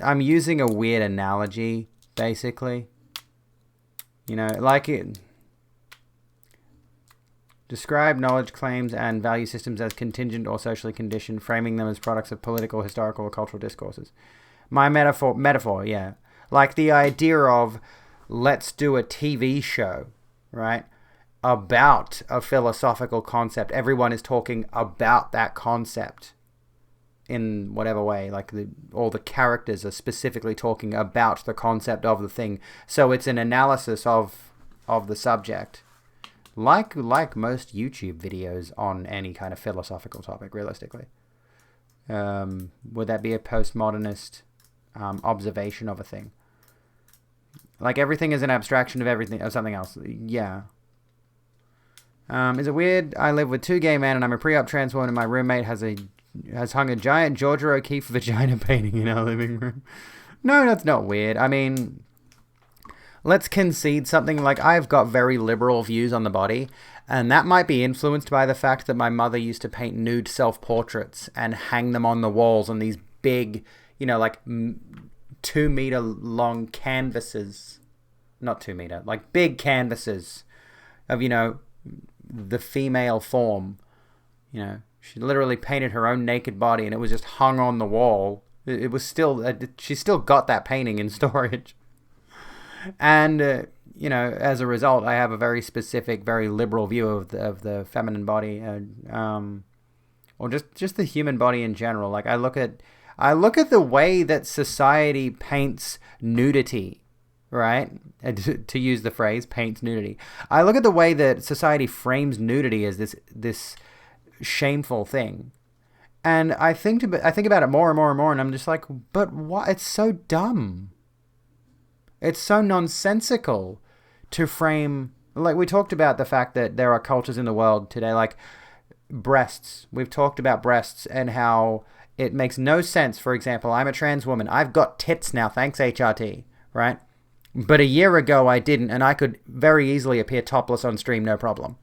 I'm using a weird analogy, basically. You know, like it. Describe knowledge claims and value systems as contingent or socially conditioned, framing them as products of political, historical, or cultural discourses. My metaphor, yeah. Like the idea of, let's do a TV show, right, about a philosophical concept. Everyone is talking about that concept in whatever way. Like all the characters are specifically talking about the concept of the thing. So it's an analysis of the subject. Like most YouTube videos on any kind of philosophical topic, realistically. Would that be a postmodernist observation of a thing? Like everything is an abstraction of everything, of something else. Yeah. Is it weird? I live with two gay men and I'm a pre-op trans woman and my roommate has hung a giant Georgia O'Keeffe vagina painting in our living room. No, that's not weird. I mean, let's concede something. Like, I've got very liberal views on the body, and that might be influenced by the fact that my mother used to paint nude self-portraits and hang them on the walls on these big, you know, like 2 meter long canvases. Not 2 meter, like big canvases of, you know, the female form. You know, she literally painted her own naked body and it was just hung on the wall. It was still, she still got that painting in storage. And, you know, as a result, I have a very specific, very liberal view of the feminine body, or just the human body in general. Like, I look at the way that society paints nudity, right? To use the phrase, paints nudity. I look at the way that society frames nudity as this shameful thing. And I think about it more and more and more, and I'm just like, but what? It's so dumb. It's so nonsensical to frame, like we talked about the fact that there are cultures in the world today, like breasts. We've talked about breasts and how it makes no sense. For example, I'm a trans woman. I've got tits now, thanks HRT, right? But a year ago I didn't, and I could very easily appear topless on stream, no problem.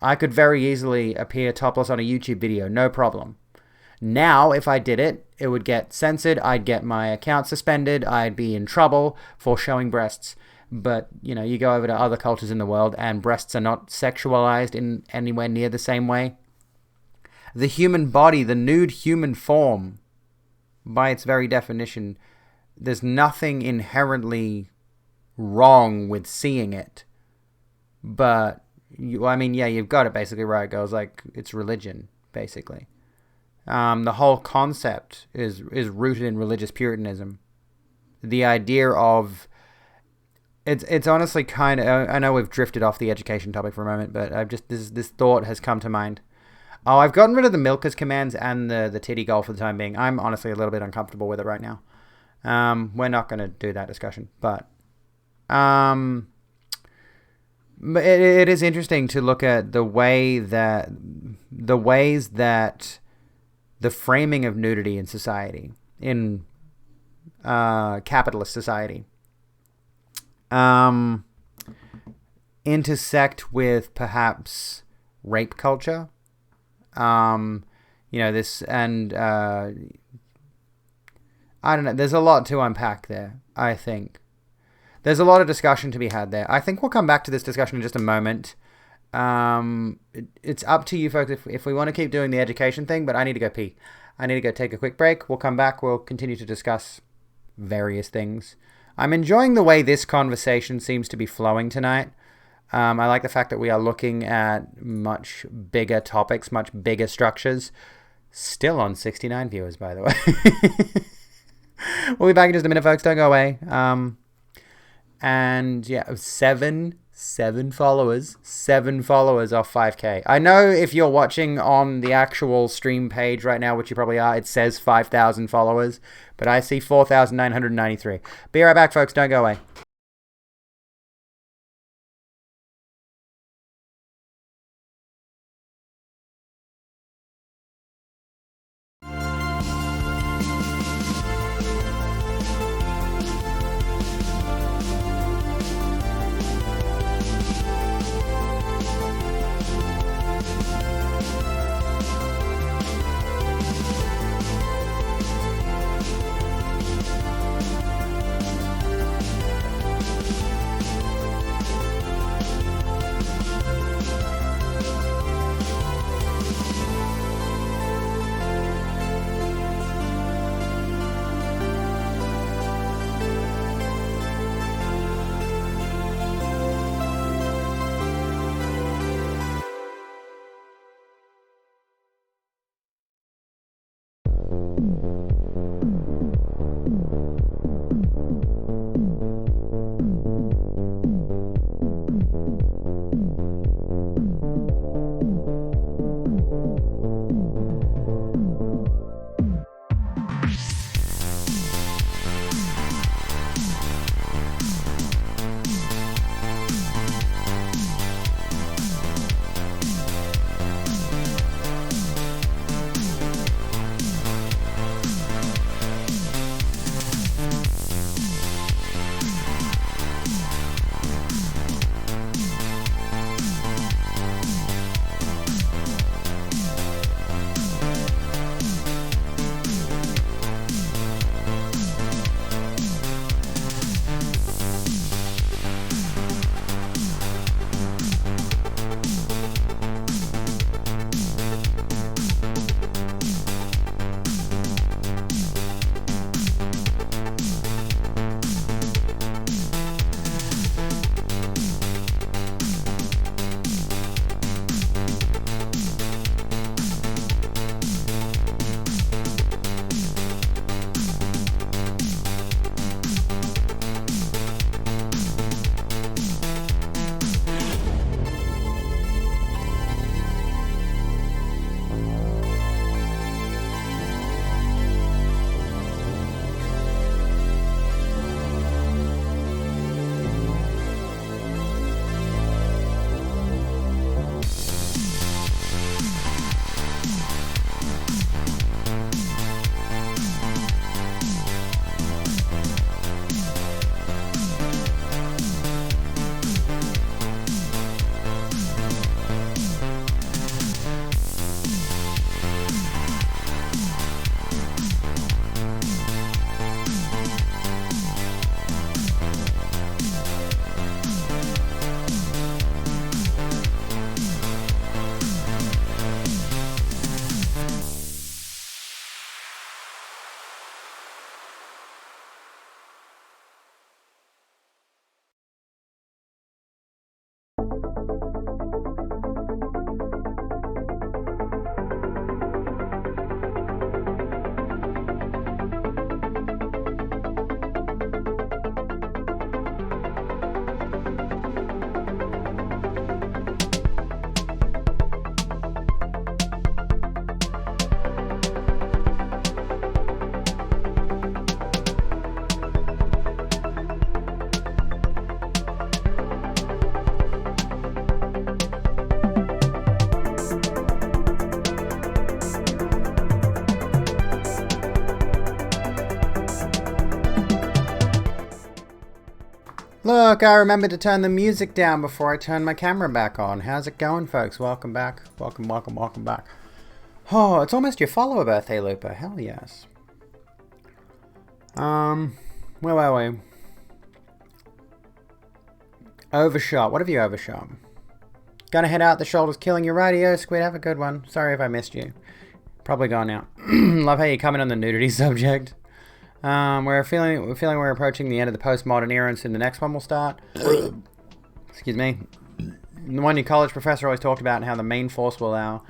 I could very easily appear topless on a YouTube video, no problem. Now, if I did it, it would get censored, I'd get my account suspended, I'd be in trouble for showing breasts. But, you go over to other cultures in the world and breasts are not sexualized in anywhere near the same way. The human body, the nude human form, by its very definition, there's nothing inherently wrong with seeing it. But, you've got it basically right, girls. Like, it's religion, basically. The whole concept is rooted in religious Puritanism. The idea of... It's honestly kind of... I know we've drifted off the education topic for a moment, but this thought has come to mind. Oh, I've gotten rid of the milkers commands and the titty goal for the time being. I'm honestly a little bit uncomfortable with it right now. We're not going to do that discussion, but it is interesting to look at the ways that the framing of nudity in society, in capitalist society, intersect with perhaps rape culture. This, and I don't know, there's a lot to unpack there, I think. There's a lot of discussion to be had there. I think we'll come back to this discussion in just a moment. It's up to you folks if we want to keep doing the education thing, but I need to go pee. I need to go take a quick break. We'll come back. We'll continue to discuss various things. I'm enjoying the way this conversation seems to be flowing tonight. I like the fact that we are looking at much bigger topics, much bigger structures. Still on 69 viewers, by the way. We'll be back in just a minute, folks. Don't go away. And yeah, seven followers. 7 followers off 5K. I know if you're watching on the actual stream page right now, which you probably are, it says 5,000 followers. But I see 4,993. Be right back, folks. Don't go away. Look, I remembered to turn the music down before I turn my camera back on. How's it going, folks? Welcome back. Welcome back. Oh, it's almost your follower birthday, Looper. Hell yes. Where were we? Overshot. What have you overshot? Gonna head out. The shoulder's killing you. Radio Squid. Have a good one. Sorry if I missed you. Probably gone now. Love how you come in on the nudity subject. We're feeling we're approaching the end of the postmodern era, and soon the next one will start. Excuse me. The one your college professor always talked about, and how the main force will allow.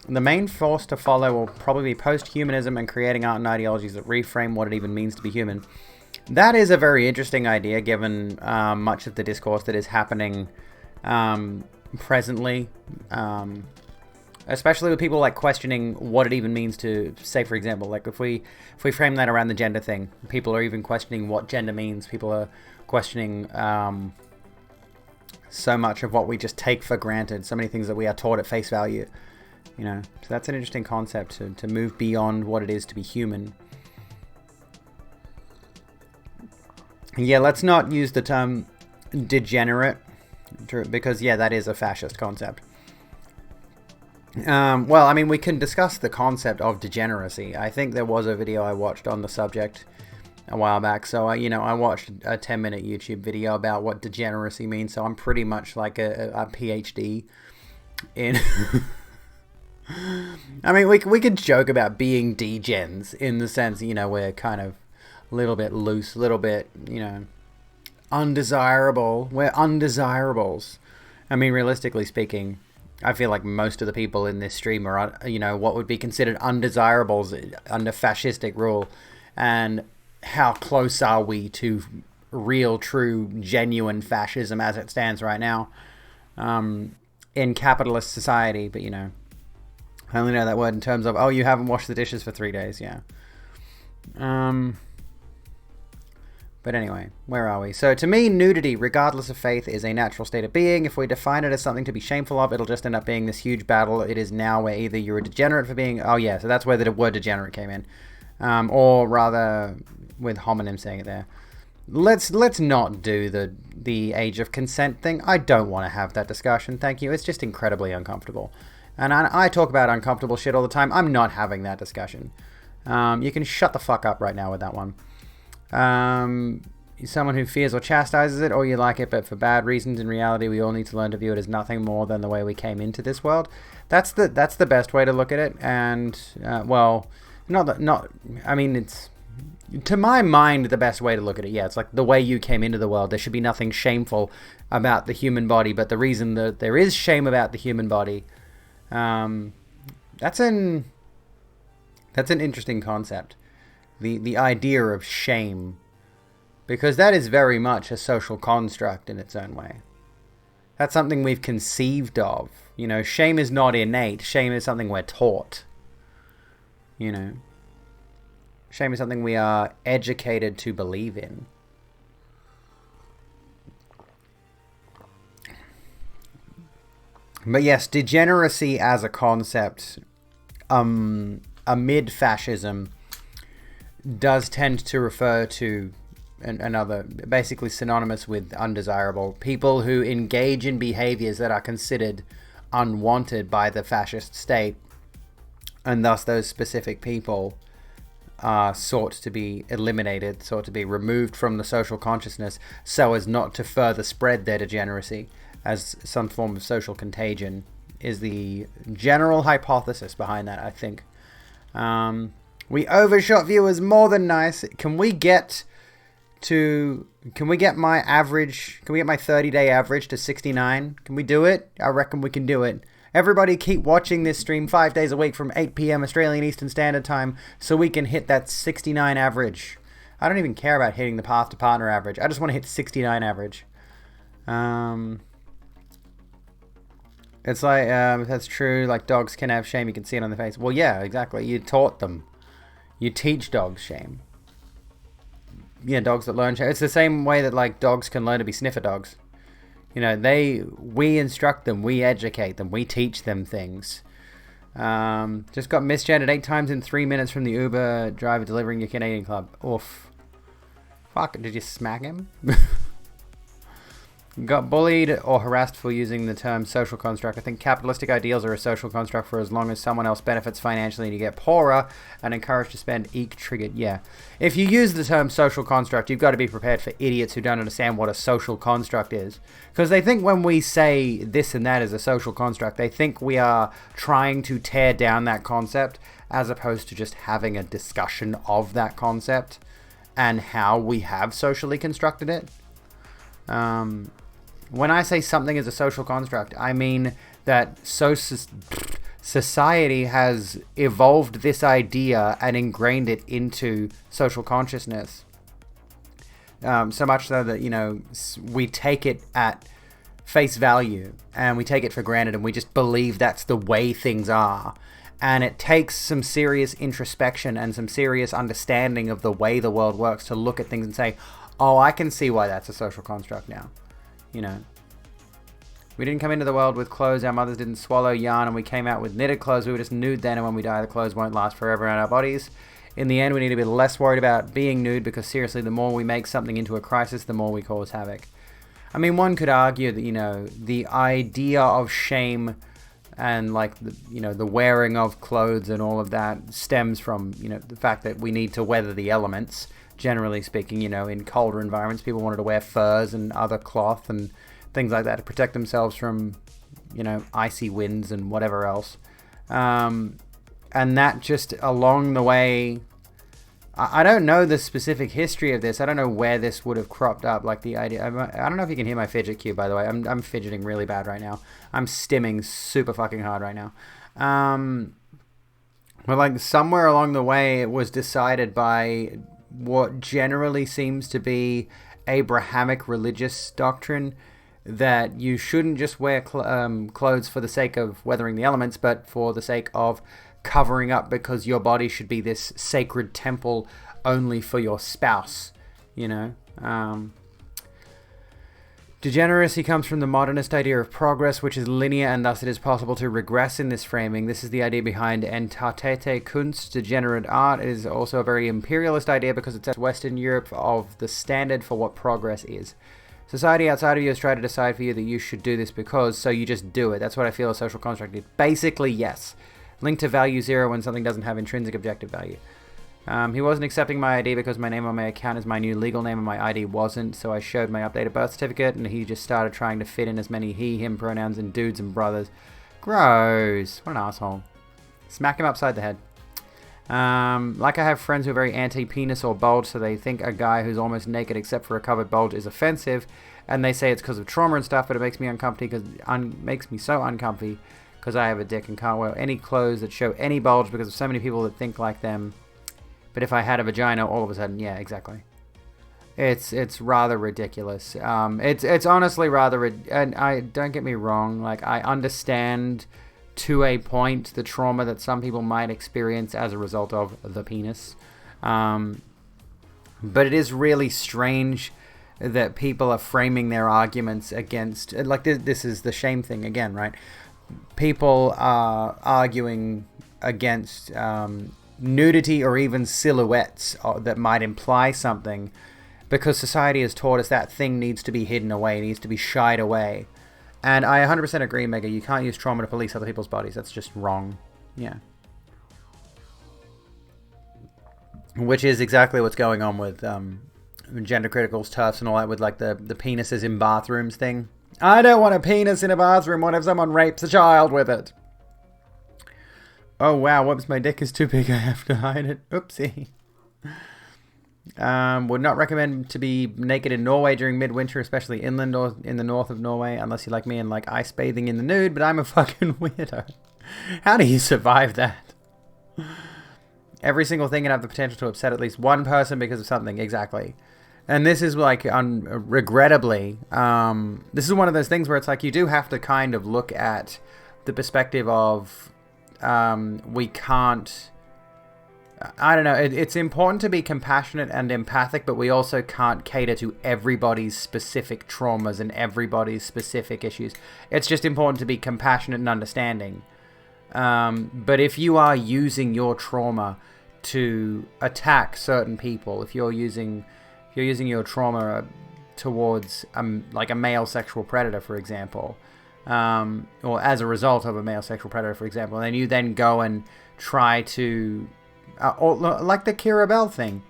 The main force to follow will probably be post-humanism and creating art and ideologies that reframe what it even means to be human. That is a very interesting idea, given much of the discourse that is happening presently. Especially with people like questioning what it even means to, say, for example, like if we frame that around the gender thing, people are even questioning what gender means. People are questioning so much of what we just take for granted, so many things that we are taught at face value. You know, so that's an interesting concept to move beyond what it is to be human. Yeah, let's not use the term degenerate, because yeah, that is a fascist concept. Well, I mean, we can discuss the concept of degeneracy. I think there was a video I watched on the subject a while back. So, I watched a 10-minute YouTube video about what degeneracy means. So I'm pretty much like a PhD in... I mean, we could joke about being degens in the sense, we're kind of a little bit loose, a little bit, undesirable. We're undesirables. I mean, realistically speaking... I feel like most of the people in this stream are, what would be considered undesirables under fascistic rule. And how close are we to real, true, genuine fascism as it stands right now in capitalist society? But, I only know that word in terms of, oh, you haven't washed the dishes for 3 days, yeah. But anyway, where are we? So to me, nudity, regardless of faith, is a natural state of being. If we define it as something to be shameful of, it'll just end up being this huge battle. It is now where either you're a degenerate for being... Oh yeah, so that's where the word degenerate came in. Or rather, with homonym saying it there. Let's not do the age of consent thing. I don't want to have that discussion, thank you. It's just incredibly uncomfortable. And I talk about uncomfortable shit all the time. I'm not having that discussion. You can shut the fuck up right now with that one. Someone who fears or chastises it, or you like it but for bad reasons. In reality, we all need to learn to view it as nothing more than the way we came into this world. That's the best way to look at it. And it's, to my mind, the best way to look at it. Yeah, it's like the way you came into the world. There should be nothing shameful about the human body, but the reason that there is shame about the human body, that's an interesting concept. The idea of shame, because that is very much a social construct in its own way. That's something we've conceived of. Shame is not innate. Shame is something we're taught. Shame is something we are educated to believe in. But yes, degeneracy as a concept, amid fascism, does tend to refer to another, basically synonymous with undesirable, people who engage in behaviors that are considered unwanted by the fascist state, and thus those specific people are sought to be eliminated, sought to be removed from the social consciousness so as not to further spread their degeneracy as some form of social contagion, is the general hypothesis behind that, I think. We overshot viewers, more than nice. Can we get Can we get my average? Can we get my 30-day average to 69? Can we do it? I reckon we can do it. Everybody keep watching this stream 5 days a week from 8 p.m. Australian Eastern Standard Time so we can hit that 69 average. I don't even care about hitting the path to partner average. I just want to hit 69 average. It's like, if that's true, like dogs can have shame, you can see it on their face. Well, yeah, exactly. You taught them. You teach dogs shame. Yeah, dogs that learn shame. It's the same way that like dogs can learn to be sniffer dogs. You know, we instruct them, we educate them, we teach them things. Just got misgendered 8 times in 3 minutes from the Uber driver delivering your Canadian club. Oof. Fuck, did you smack him? Got bullied or harassed for using the term social construct. I think capitalistic ideals are a social construct for as long as someone else benefits financially and you get poorer and encouraged to spend triggered. Yeah. If you use the term social construct, you've got to be prepared for idiots who don't understand what a social construct is. Because they think when we say this and that is a social construct, they think we are trying to tear down that concept as opposed to just having a discussion of that concept and how we have socially constructed it. When I say something is a social construct, I mean that society has evolved this idea and ingrained it into social consciousness. So much so that, you know, we take it at face value and we take it for granted and we just believe that's the way things are. And it takes some serious introspection and some serious understanding of the way the world works to look at things and say, oh, I can see why that's a social construct now. You know, we didn't come into the world with clothes. Our mothers didn't swallow yarn, and we came out with knitted clothes. We were just nude then, and when we die, the clothes won't last forever on our bodies. In the end, we need to be less worried about being nude because, seriously, the more we make something into a crisis, the more we cause havoc. I mean, one could argue that, you know, the idea of shame and, like, the wearing of clothes and all of that stems from, you know, the fact that we need to weather the elements. Generally speaking, you know, in colder environments, people wanted to wear furs and other cloth and things like that to protect themselves from, you know, icy winds and whatever else. And that just along the way, I don't know the specific history of this. I don't know where this would have cropped up. Like the idea, I don't know if you can hear my fidget cube, by the way. I'm fidgeting really bad right now. I'm stimming super fucking hard right now. But like somewhere along the way, it was decided by what generally seems to be Abrahamic religious doctrine that you shouldn't just wear clothes for the sake of weathering the elements, but for the sake of covering up, because your body should be this sacred temple only for your spouse, you know. Degeneracy comes from the modernist idea of progress, which is linear, and thus it is possible to regress in this framing. This is the idea behind Entartete Kunst, degenerate art. It is also a very imperialist idea because it's Western Europe of the standard for what progress is. Society outside of you has tried to decide for you that you should do this because, so you just do it. That's what I feel a social construct is. Basically, yes. Linked to value 0 when something doesn't have intrinsic objective value. He wasn't accepting my ID because my name on my account is my new legal name and my ID wasn't, so I showed my updated birth certificate and he just started trying to fit in as many he, him pronouns and dudes and brothers. Gross. What an asshole. Smack him upside the head. Like I have friends who are very anti-penis or bulge, so they think a guy who's almost naked except for a covered bulge is offensive, and they say it's because of trauma and stuff, but it makes me uncomfy makes me so uncomfy because I have a dick and can't wear any clothes that show any bulge because of so many people that think like them. But if I had a vagina, all of a sudden, yeah, exactly. It's rather ridiculous. It's honestly rather, and I don't get me wrong, like I understand to a point the trauma that some people might experience as a result of the penis. But it is really strange that people are framing their arguments against, like this is the shame thing again, right? People are arguing against nudity or even silhouettes that might imply something because society has taught us that thing needs to be hidden away, needs to be shied away. And I 100% agree, Mega, you can't use trauma to police other people's bodies. That's just wrong. Yeah. Which is exactly what's going on with gender criticals, TERFs, and all that with like the penises in bathrooms thing. I don't want a penis in a bathroom. What if someone rapes a child with it? Oh wow, whoops, my dick is too big. I have to hide it. Oopsie. Would not recommend to be naked in Norway during midwinter, especially inland or in the north of Norway, unless you like me and like ice bathing in the nude, but I'm a fucking weirdo. How do you survive that? Every single thing can have the potential to upset at least one person because of something. Exactly. And this is like, regrettably, this is one of those things where it's like you do have to kind of look at the perspective of we can't... I don't know, it's important to be compassionate and empathic, but we also can't cater to everybody's specific traumas and everybody's specific issues. It's just important to be compassionate and understanding. But if you are using your trauma to attack certain people, if you're using your trauma towards like a male sexual predator, for example, or as a result of a male sexual predator, for example, and then you then go and try to, or like the Keira Bell thing,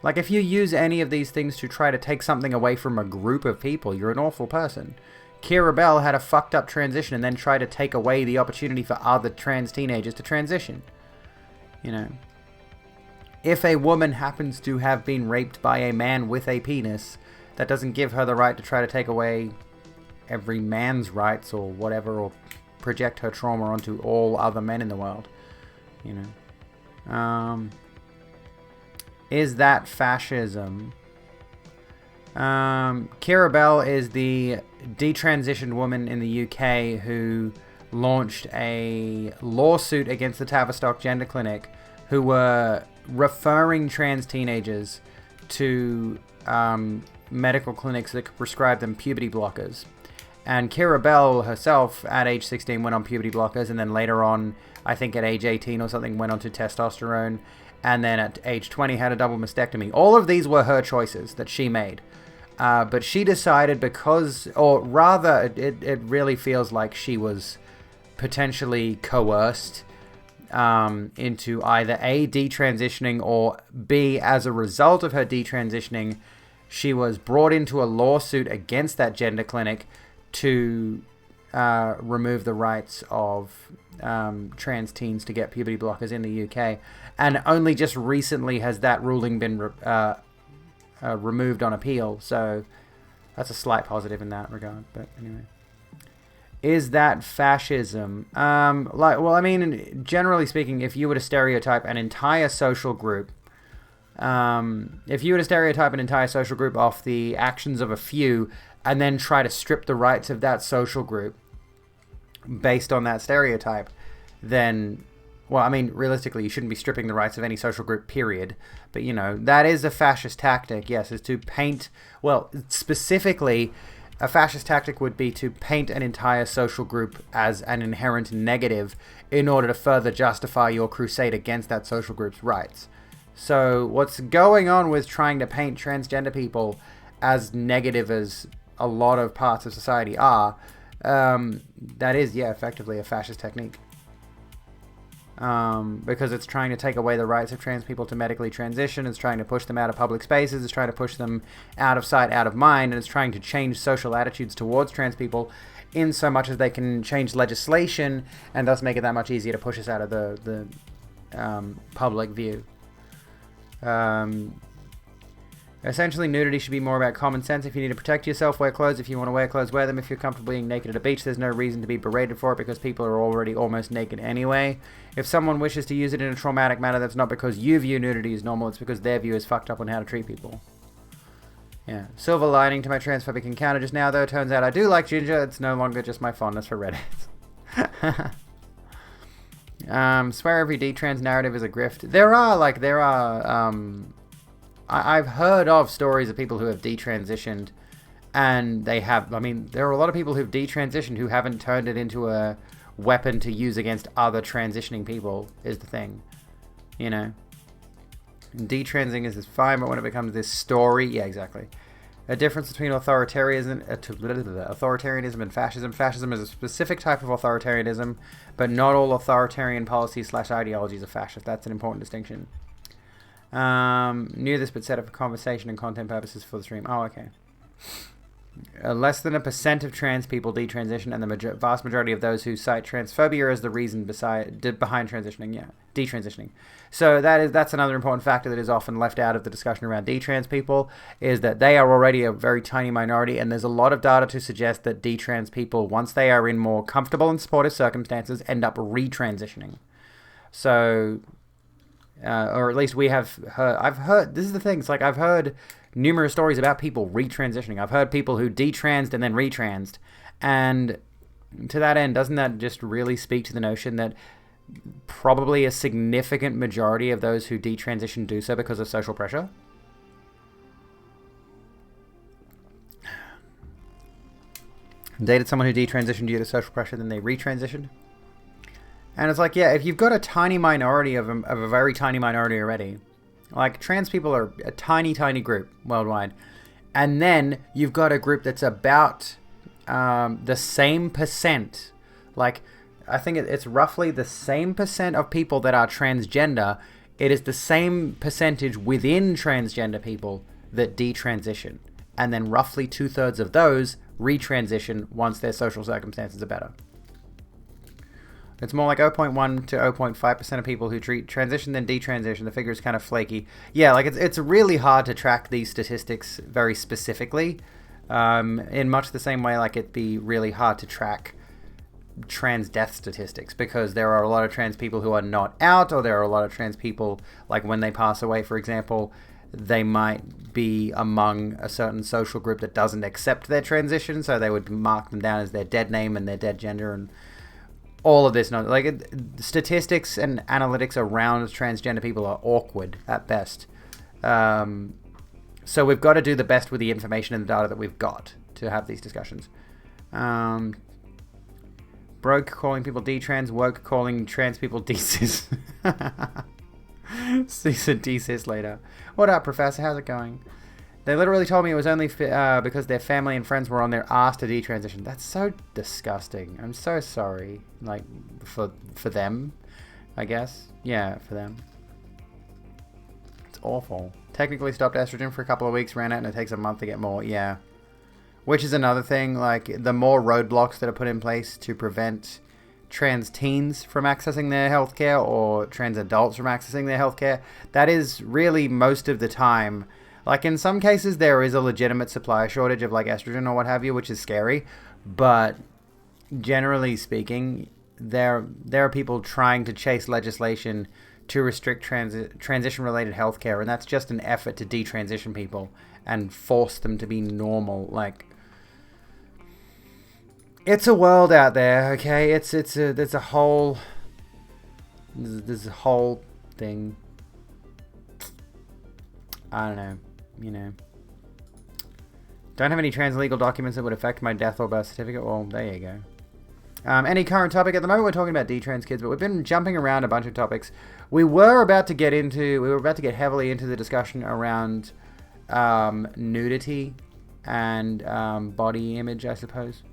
like if you use any of these things to try to take something away from a group of people, you're an awful person. Keira Bell had a fucked up transition and then tried to take away the opportunity for other trans teenagers to transition. You know, if a woman happens to have been raped by a man with a penis, that doesn't give her the right to try to take away every man's rights or whatever, or project her trauma onto all other men in the world. You know, is that fascism? Keira Bell is the detransitioned woman in the UK who launched a lawsuit against the Tavistock Gender Clinic, who were referring trans teenagers to medical clinics that could prescribe them puberty blockers. And Keira Bell herself, at age 16, went on puberty blockers, and then later on, I think at age 18 or something, went on to testosterone, and then at age 20 had a double mastectomy. All of these were her choices that she made. But she decided because, or rather, it really feels like she was potentially coerced into either A, detransitioning, or B, as a result of her detransitioning, she was brought into a lawsuit against that gender clinic to remove the rights of trans teens to get puberty blockers in the UK. And only just recently has that ruling been removed on appeal. So that's a slight positive in that regard. But anyway. Is that fascism? Well, I mean, generally speaking, if you were to stereotype an entire social group, off the actions of a few, and then try to strip the rights of that social group based on that stereotype, then, well, I mean, realistically, you shouldn't be stripping the rights of any social group, period. But, you know, that is a fascist tactic, yes, is to paint, well, specifically, a fascist tactic would be to paint an entire social group as an inherent negative in order to further justify your crusade against that social group's rights. So what's going on with trying to paint transgender people as negative as a lot of parts of society are, that is, yeah, effectively a fascist technique. Because it's trying to take away the rights of trans people to medically transition, it's trying to push them out of public spaces, it's trying to push them out of sight, out of mind, and it's trying to change social attitudes towards trans people in so much as they can change legislation and thus make it that much easier to push us out of the public view. Essentially, nudity should be more about common sense. If you need to protect yourself, wear clothes. If you want to wear clothes, wear them. If you're comfortable being naked at a beach, there's no reason to be berated for it because people are already almost naked anyway. If someone wishes to use it in a traumatic manner, that's not because you view nudity as normal, it's because their view is fucked up on how to treat people. Yeah. Silver lining to my transphobic encounter just now, though. Turns out I do like ginger. It's no longer just my fondness for Reddit. Swear every D-trans narrative is a grift. I've heard of stories of people who have detransitioned, and they have, I mean, there are a lot of people who've detransitioned who haven't turned it into a weapon to use against other transitioning people, is the thing. You know? And detransing is fine, but when it becomes this story, yeah, exactly. A difference between authoritarianism and fascism. Fascism is a specific type of authoritarianism, but not all authoritarian policies / ideologies are fascist. That's an important distinction. Knew this, but set up a conversation and content purposes for the stream. Oh, okay. less than 1% of trans people detransition, and the vast majority of those who cite transphobia as the reason behind transitioning, detransitioning. So that's another important factor that is often left out of the discussion around detrans people, is that they are already a very tiny minority, and there's a lot of data to suggest that detrans people, once they are in more comfortable and supportive circumstances, end up retransitioning. So, or at least I've heard, this is the thing, it's like I've heard numerous stories about people retransitioning. I've heard people who detransed and then retransed. And to that end, doesn't that just really speak to the notion that probably a significant majority of those who detransition do so because of social pressure? Dated someone who detransitioned due to social pressure, then they retransitioned. And it's like, yeah, if you've got a tiny minority of a very tiny minority already, like trans people are a tiny, tiny group worldwide, and then you've got a group that's about the same percent, like I think it's roughly the same percent of people that are transgender. It is the same percentage within transgender people that detransition, and then roughly 2/3 of those retransition once their social circumstances are better. It's more like 0.1 to 0.5% of people who transition then detransition. The figure is kind of flaky. Yeah, like it's really hard to track these statistics very specifically, in much the same way like it'd be really hard to track trans death statistics, because there are a lot of trans people who are not out, or there are a lot of trans people, like when they pass away, for example, they might be among a certain social group that doesn't accept their transition, so they would mark them down as their dead name and their dead gender, and all of this, like statistics and analytics around transgender people are awkward at best. So we've got to do the best with the information and the data that we've got to have these discussions. Broke calling people detrans, woke calling trans people decis. Cis and decis later. What up, Professor? How's it going? They literally told me it was only because their family and friends were on their ass to detransition. That's so disgusting. I'm so sorry. Like, for them, I guess. Yeah, for them. It's awful. Technically stopped estrogen for a couple of weeks, ran out, and it takes a month to get more. Yeah. Which is another thing. Like, the more roadblocks that are put in place to prevent trans teens from accessing their healthcare, or trans adults from accessing their healthcare, that is really most of the time. Like, in some cases, there is a legitimate supply shortage of, like, estrogen or what have you, which is scary. But generally speaking, there are people trying to chase legislation to restrict transition-related healthcare, and that's just an effort to detransition people and force them to be normal. Like, it's a world out there, okay? There's a whole thing. I don't know. You know, don't have any trans legal documents that would affect my death or birth certificate. Well, there you go. Any current topic? At the moment we're talking about detrans kids, but we've been jumping around a bunch of topics. We were about to get heavily into the discussion around nudity and body image, I suppose.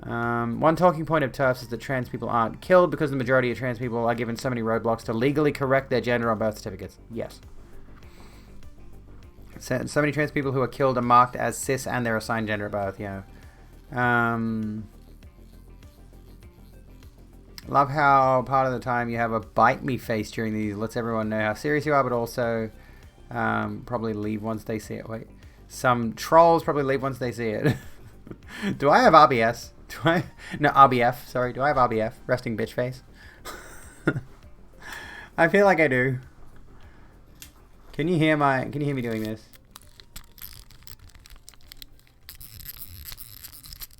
One talking point of TERFs is that trans people aren't killed because the majority of trans people are given so many roadblocks to legally correct their gender on birth certificates. Yes. So many trans people who are killed are marked as cis and their assigned gender at birth, yeah. Love how part of the time you have a bite me face during these, lets everyone know how serious you are, but also probably leave once they see it. Wait, some trolls probably leave once they see it. Do I have RBS? No, RBF, sorry. Do I have RBF? Resting bitch face? I feel like I do. Can you hear me doing this?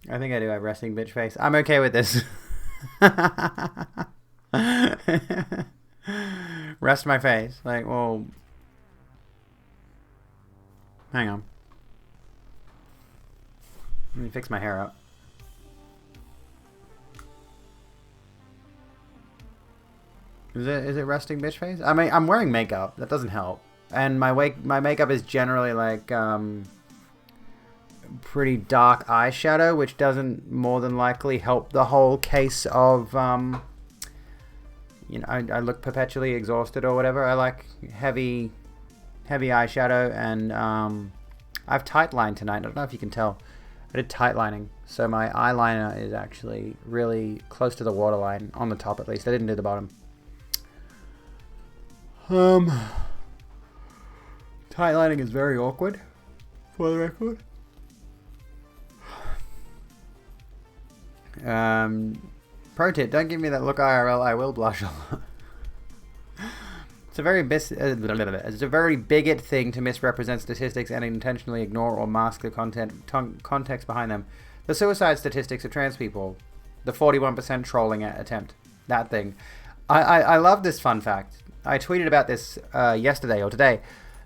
I think I do have resting bitch face. I'm okay with this. Rest my face. Like, well, hang on. Let me fix my hair up. Is it resting bitch face? I mean, I'm wearing makeup. That doesn't help. And my makeup is generally like pretty dark eyeshadow, which doesn't more than likely help the whole case of you know, I look perpetually exhausted or whatever. I like heavy eyeshadow and I have tight line tonight. I don't know if you can tell. I did tight lining. So my eyeliner is actually really close to the waterline, on the top at least. I didn't do the bottom. Tight lining is very awkward, for the record. Pro tip, don't give me that look IRL, I will blush a lot. It's a very bigot thing to misrepresent statistics and intentionally ignore or mask the context behind them. The suicide statistics of trans people, the 41% trolling attempt, that thing. I love this fun fact. I tweeted about this yesterday or today,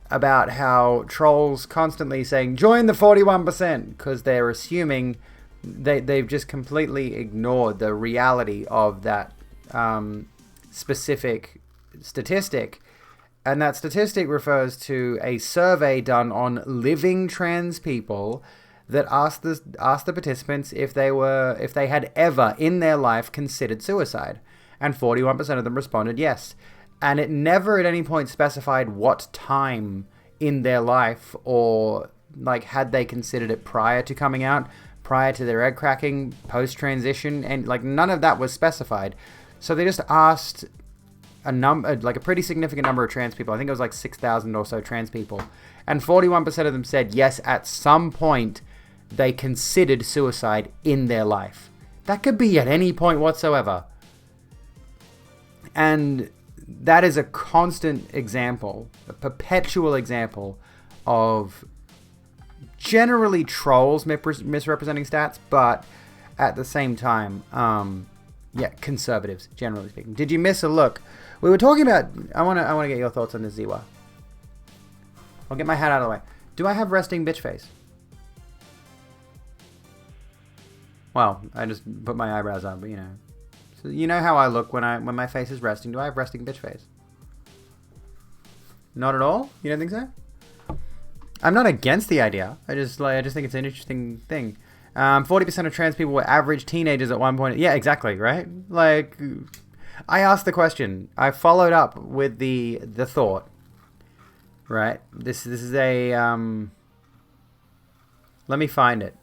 about how trolls constantly saying, join the 41%, because they're assuming they've just completely ignored the reality of that specific statistic. And that statistic refers to a survey done on living trans people that asked the participants if they had ever in their life considered suicide. And 41% of them responded yes. And it never at any point specified what time in their life, or like had they considered it prior to coming out, prior to their egg cracking, post-transition, and like none of that was specified. So they just asked a pretty significant number of trans people. I think it was like 6,000 or so trans people. And 41% of them said yes, at some point they considered suicide in their life. That could be at any point whatsoever. And that is a constant example, a perpetual example of generally trolls misrepresenting stats, but at the same time, conservatives, generally speaking. Did you miss a look? We were talking about, I want to get your thoughts on this, Ziwa. I'll get my hat out of the way. Do I have resting bitch face? Well, I just put my eyebrows on, but you know. So you know how I look when my face is resting. Do I have resting bitch face? Not at all? You don't think so? I'm not against the idea. I just think it's an interesting thing. 40% of trans people were average teenagers at one point. Yeah, exactly, right? Like, I asked the question. I followed up with the thought. Right? This is a let me find it.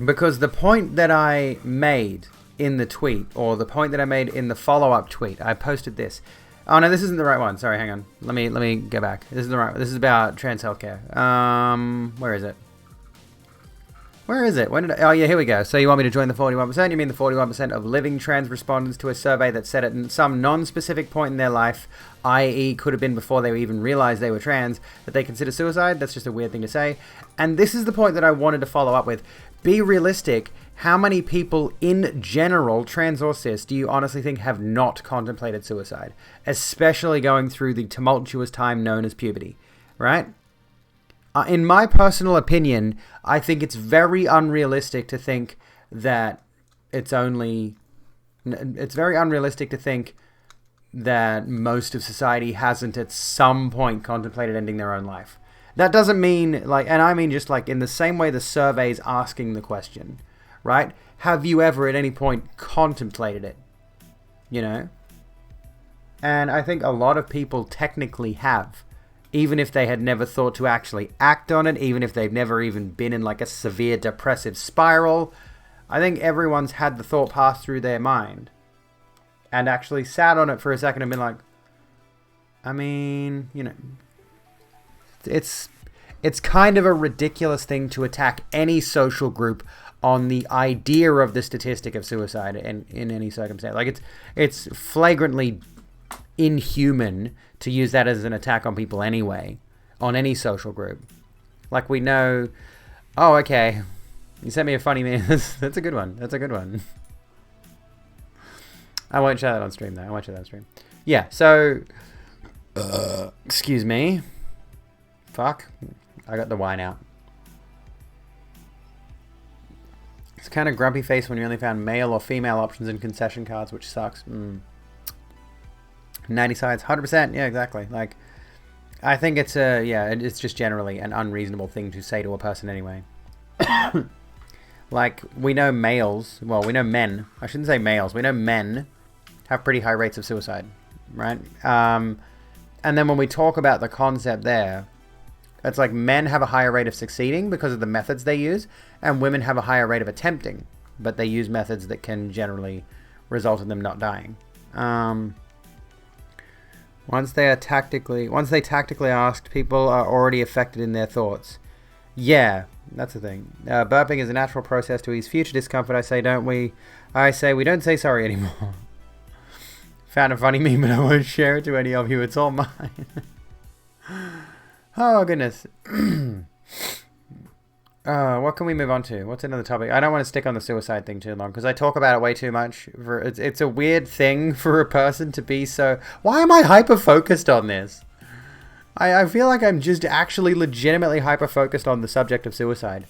Because the point that I made in the tweet, or the point that I made in the follow-up tweet, I posted this. Oh no, this isn't the right one. Sorry, hang on. Let me go back. This is the right one. This is about trans healthcare. Where is it? Where is it? Oh yeah, here we go. So you want me to join the 41%? You mean the 41% of living trans respondents to a survey that said at some non-specific point in their life, i.e. could have been before they even realized they were trans, that they consider suicide? That's just a weird thing to say. And this is the point that I wanted to follow up with. Be realistic. How many people in general, trans or cis, do you honestly think have not contemplated suicide? Especially going through the tumultuous time known as puberty, right? In my personal opinion, I think it's very unrealistic to think that it's very unrealistic to think that most of society hasn't at some point contemplated ending their own life. That doesn't mean, and I mean just in the same way the survey's asking the question, right? Have you ever at any point contemplated it? You know? And I think a lot of people technically have. Even if they had never thought to actually act on it, even if they've never even been in a severe depressive spiral, I think everyone's had the thought pass through their mind and actually sat on it for a second and been like, I mean, you know, it's kind of a ridiculous thing to attack any social group on the idea of the statistic of suicide in any circumstance. It's flagrantly inhuman to use that as an attack on people anyway, on any social group. We know, oh, okay, you sent me a funny meme. That's a good one. That's a good one. I won't show that on stream, though. I won't show that on stream. Yeah, so, excuse me. Fuck. I got the wine out. It's kind of grumpy face when you only found male or female options in concession cards, which sucks. 90 sides, 100%. Yeah, exactly. I think it's it's just generally an unreasonable thing to say to a person anyway. We know males, well, we know men. I shouldn't say males. We know men have pretty high rates of suicide, right? And then when we talk about the concept there It's like men have a higher rate of succeeding because of the methods they use, and women have a higher rate of attempting, but they use methods that can generally result in them not dying. Once they tactically asked, people are already affected in their thoughts. Yeah, that's the thing. Burping is a natural process to ease future discomfort. I say we don't say sorry anymore. Found a funny meme, but I won't share it to any of you. It's all mine. Oh, goodness. What can we move on to? What's another topic? I don't want to stick on the suicide thing too long because I talk about it way too much. It's a weird thing for a person to be so... Why am I hyper-focused on this? I feel like I'm just actually legitimately hyper-focused on the subject of suicide.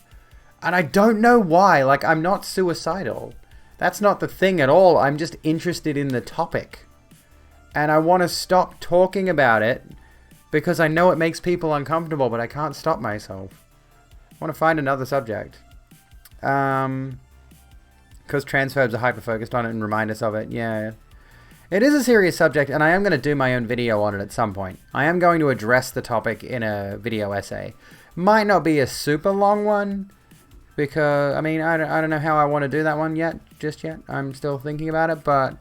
And I don't know why. Like, I'm not suicidal. That's not the thing at all. I'm just interested in the topic. And I want to stop talking about it because I know it makes people uncomfortable, but I can't stop myself. I want to find another subject. Because transphobes are hyper-focused on it and remind us of it. Yeah. It is a serious subject, and I am going to do my own video on it at some point. I am going to address the topic in a video essay. Might not be a super long one, because, I mean, I don't know how I want to do that one just yet. I'm still thinking about it, but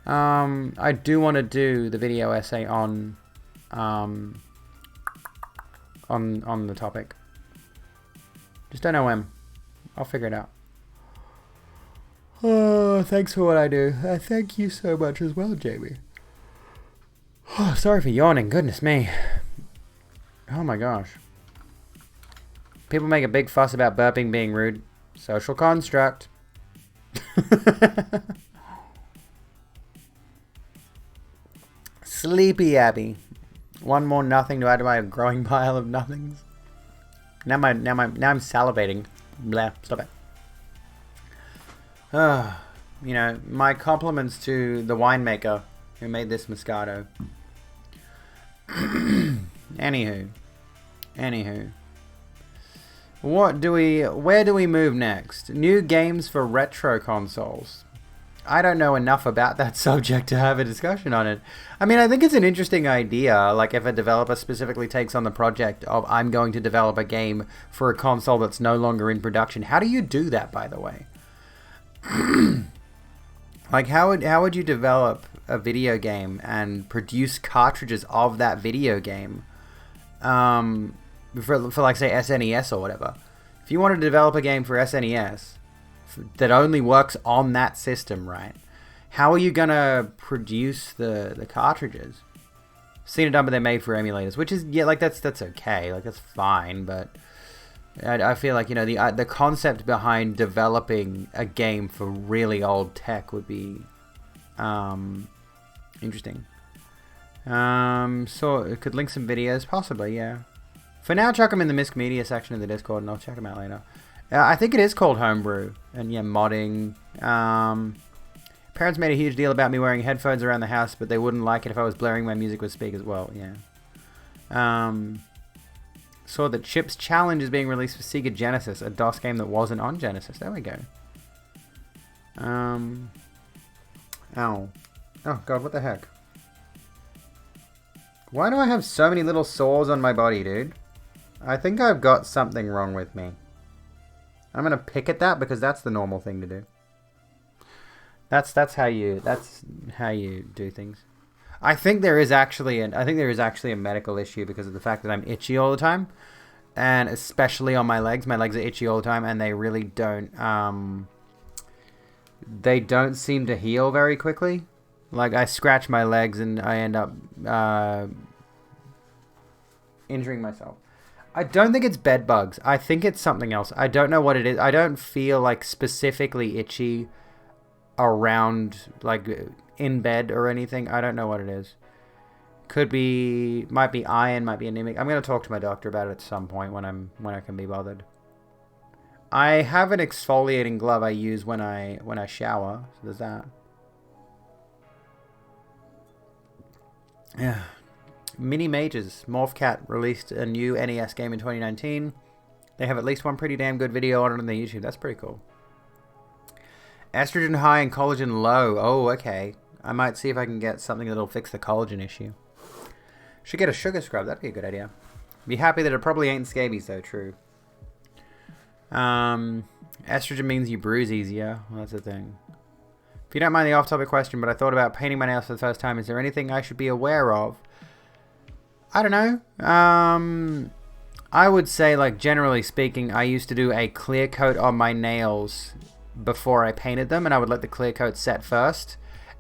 I do want to do the video essay on the topic. Just don't know when. I'll figure it out. Oh, thanks for what I do. Thank you so much as well, Jamie. Oh, sorry for yawning. Goodness me. Oh my gosh. People make a big fuss about burping being rude. Social construct. Sleepy Abby. One more nothing to add to my growing pile of nothings. Now I'm salivating. Blah. Stop it. You know, my compliments to the winemaker who made this Moscato. Anywho. Where do we move next? New games for retro consoles. I don't know enough about that subject to have a discussion on it. I mean, I think it's an interesting idea, like if a developer specifically takes on the project of, I'm going to develop a game for a console that's no longer in production. How do you do that, by the way? Like, how would you develop a video game and produce cartridges of that video game for like, say, SNES or whatever? If you wanted to develop a game for SNES that only works on that system, right? How are you gonna produce the cartridges? Seen it done, but they're made for emulators, which is, yeah, like that's okay, like that's fine, but I feel like, you know, the concept behind developing a game for really old tech would be interesting. So it could link some videos, possibly, yeah. For now, chuck them in the Misk Media section of the Discord, and I'll check them out later. I think it is called Homebrew, and yeah, modding. Parents made a huge deal about me wearing headphones around the house, but they wouldn't like it if I was blaring my music with speakers. Well, yeah. Saw that Chips Challenge is being released for Sega Genesis, a DOS game that wasn't on Genesis. There we go. Ow. Oh, God, what the heck? Why do I have so many little sores on my body, dude? I think I've got something wrong with me. I'm gonna pick at that because that's the normal thing to do. That's how you do things. I think there is actually a medical issue because of the fact that I'm itchy all the time, and especially on my legs. My legs are itchy all the time, and they really don't seem to heal very quickly. Like, I scratch my legs and I end up injuring myself. I don't think it's bed bugs. I think it's something else. I don't know what it is. I don't feel like specifically itchy around, like, in bed or anything. I don't know what it is. Might be iron, might be anemic. I'm going to talk to my doctor about it at some point when I can be bothered. I have an exfoliating glove I use when I shower. So there's that. Yeah. Mini Mages. Morphcat released a new NES game in 2019. They have at least one pretty damn good video on it on their YouTube. That's pretty cool. Estrogen high and collagen low. Oh, okay. I might see if I can get something that'll fix the collagen issue. Should get a sugar scrub. That'd be a good idea. Be happy that it probably ain't scabies, though. True. Estrogen means you bruise easier. Well, that's the thing. If you don't mind the off-topic question, but I thought about painting my nails for the first time. Is there anything I should be aware of? I don't know. I would say, like, generally speaking, I used to do a clear coat on my nails before I painted them, and I would let the clear coat set first,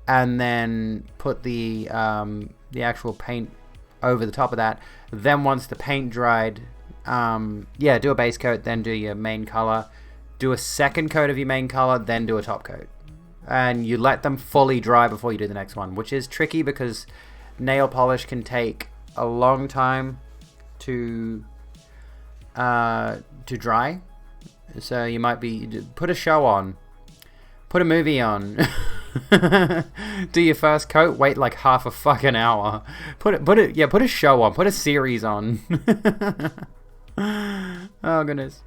and then put the actual paint over the top of that. Then once the paint dried, do a base coat, then do your main color. Do a second coat of your main color, then do a top coat. And you let them fully dry before you do the next one, which is tricky because nail polish can take a long time to dry. So you might put a show on, put a movie on, do your first coat, wait like half a fucking hour, put a show on, put a series on. Oh goodness,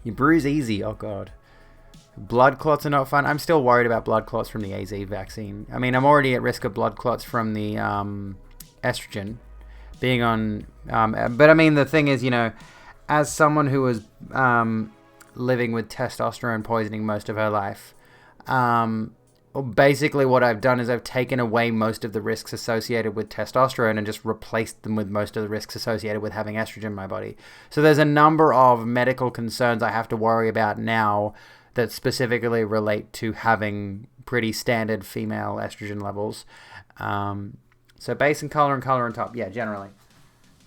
you bruise easy. Oh god, blood clots are not fun. I'm still worried about blood clots from the AZ vaccine. I mean, I'm already at risk of blood clots from the estrogen being on, but I mean the thing is, as someone who was living with testosterone poisoning most of her life, basically what I've done is I've taken away most of the risks associated with testosterone and just replaced them with most of the risks associated with having estrogen in my body. So there's a number of medical concerns I have to worry about now that specifically relate to having pretty standard female estrogen levels. So base and color on top. Yeah, generally.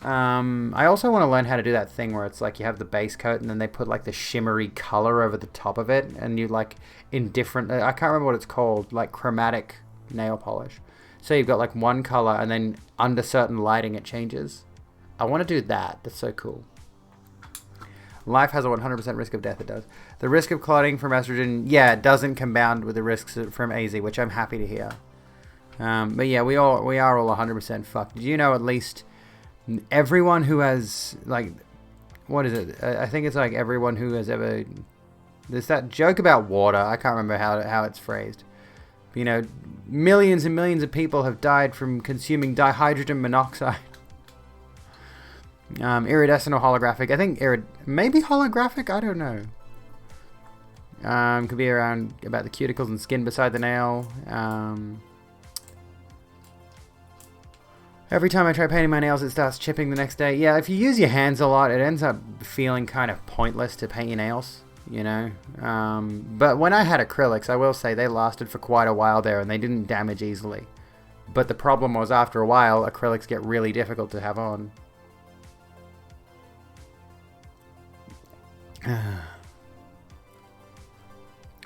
I also want to learn how to do that thing where it's like you have the base coat and then they put like the shimmery color over the top of it, and you like in different, I can't remember what it's called, like chromatic nail polish. So you've got like one color and then under certain lighting it changes. I want to do that. That's so cool. Life has a 100% risk of death. It does. The risk of clotting from estrogen, it doesn't compound with the risks from AZ, which I'm happy to hear. But yeah, we are all 100% fucked. Did you know at least everyone who has, like, what is it? I think it's like everyone who has ever, there's that joke about water. I can't remember how it's phrased. But, millions and millions of people have died from consuming dihydrogen monoxide. Iridescent or holographic. I think maybe holographic. I don't know. Could be around about the cuticles and skin beside the nail. Every time I try painting my nails, it starts chipping the next day. Yeah, if you use your hands a lot, it ends up feeling kind of pointless to paint your nails, But when I had acrylics, I will say they lasted for quite a while there, and they didn't damage easily. But the problem was, after a while, acrylics get really difficult to have on.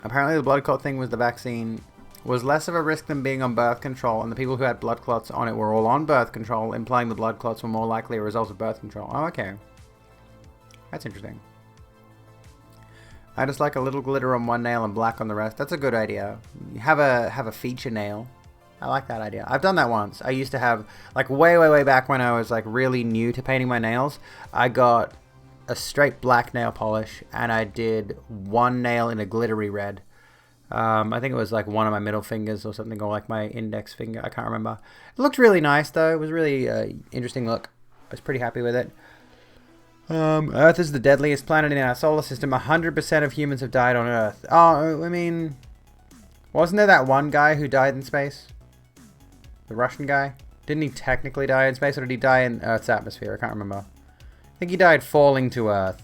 Apparently the blood clot thing was the vaccine was less of a risk than being on birth control, and the people who had blood clots on it were all on birth control, implying the blood clots were more likely a result of birth control. Oh, okay. That's interesting. I just like a little glitter on one nail and black on the rest. That's a good idea. Have a feature nail. I like that idea. I've done that once. I used to have, like, way back when I was, like, really new to painting my nails, I got a straight black nail polish, and I did one nail in a glittery red. I think it was like one of my middle fingers or something, or like my index finger. I can't remember. It looked really nice though. It was really interesting look. I was pretty happy with it. Earth is the deadliest planet in our solar system. 100% of humans have died on Earth. Oh, I mean, wasn't there that one guy who died in space? The Russian guy? Didn't he technically die in space, or did he die in Earth's atmosphere? I can't remember. I think he died falling to Earth.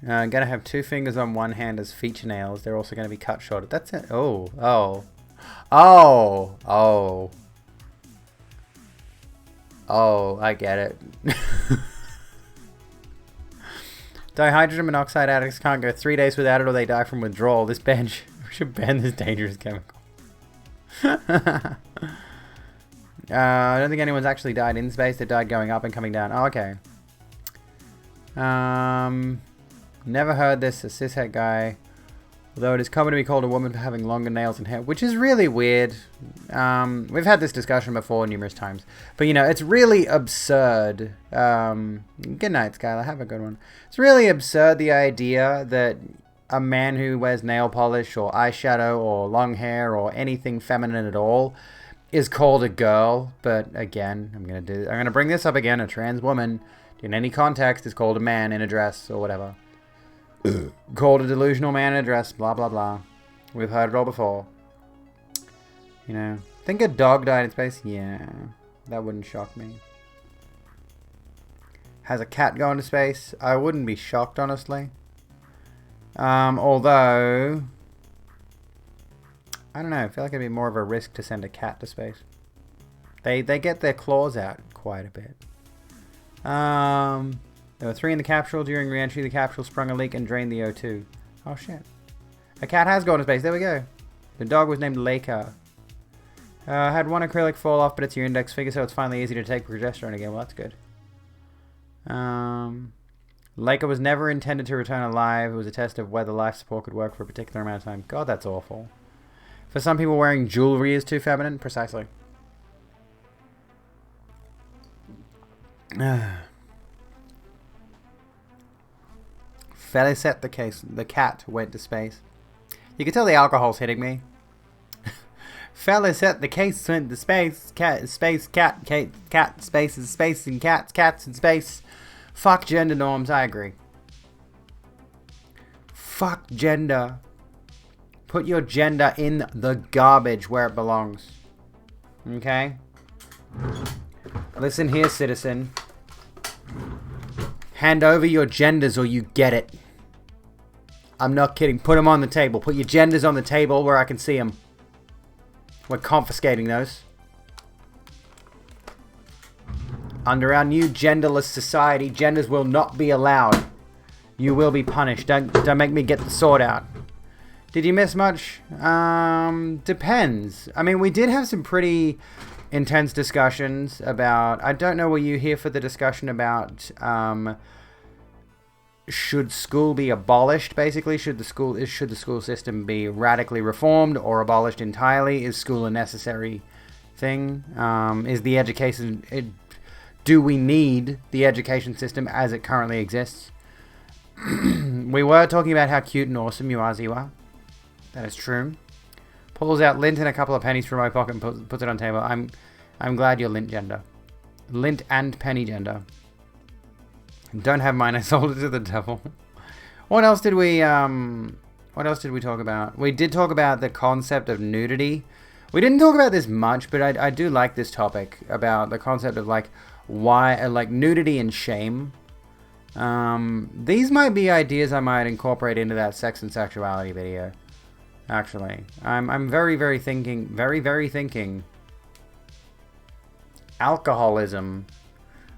Gonna have two fingers on one hand as feature nails. They're also gonna be cut short. That's it. Oh, I get it. Dihydrogen monoxide addicts can't go 3 days without it, or they die from withdrawal. We should ban this dangerous chemical. I don't think anyone's actually died in space. They died going up and coming down. Oh, okay. Never heard this. A cishet guy. Although it is common to be called a woman for having longer nails and hair, which is really weird. We've had this discussion before numerous times. But, it's really absurd. Good night, Skylar. Have a good one. It's really absurd, the idea that a man who wears nail polish or eyeshadow or long hair or anything feminine at all is called a girl. But again, I'm gonna bring this up again. A trans woman in any context is called a man in a dress or whatever. Called a delusional man in a dress, blah blah blah. We've heard it all before. You know, think a dog died in space? Yeah, that wouldn't shock me. Has a cat gone to space? I wouldn't be shocked, honestly. Although, I don't know, I feel like it'd be more of a risk to send a cat to space. They get their claws out quite a bit. There were 3 in the capsule. During re-entry, the capsule sprung a leak and drained the O2. Oh, shit. A cat has gone to space. There we go. The dog was named Laika. Had one acrylic fall off, but it's your index finger, so it's finally easy to take progesterone again. Well, that's good. Laika was never intended to return alive. It was a test of whether life support could work for a particular amount of time. God, that's awful. For some people, wearing jewelry is too feminine. Precisely. Felicet the cat went to space. You can tell the alcohol's hitting me. Felicet the case went to space. Cat, space, cat, spaces, space, and cats in space. Fuck gender norms, I agree. Fuck gender. Put your gender in the garbage where it belongs. Okay? Listen here, citizen. Hand over your genders or you get it. I'm not kidding. Put them on the table. Put your genders on the table where I can see them. We're confiscating those. Under our new genderless society, genders will not be allowed. You will be punished. Don't make me get the sword out. Did you miss much? Depends. I mean, we did have some pretty intense discussions about... I don't know, were you here for the discussion about... should school be abolished, basically? Should the school system be radically reformed or abolished entirely? Is school a necessary thing? Is the education... do we need the education system as it currently exists? We were talking about how cute and awesome you are, Ziwa. That is true. Pulls out lint and a couple of pennies from my pocket and puts it on the table. I'm glad you're lint gender. Lint and penny gender. Don't have mine, I sold it to the devil. What else did we talk about? We did talk about the concept of nudity. We didn't talk about this much, but I do like this topic about the concept of nudity and shame. These might be ideas I might incorporate into that sex and sexuality video. Actually, I'm very thinking. Alcoholism.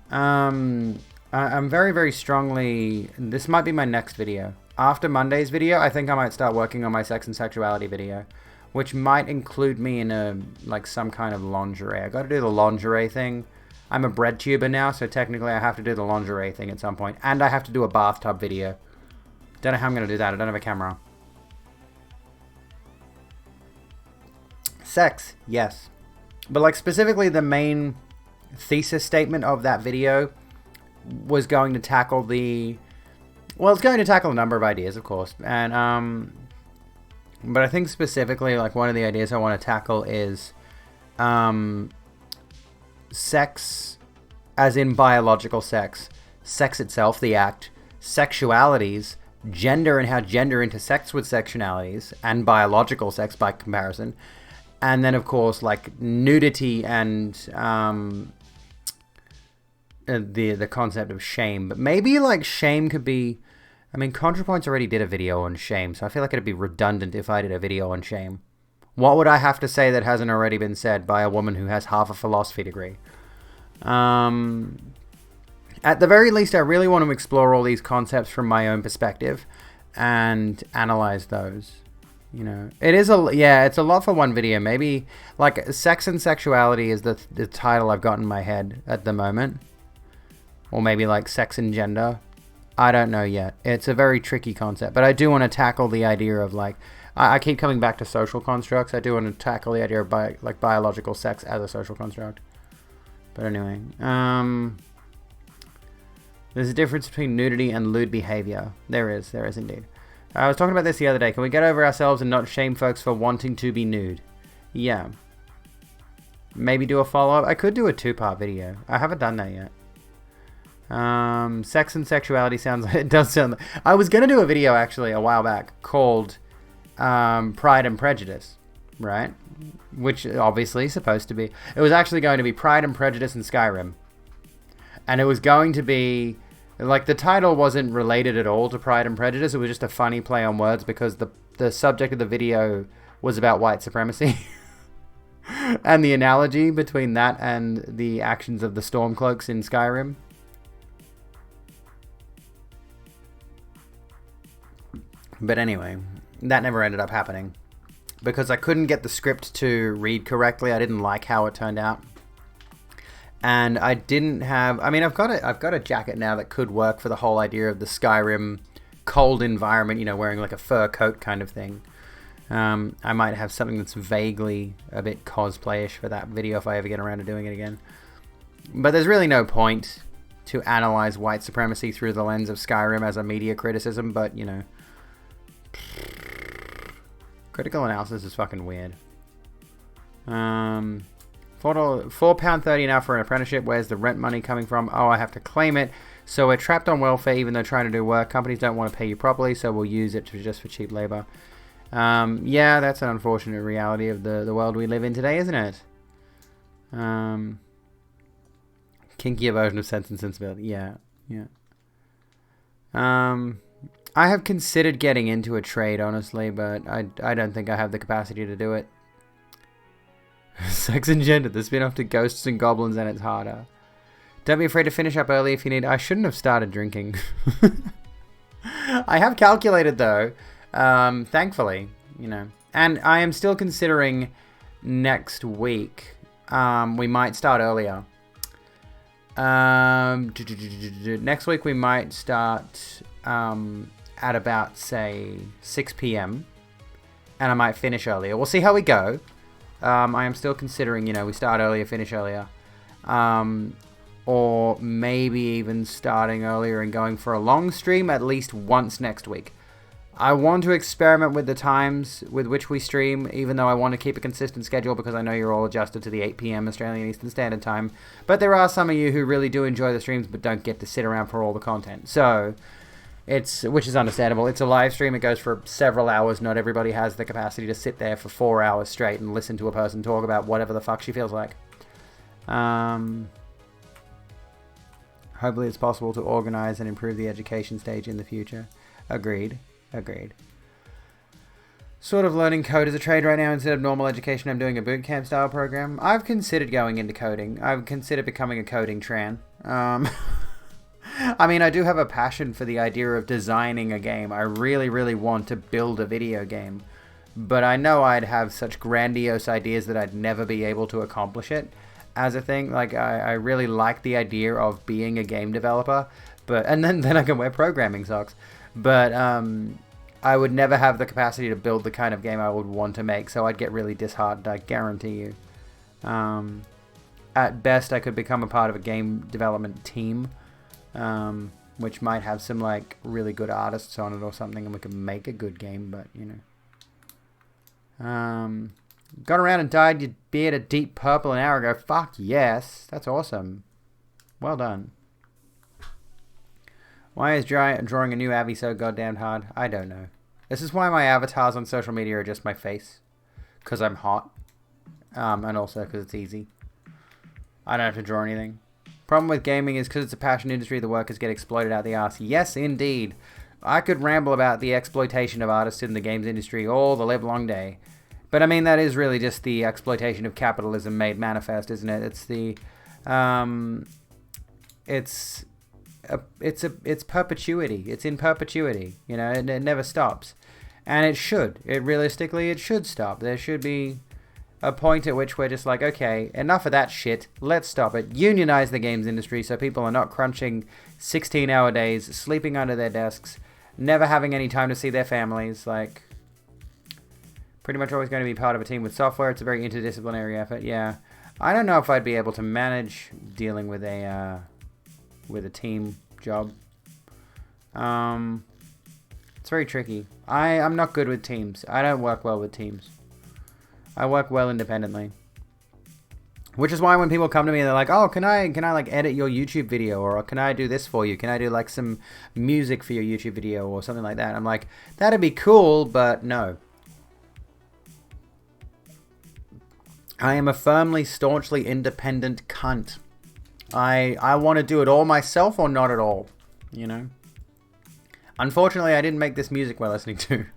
I'm very strongly... This might be my next video. After Monday's video, I think I might start working on my sex and sexuality video, which might include me in some kind of lingerie. I gotta do the lingerie thing. I'm a bread tuber now, so technically I have to do the lingerie thing at some point. And I have to do a bathtub video. Don't know how I'm gonna do that. I don't have a camera. Sex, yes. But specifically the main thesis statement of that video was going to tackle it's going to tackle a number of ideas, of course. And, but I think specifically, one of the ideas I want to tackle is, sex, as in biological sex, sex itself, the act, sexualities, gender and how gender intersects with sexualities, and biological sex by comparison. And then, of course, nudity and, the concept of shame. But maybe shame could be... I mean, ContraPoints already did a video on shame, so I feel like it'd be redundant if I did a video on shame. What would I have to say that hasn't already been said by a woman who has half a philosophy degree? At the very least, I really want to explore all these concepts from my own perspective and analyze those. You know, it's a lot for one video. Maybe sex and sexuality is the title I've got in my head at the moment. Or maybe sex and gender. I don't know yet. It's a very tricky concept. But I do want to tackle the idea of I keep coming back to social constructs. I do want to tackle the idea of biological sex as a social construct. But anyway. There's a difference between nudity and lewd behavior. There is indeed. I was talking about this the other day. Can we get over ourselves and not shame folks for wanting to be nude? Yeah. Maybe do a follow-up. I could do a 2-part video. I haven't done that yet. Sex and sexuality sounds like... It does sound... I was going to do a video, actually, a while back called Pride and Prejudice, right? Which obviously is supposed to be... It was actually going to be Pride and Prejudice in Skyrim. And it was going to be... Like, the title wasn't related at all to Pride and Prejudice. It was just a funny play on words because the subject of the video was about white supremacy. And the analogy between that and the actions of the Stormcloaks in Skyrim. But anyway, that never ended up happening. Because I couldn't get the script to read correctly. I didn't like how it turned out. And I didn't have... I mean, I've got a jacket now that could work for the whole idea of the Skyrim cold environment, you know, wearing like a fur coat kind of thing. I might have something that's vaguely a bit cosplay-ish for that video if I ever get around to doing it again. But there's really no point to analyze white supremacy through the lens of Skyrim as a media criticism, but, you know... Critical analysis is fucking weird. £4.30 now for an apprenticeship. Where's the rent money coming from? Oh, I have to claim it. So we're trapped on welfare even though trying to do work. Companies don't want to pay you properly, so we'll use it just for cheap labor. Yeah, that's an unfortunate reality of the world we live in today, isn't it? Kinkier version of Sense and Sensibility. Yeah. I have considered getting into a trade, honestly, but I don't think I have the capacity to do it. Sex and Gender, the spin-off to Ghosts and Goblins, and it's harder. Don't be afraid to finish up early if you need... I shouldn't have started drinking. I have calculated, though, thankfully, you know. And I am still considering next week. We might start earlier. Next week we might start at about, say, 6 p.m. And I might finish earlier. We'll see how we go. I am still considering, you know, we start earlier, finish earlier. Or maybe even starting earlier and going for a long stream at least once next week. I want to experiment with the times with which we stream, even though I want to keep a consistent schedule because I know you're all adjusted to the 8 p.m. Australian Eastern Standard Time. But there are some of you who really do enjoy the streams but don't get to sit around for all the content. So, which is understandable. It's a live stream. It goes for several hours. Not everybody has the capacity to sit there for 4 hours straight and listen to a person talk about whatever the fuck she feels like. Hopefully it's possible to organize and improve the education stage in the future. Agreed. Sort of learning code as a trade right now. Instead of normal education, I'm doing a bootcamp style program. I've considered going into coding. I've considered becoming a coding tran. I mean, I do have a passion for the idea of designing a game. I really, really want to build a video game. But I know I'd have such grandiose ideas that I'd never be able to accomplish it as a thing. Like, I really like the idea of being a game developer. And then I can wear programming socks. But I would never have the capacity to build the kind of game I would want to make. So I'd get really disheartened, I guarantee you. At best, I could become a part of a game development team. Which might have some like really good artists on it or something, and we could make a good game, but you know. Got around and dyed your beard a deep purple an hour ago. Fuck yes, that's awesome. Well done. Why is drawing a new Abby so goddamn hard? I don't know. This is why my avatars on social media are just my face, because I'm hot, and also because it's easy. I don't have to draw anything. Problem with gaming is because it's a passion industry, the workers get exploited out the arse. Yes, indeed. I could ramble about the exploitation of artists in the games industry all the livelong day. But I mean, that is really just the exploitation of capitalism made manifest, isn't it? It's the, it's perpetuity. It's in perpetuity. You know, it never stops. And it should. Realistically, it should stop. There should be a point at which we're just like, okay, enough of that shit. Let's stop it. Unionize the games industry so people are not crunching 16-hour days, sleeping under their desks, never having any time to see their families. Like, pretty much always going to be part of a team with software. It's a very interdisciplinary effort. Yeah, I don't know if I'd be able to manage dealing with a team job. It's very tricky. I'm not good with teams. I don't work well with teams. I work well independently. Which is why when people come to me and they're like, oh, can I like edit your YouTube video, or can I do this for you? Can I do like some music for your YouTube video or something like that? I'm like, that'd be cool, but no. I am a firmly, staunchly independent cunt. I want to do it all myself or not at all, you know? Unfortunately, I didn't make this music we're listening to.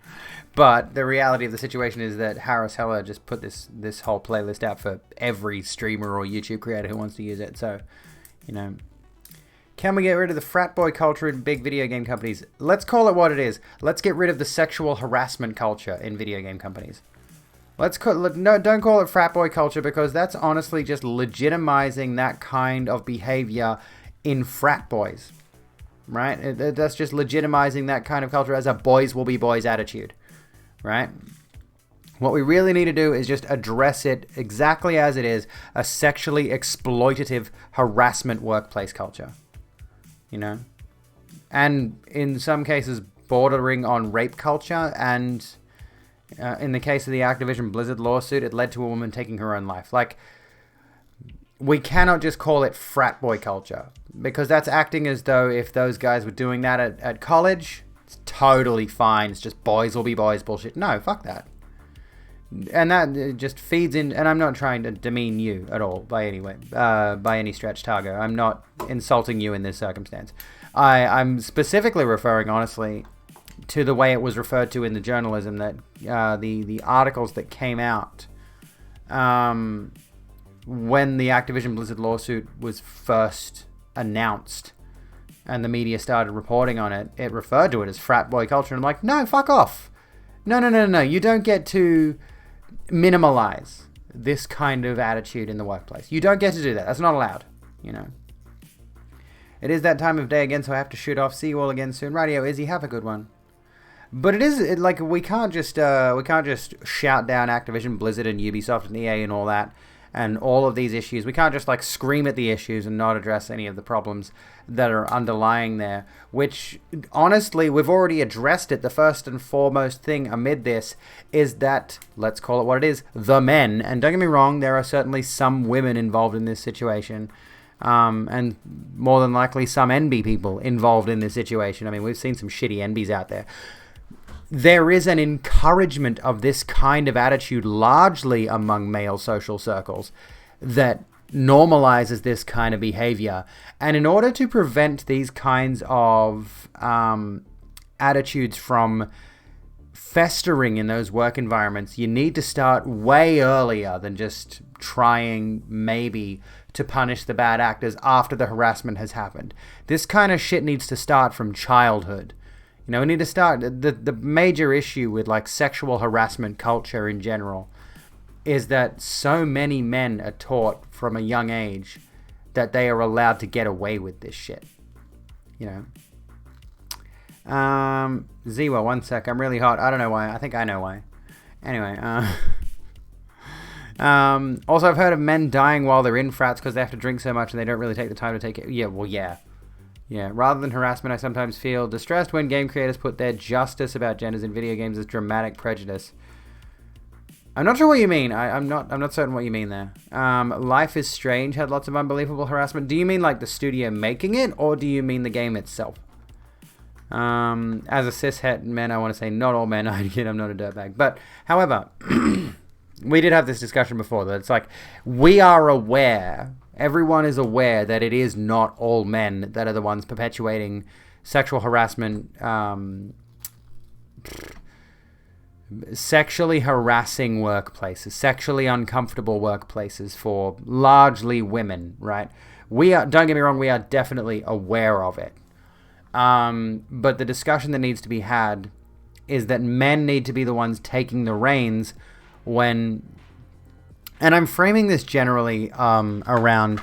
But the reality of the situation is that Harris Heller just put this whole playlist out for every streamer or YouTube creator who wants to use it. So, you know, can we get rid of the frat boy culture in big video game companies? Let's call it what it is. Let's get rid of the sexual harassment culture in video game companies. Don't call it frat boy culture, because that's honestly just legitimizing that kind of behavior in frat boys, right? That's just legitimizing that kind of culture as a boys will be boys attitude. Right? What we really need to do is just address it exactly as it is, a sexually exploitative harassment workplace culture. You know? And in some cases bordering on rape culture, and in the case of the Activision Blizzard lawsuit, it led to a woman taking her own life. Like, we cannot just call it frat boy culture, because that's acting as though if those guys were doing that at college, it's totally fine. It's just boys will be boys bullshit. No, fuck that. And that just feeds in. And I'm not trying to demean you at all by any stretch, Targo. I'm not insulting you in this circumstance. I'm specifically referring, honestly, to the way it was referred to in the journalism, that the articles that came out when the Activision Blizzard lawsuit was first announced. And the media started reporting on it, it referred to it as frat boy culture. And I'm like, no, fuck off. No. You don't get to minimalize this kind of attitude in the workplace. You don't get to do that. That's not allowed, you know. It is that time of day again, so I have to shoot off. See you all again soon. Radio Izzy, have a good one. But like, we can't just shout down Activision, Blizzard, and Ubisoft and EA and all that, and all of these issues. We can't just like scream at the issues and not address any of the problems that are underlying there, which honestly we've already addressed it. The first and foremost thing amid this is that, let's call it what it is, the men, and don't get me wrong, there are certainly some women involved in this situation, and more than likely some NB people involved in this situation. I mean, we've seen some shitty NBs out there. There is an encouragement of this kind of attitude largely among male social circles that normalizes this kind of behavior. And in order to prevent these kinds of attitudes from festering in those work environments, you need to start way earlier than just trying maybe to punish the bad actors after the harassment has happened. This kind of shit needs to start from childhood. You know, we need to start. The major issue with like sexual harassment culture in general is that so many men are taught from a young age that they are allowed to get away with this shit. You know. Ziwa, one sec. I'm really hot. I don't know why. I think I know why. Anyway. Also, I've heard of men dying while they're in frats because they have to drink so much and they don't really take the time to take it. Yeah, well, yeah. Yeah, rather than harassment, I sometimes feel distressed when game creators put their justice about genders in video games as dramatic prejudice. I'm not sure what you mean. I'm not certain what you mean there. Life is Strange had lots of unbelievable harassment. Do you mean like the studio making it, or do you mean the game itself? As a cishet man, I want to say not all men. I'm not a dirtbag. But, however, we did have this discussion before that it's like, we are aware, everyone is aware that it is not all men that are the ones perpetuating sexual harassment, sexually harassing workplaces, sexually uncomfortable workplaces for largely women, right? Don't get me wrong, we are definitely aware of it. But the discussion that needs to be had is that men need to be the ones taking the reins when, and I'm framing this generally around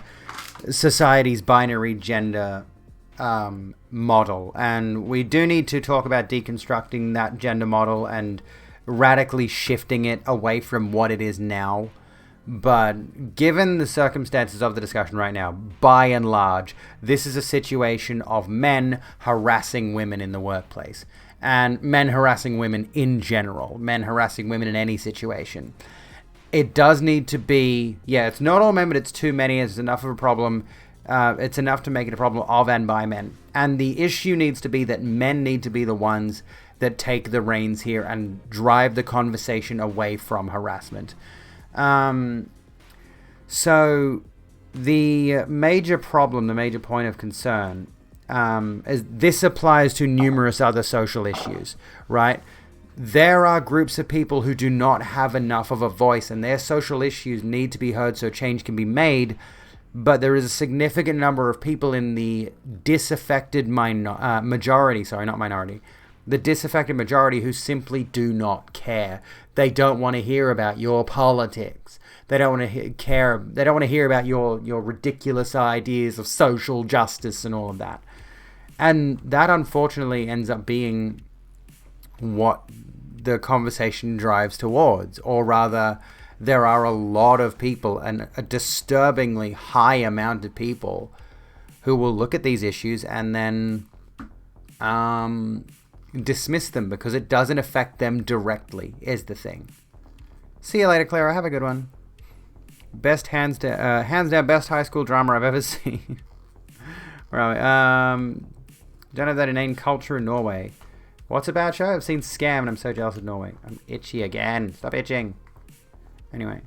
society's binary gender model, and we do need to talk about deconstructing that gender model and radically shifting it away from what it is now. But given the circumstances of the discussion right now, by and large, this is a situation of men harassing women in the workplace. and men harassing women in general, men harassing women in any situation. It does need to be, it's not all men, but it's too many. It's enough of a problem. It's enough to make it a problem of and by men. And the issue needs to be that men need to be the ones that take the reins here and drive the conversation away from harassment. So the major problem, the major point of concern, is this applies to numerous other social issues, right? There are groups of people who do not have enough of a voice, and their social issues need to be heard so change can be made. But there is a significant number of people in the disaffected majority, the disaffected majority who simply do not care. They don't want to hear about your politics. They don't want to care. They don't want to hear about your ridiculous ideas of social justice and all of that. And that unfortunately ends up being what the conversation drives towards, or rather, there are a lot of people, and a disturbingly high amount of people, who will look at these issues and then dismiss them because it doesn't affect them directly, is the thing. See you later, Clara. Have a good one. Best hands down best high school drama I've ever seen. Where are we? Don't have that inane culture in Norway. What's a bad show? I've seen Scam and I'm so jealous of Norway. I'm itchy again. Stop itching. Anyway.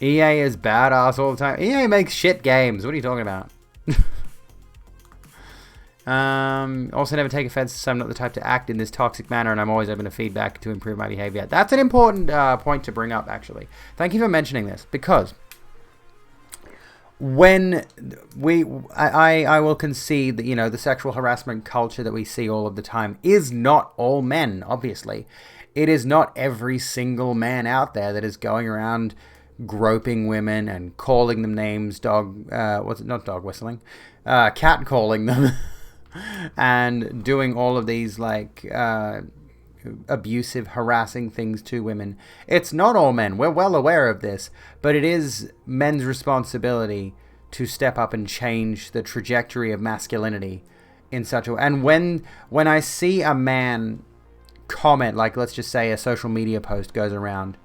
EA is badass all the time. EA makes shit games. What are you talking about? Also never take offense since I'm not the type to act in this toxic manner and I'm always open to feedback to improve my behavior. That's an important point to bring up, actually. Thank you for mentioning this, because when I will concede that, the sexual harassment culture that we see all of the time is not all men, obviously. It is not every single man out there that is going around groping women and calling them names, cat calling them, and doing all of these, abusive, harassing things to women. It's not all men. We're well aware of this, but it is men's responsibility to step up and change the trajectory of masculinity in such a way. And when I see a man comment, let's just say a social media post goes around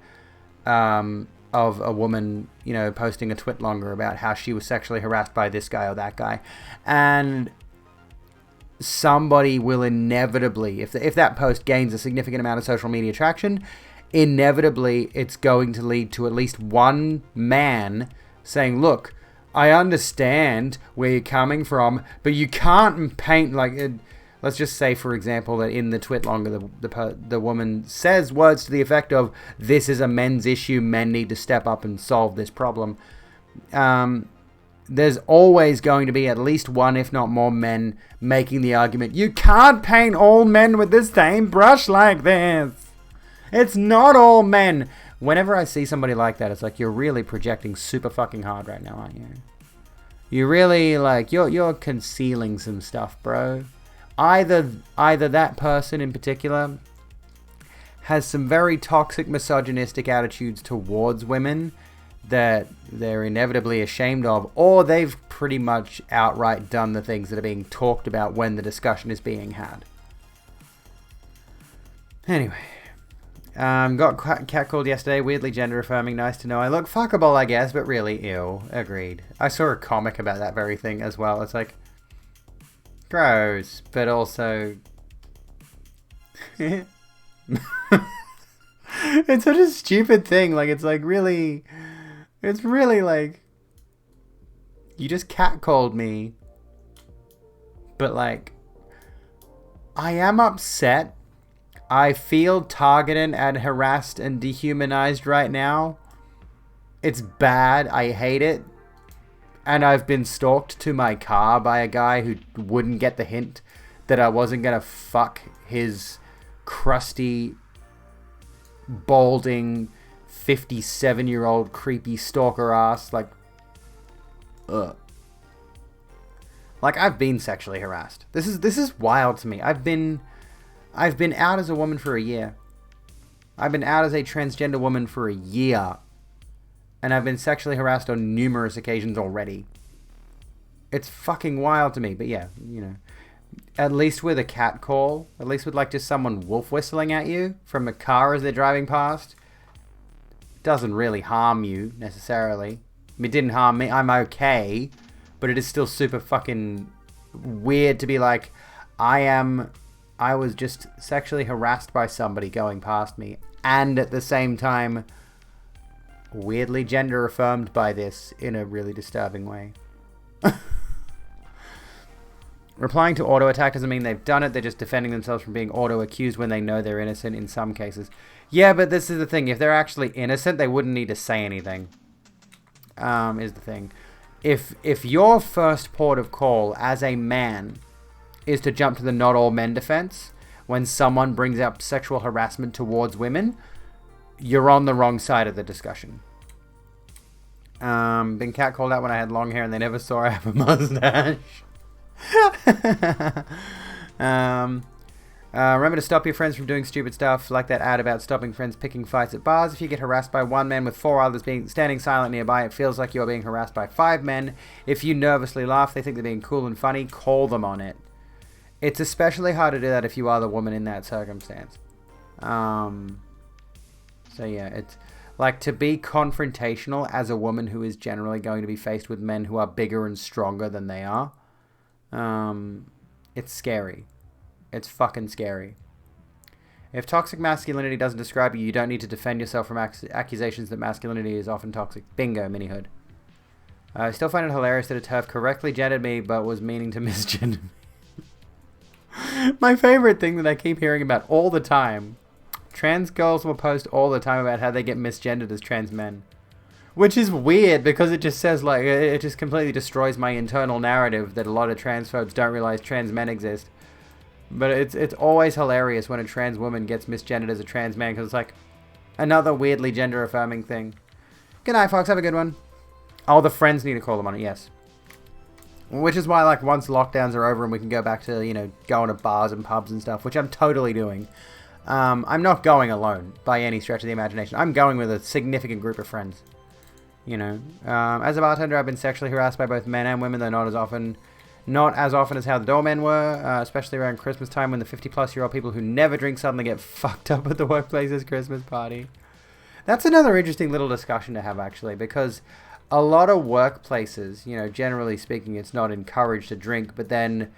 of a woman, posting a twit longer about how she was sexually harassed by this guy or that guy, and somebody will inevitably, if that post gains a significant amount of social media traction, inevitably it's going to lead to at least one man saying, look, I understand where you're coming from, but you can't paint let's just say, for example, that in the twit longer, the woman says words to the effect of, this is a men's issue, men need to step up and solve this problem. There's always going to be at least one, if not more, men making the argument, you can't paint all men with the same brush like this. It's not all men. Whenever I see somebody like that, it's like, you're really projecting super fucking hard right now, aren't you? You really, you're concealing some stuff, bro. Either that person in particular has some very toxic, misogynistic attitudes towards women that they're inevitably ashamed of, or they've pretty much outright done the things that are being talked about when the discussion is being had. Anyway, got catcalled yesterday, weirdly gender affirming, nice to know I look fuckable, I guess, but really, ew, agreed. I saw a comic about that very thing as well. It's like, gross, but also it's such a stupid thing. It's really you just catcalled me, but I am upset. I feel targeted and harassed and dehumanized right now. It's bad. I hate it. And I've been stalked to my car by a guy who wouldn't get the hint that I wasn't going to fuck his crusty, balding, 57-year-old creepy stalker ass. Ugh. I've been sexually harassed. This is wild to me. I've been out as a woman for a year. I've been out as a transgender woman for a year. And I've been sexually harassed on numerous occasions already. It's fucking wild to me. But yeah, you know, at least with a cat call, at least with like just someone wolf whistling at you from a car as they're driving past, doesn't really harm you necessarily. I mean, it didn't harm me. I'm okay, but it is still super fucking weird to be like, I was just sexually harassed by somebody going past me, and at the same time, weirdly gender affirmed by this in a really disturbing way. Replying to auto attack doesn't mean they've done it. They're just defending themselves from being auto accused when they know they're innocent in some cases. Yeah, but this is the thing. If they're actually innocent, they wouldn't need to say anything. Is the thing. If your first port of call as a man is to jump to the not all men defense when someone brings up sexual harassment towards women, you're on the wrong side of the discussion. Been catcalled out when I had long hair and they never saw I have a mustache. Remember to stop your friends from doing stupid stuff like that ad about stopping friends picking fights at bars. If you get harassed by one man with 4 others standing silent nearby, it feels like you're being harassed by 5 men. If you nervously laugh, they think they're being cool and funny. Call them on it. It's especially hard to do that if you are the woman in that circumstance. So yeah, it's like to be confrontational as a woman who is generally going to be faced with men who are bigger and stronger than they are. It's scary. It's fucking scary. If toxic masculinity doesn't describe you, you don't need to defend yourself from accusations that masculinity is often toxic. Bingo, mini-hood. I still find it hilarious that a TERF correctly gendered me, but was meaning to misgender me. My favorite thing that I keep hearing about all the time, trans girls will post all the time about how they get misgendered as trans men. Which is weird because it just says, like, it just completely destroys my internal narrative that a lot of transphobes don't realize trans men exist. But it's always hilarious when a trans woman gets misgendered as a trans man because it's like another weirdly gender affirming thing. Good night, folks. Have a good one. Oh, the friends need to call them on it, yes. Which is why, like, once lockdowns are over and we can go back to, you know, going to bars and pubs and stuff, which I'm totally doing. I'm not going alone by any stretch of the imagination. I'm going with a significant group of friends. You know, as a bartender, I've been sexually harassed by both men and women, though not as often as how the doormen were, especially around Christmas time when the 50-plus-year-old people who never drink suddenly get fucked up at the workplace's Christmas party. That's another interesting little discussion to have, actually, because a lot of workplaces, you know, generally speaking, it's not encouraged to drink, but then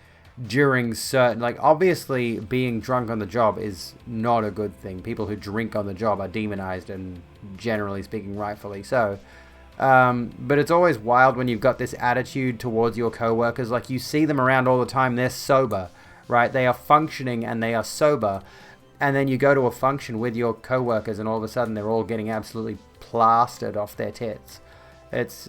during certain, like, obviously being drunk on the job is not a good thing. People who drink on the job are demonized, and generally speaking, rightfully so. But it's always wild when you've got this attitude towards your coworkers. Like, you see them around all the time. They're sober, right? They are functioning and they are sober. And then you go to a function with your coworkers and all of a sudden they're all getting absolutely plastered off their tits. It's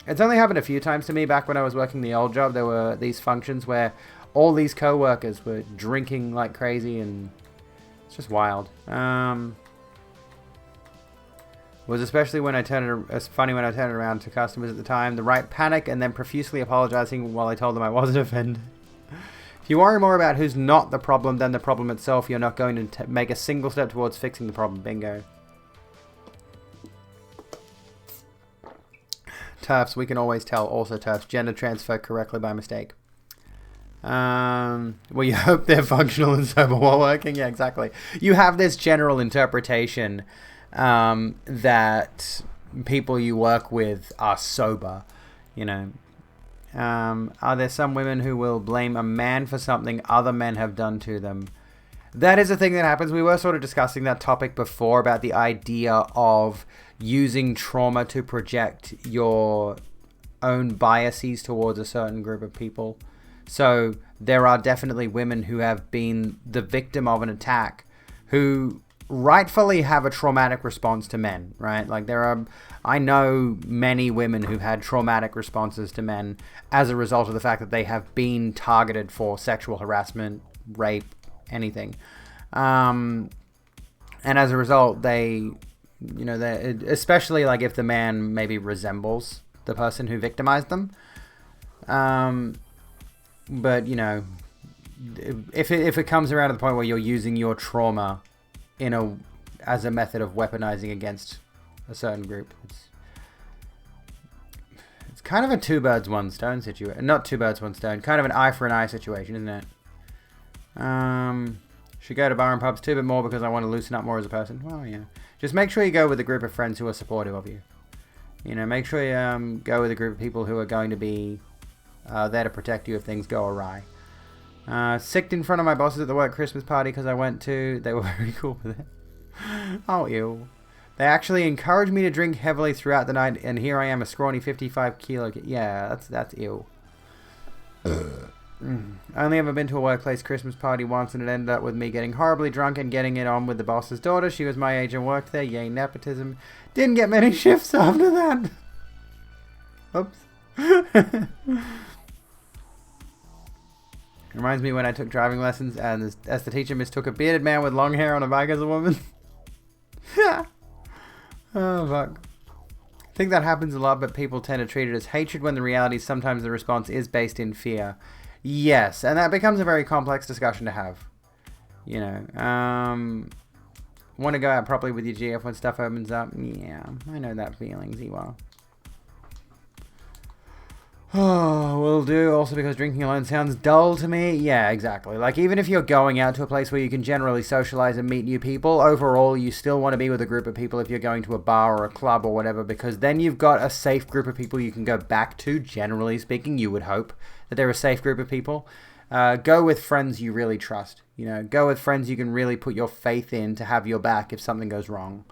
only happened a few times to me back when I was working the old job. There were these functions where all these coworkers were drinking like crazy and it's just wild. Was especially when I turned it around to customers at the time. The right panic and then profusely apologizing while I told them I wasn't offended. If you worry more about who's not the problem than the problem itself, you're not going to make a single step towards fixing the problem. Bingo. TERFs, we can always tell. Also TERFs, gender transfer correctly by mistake. Well, you hope they're functional and sober while working. Yeah, exactly. You have this general interpretation that people you work with are sober, you know. Are there some women who will blame a man for something other men have done to them? That is a thing that happens. We were sort of discussing that topic before about the idea of using trauma to project your own biases towards a certain group of people. So there are definitely women who have been the victim of an attack who rightfully have a traumatic response to men, right? Like I know many women who've had traumatic responses to men as a result of the fact that they have been targeted for sexual harassment, rape, anything. And as a result, they, you know, especially like if the man maybe resembles the person who victimized them. But, you know, if it comes around to the point where you're using your trauma as a method of weaponizing against a certain group, it's kind of a two birds, one stone situation. Not two birds, one stone. Kind of an eye for an eye situation, isn't it? Should go to bar and pubs too, but more because I want to loosen up more as a person. Well, yeah. Just make sure you go with a group of friends who are supportive of you. You know, make sure you go with a group of people who are going to be there to protect you if things go awry. Sicked in front of my bosses at the work Christmas party because I went to. They were very cool with it. Oh, ew. They actually encouraged me to drink heavily throughout the night, and here I am, a scrawny 55 kilo. Yeah, that's ew. I only ever been to a workplace Christmas party once, and it ended up with me getting horribly drunk and getting it on with the boss's daughter. She was my age and worked there. Yay, nepotism. Didn't get many shifts after that. Oops. Reminds me when I took driving lessons, and as the teacher mistook a bearded man with long hair on a bike as a woman. Oh, fuck. I think that happens a lot, but people tend to treat it as hatred when the reality sometimes the response is based in fear. Yes, and that becomes a very complex discussion to have. You know, want to go out properly with your GF when stuff opens up? Yeah, I know that feeling, Ziwa. Oh, will do. Also because drinking alone sounds dull to me. Yeah, exactly. Like, even if you're going out to a place where you can generally socialize and meet new people, overall, you still want to be with a group of people if you're going to a bar or a club or whatever, because then you've got a safe group of people you can go back to, generally speaking. You would hope that they're a safe group of people. Go with friends you really trust. You know, go with friends you can really put your faith in to have your back if something goes wrong.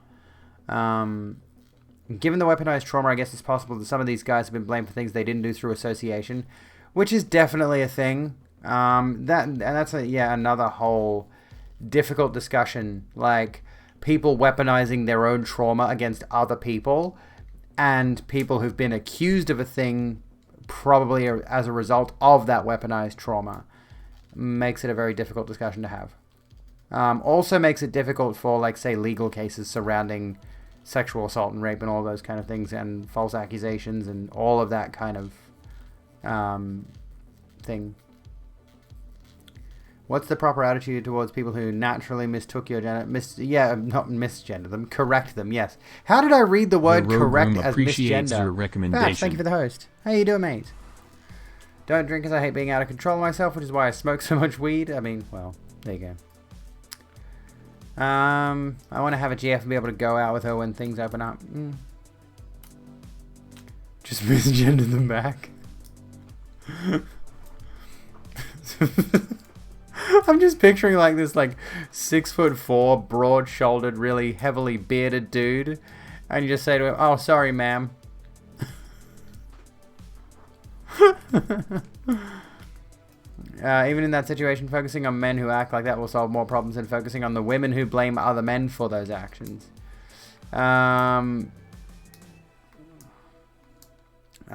Given the weaponized trauma, I guess it's possible that some of these guys have been blamed for things they didn't do through association, which is definitely a thing. That's another whole difficult discussion. Like, people weaponizing their own trauma against other people, and people who've been accused of a thing probably as a result of that weaponized trauma, makes it a very difficult discussion to have. Also makes it difficult for, like, say, legal cases surrounding sexual assault and rape and all those kind of things, and false accusations and all of that kind of thing. What's the proper attitude towards people who naturally mistook your gender? Not misgender them, correct them. Yes. How did I read the word correct as misgender? Your recommendation. Bash, thank you for the host. How you doing, mate? Don't drink because I hate being out of control of myself, which is why I smoke so much weed. I mean, well, there you go. I want to have a GF and be able to go out with her when things open up. Just misgender them back. I'm just picturing like this 6'4", broad-shouldered, really heavily bearded dude, and you just say to him, "Oh, sorry, ma'am." Even in that situation, focusing on men who act like that will solve more problems than focusing on the women who blame other men for those actions. I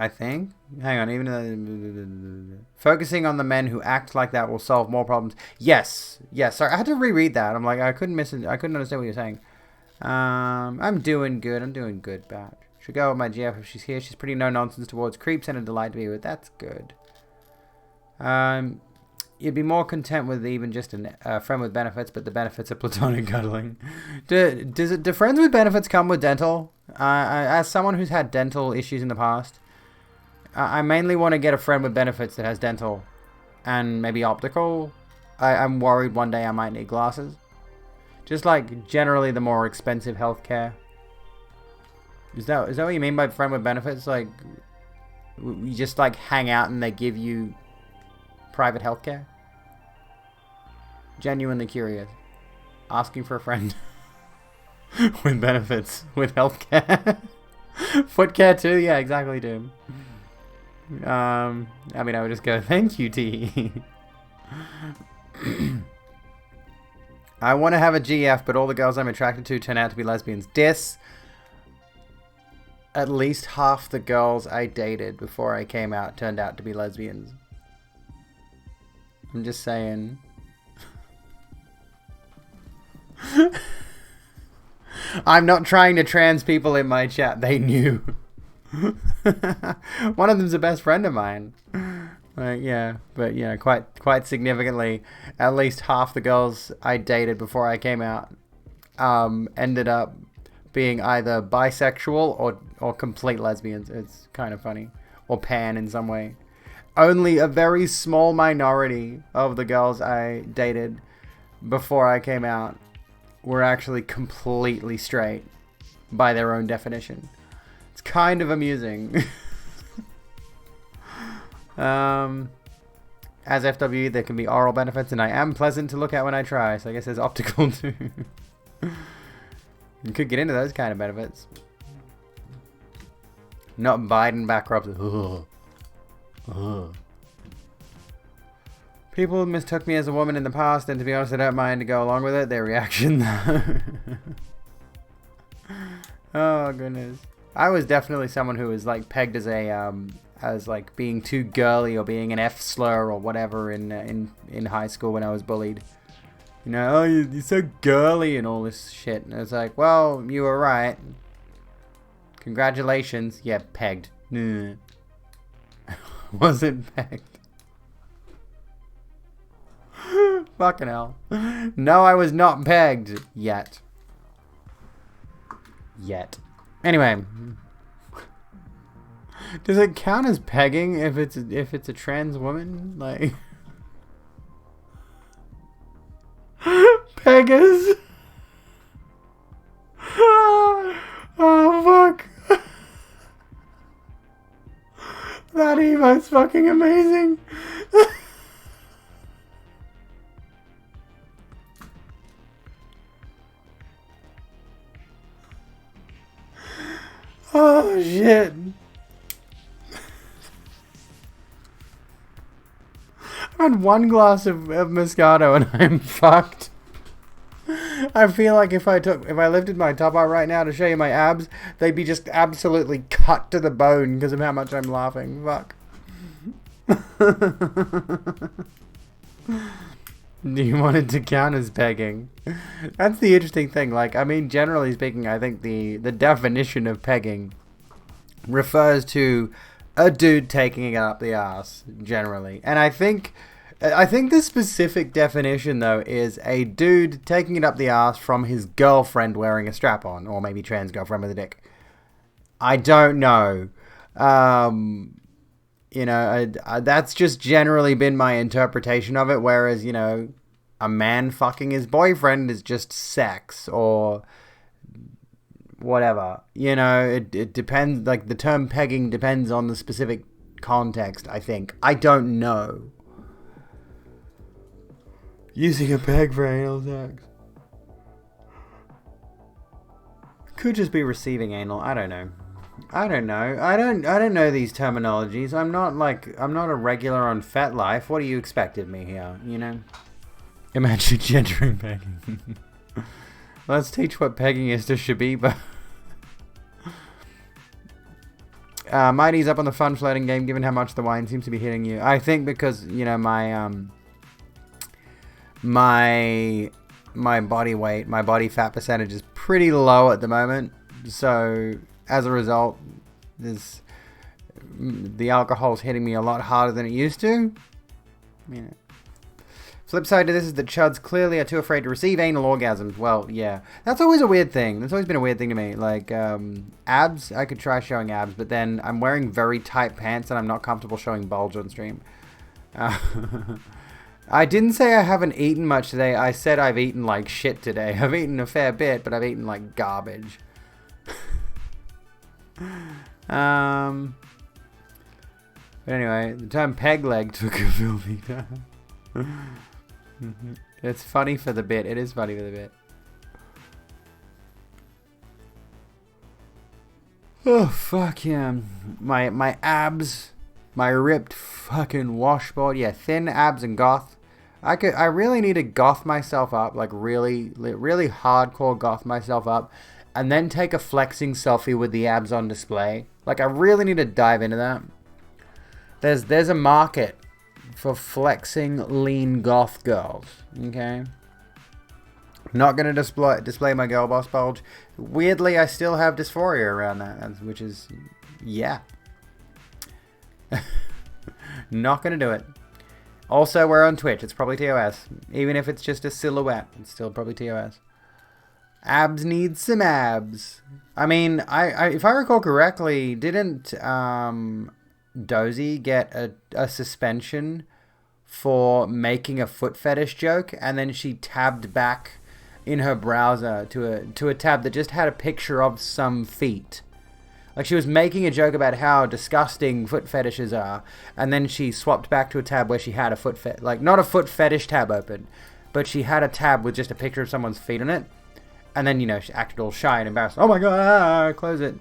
think. Hang on. Even focusing on the men who act like that will solve more problems. Yes. Sorry, I had to reread that. I'm like, I couldn't understand what you're saying. I'm doing good, Batch. Should go with my GF if she's here. She's pretty no nonsense towards creeps and a delight to be with. That's good. You'd be more content with even just a friend with benefits, but the benefits are platonic cuddling. Do friends with benefits come with dental? As someone who's had dental issues in the past, I mainly want to get a friend with benefits that has dental and maybe optical. I'm worried one day I might need glasses. Just like generally the more expensive healthcare. Is that what you mean by friend with benefits? Like, you just like hang out and they give you private healthcare? Genuinely curious. Asking for a friend with benefits, with healthcare. Foot care too? Yeah, exactly, dude. I mean, I would just go, thank you, T. I want to have a GF, but all the girls I'm attracted to turn out to be lesbians. At least half the girls I dated before I came out turned out to be lesbians. I'm just saying. I'm not trying to trans people in my chat. They knew. One of them's a best friend of mine. Quite significantly, at least half the girls I dated before I came out ended up being either bisexual or complete lesbians. It's kind of funny. or pan in some way. Only a very small minority of the girls I dated before I came out were actually completely straight by their own definition. It's kind of amusing. As FW, there can be oral benefits, and I am pleasant to look at when I try, so I guess there's optical too. You could get into those kind of benefits. Not Biden back rubs. People mistook me as a woman in the past, and to be honest, I don't mind to go along with it. Their reaction, though. Oh, goodness. I was definitely someone who was, like, pegged as a, as like being too girly or being an F slur or whatever in high school when I was bullied. You know, oh, you're so girly and all this shit. And it's like, well, you were right. Congratulations. Yeah, pegged. Wasn't pegged. Fucking hell. No, I was not pegged yet. Anyway. Does it count as pegging if it's a trans woman? Like Peggers? Oh fuck. That emote's fucking amazing. Oh shit. I had one glass of Moscato and I'm fucked. I feel like if I lifted my top out right now to show you my abs, they'd be just absolutely cut to the bone because of how much I'm laughing. Fuck. Do you want it to count as pegging? That's the interesting thing. Like, I mean, generally speaking, I think the definition of pegging refers to a dude taking it up the ass, generally. And I think the specific definition, though, is a dude taking it up the ass from his girlfriend wearing a strap-on, or maybe trans girlfriend with a dick. I don't know. You know, that's just generally been my interpretation of it, whereas, you know, a man fucking his boyfriend is just sex, or whatever. You know, it depends, like, the term pegging depends on the specific context, I think. I don't know. Using a peg for anal sex. Could just be receiving anal, I don't know. I don't know these terminologies. I'm not a regular on FetLife. What do you expect of me here, you know? Imagine gendering pegging. Let's teach what pegging is to Shabiba. Mighty's up on the fun floating game given how much the wine seems to be hitting you. I think because, you know, my body weight, my body fat percentage is pretty low at the moment. So as a result, the alcohol's hitting me a lot harder than it used to. You know. Flip side to this is that chuds clearly are too afraid to receive anal orgasms. Well, yeah. That's always a weird thing. That's always been a weird thing to me. Like, abs, I could try showing abs, but then I'm wearing very tight pants and I'm not comfortable showing bulge on stream. I didn't say I haven't eaten much today. I said I've eaten like shit today. I've eaten a fair bit, but I've eaten like garbage. But anyway, the term peg leg took a filthy time. It's funny for the bit. It is funny for the bit. Oh fuck yeah. My abs, my ripped fucking washboard. Yeah, thin abs and goth. I really need to goth myself up, like really hardcore goth myself up, and then take a flexing selfie with the abs on display. Like, I really need to dive into that. There's a market for flexing lean goth girls, okay? Not gonna display my girl boss bulge. Weirdly, I still have dysphoria around that, which is, yeah. Not gonna do it. Also, we're on Twitch. It's probably TOS. Even if it's just a silhouette, it's still probably TOS. Abs need some abs. I mean, I if I recall correctly, didn't Dozy get a suspension for making a foot fetish joke, and then she tabbed back in her browser to a tab that just had a picture of some feet. Like, she was making a joke about how disgusting foot fetishes are, and then she swapped back to a tab where she had a like, not a foot fetish tab open, but she had a tab with just a picture of someone's feet on it. And then, you know, she acted all shy and embarrassed. Oh my god, close it.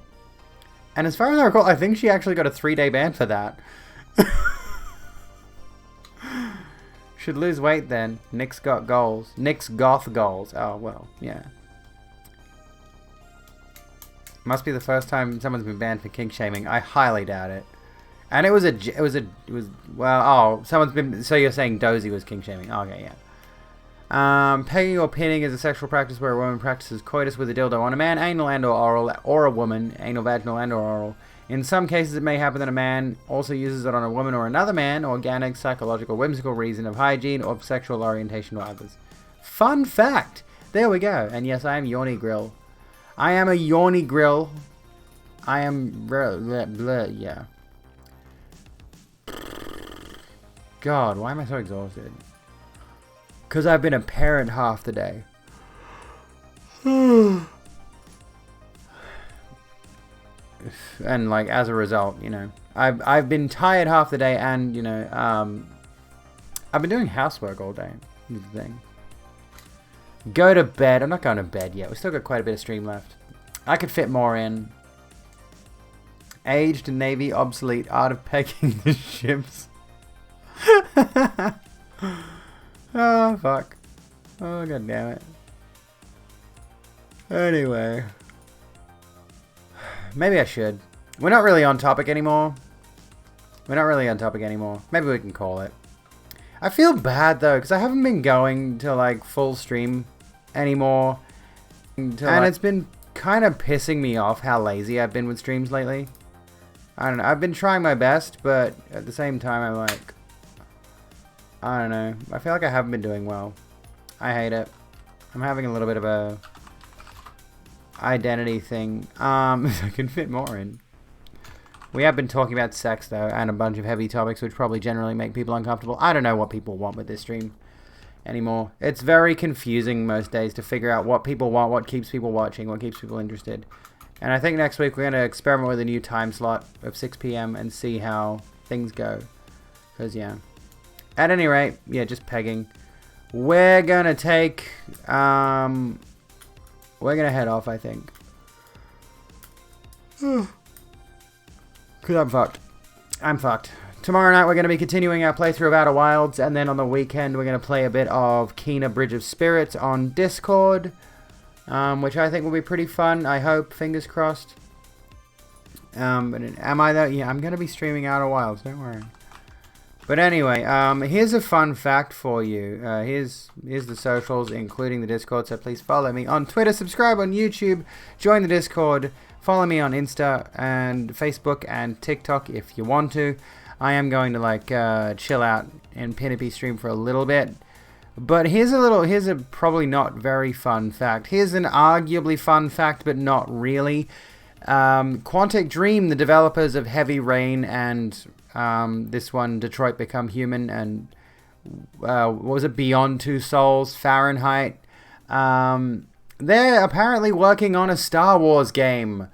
And as far as I recall, I think she actually got a 3-day ban for that. Should lose weight then. Nick's got goals. Nick's goth goals. Oh, well, yeah. Must be the first time someone's been banned for kink shaming. I highly doubt it. And it was someone's been, so you're saying Dozy was kink shaming. Okay, yeah. Pegging or pinning is a sexual practice where a woman practices coitus with a dildo on a man, anal and or oral, or a woman, anal, vaginal and or oral. In some cases, it may happen that a man also uses it on a woman or another man, organic, psychological, whimsical reason of hygiene or of sexual orientation or others. Fun fact! There we go. And yes, I am Yawny Grill. I am a Yawny Grill. I am... yeah. God, why am I so exhausted? Because I've been a parent half the day. And, like, as a result, you know, I've been tired half the day, and, you know, I've been doing housework all day. Is the thing. Go to bed. I'm not going to bed yet. We've still got quite a bit of stream left. I could fit more in. Aged Navy obsolete. Art of pegging the ships. Oh, fuck. Oh, god damn it. Anyway. Maybe I should. We're not really on topic anymore. Maybe we can call it. I feel bad, though, because I haven't been going to, like, full stream anymore. And it's been kind of pissing me off how lazy I've been with streams lately. I don't know. I've been trying my best, but at the same time, I'm like... I don't know. I feel like I haven't been doing well. I hate it. I'm having a little bit of a identity thing. I can fit more in. We have been talking about sex, though, and a bunch of heavy topics, which probably generally make people uncomfortable. I don't know what people want with this stream anymore. It's very confusing most days to figure out what people want, what keeps people watching, what keeps people interested. And I think next week we're going to experiment with a new time slot of 6 p.m. and see how things go. Because, yeah. At any rate, yeah, just pegging. We're gonna take, we're gonna head off, I think. Cause I'm fucked. Tomorrow night we're gonna be continuing our playthrough of Outer Wilds, and then on the weekend we're gonna play a bit of Kena Bridge of Spirits on Discord, which I think will be pretty fun. I hope, fingers crossed. But am I though? Yeah, I'm gonna be streaming Outer Wilds. Don't worry. But anyway, here's a fun fact for you. Here's the socials, including the Discord, so please follow me on Twitter, subscribe on YouTube, join the Discord, follow me on Insta and Facebook and TikTok if you want to. I am going to, like, chill out and Pinnaby stream for a little bit. But here's a probably not very fun fact. Here's an arguably fun fact, but not really. Quantic Dream, the developers of Heavy Rain and... this one, Detroit Become Human, and what was it, Beyond Two Souls, Fahrenheit. They're apparently working on a Star Wars game.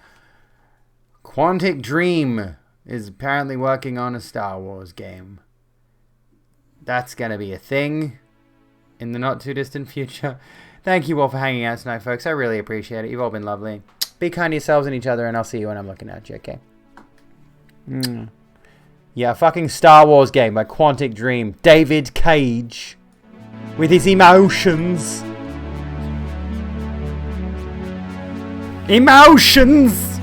Quantic Dream is apparently working on a Star Wars game. That's gonna be a thing in the not too distant future. Thank you all for hanging out tonight, folks. I really appreciate it. You've all been lovely. Be kind to yourselves and each other, and I'll see you when I'm looking at you, okay? Yeah, fucking Star Wars game by Quantic Dream. David Cage. With his emotions. Emotions!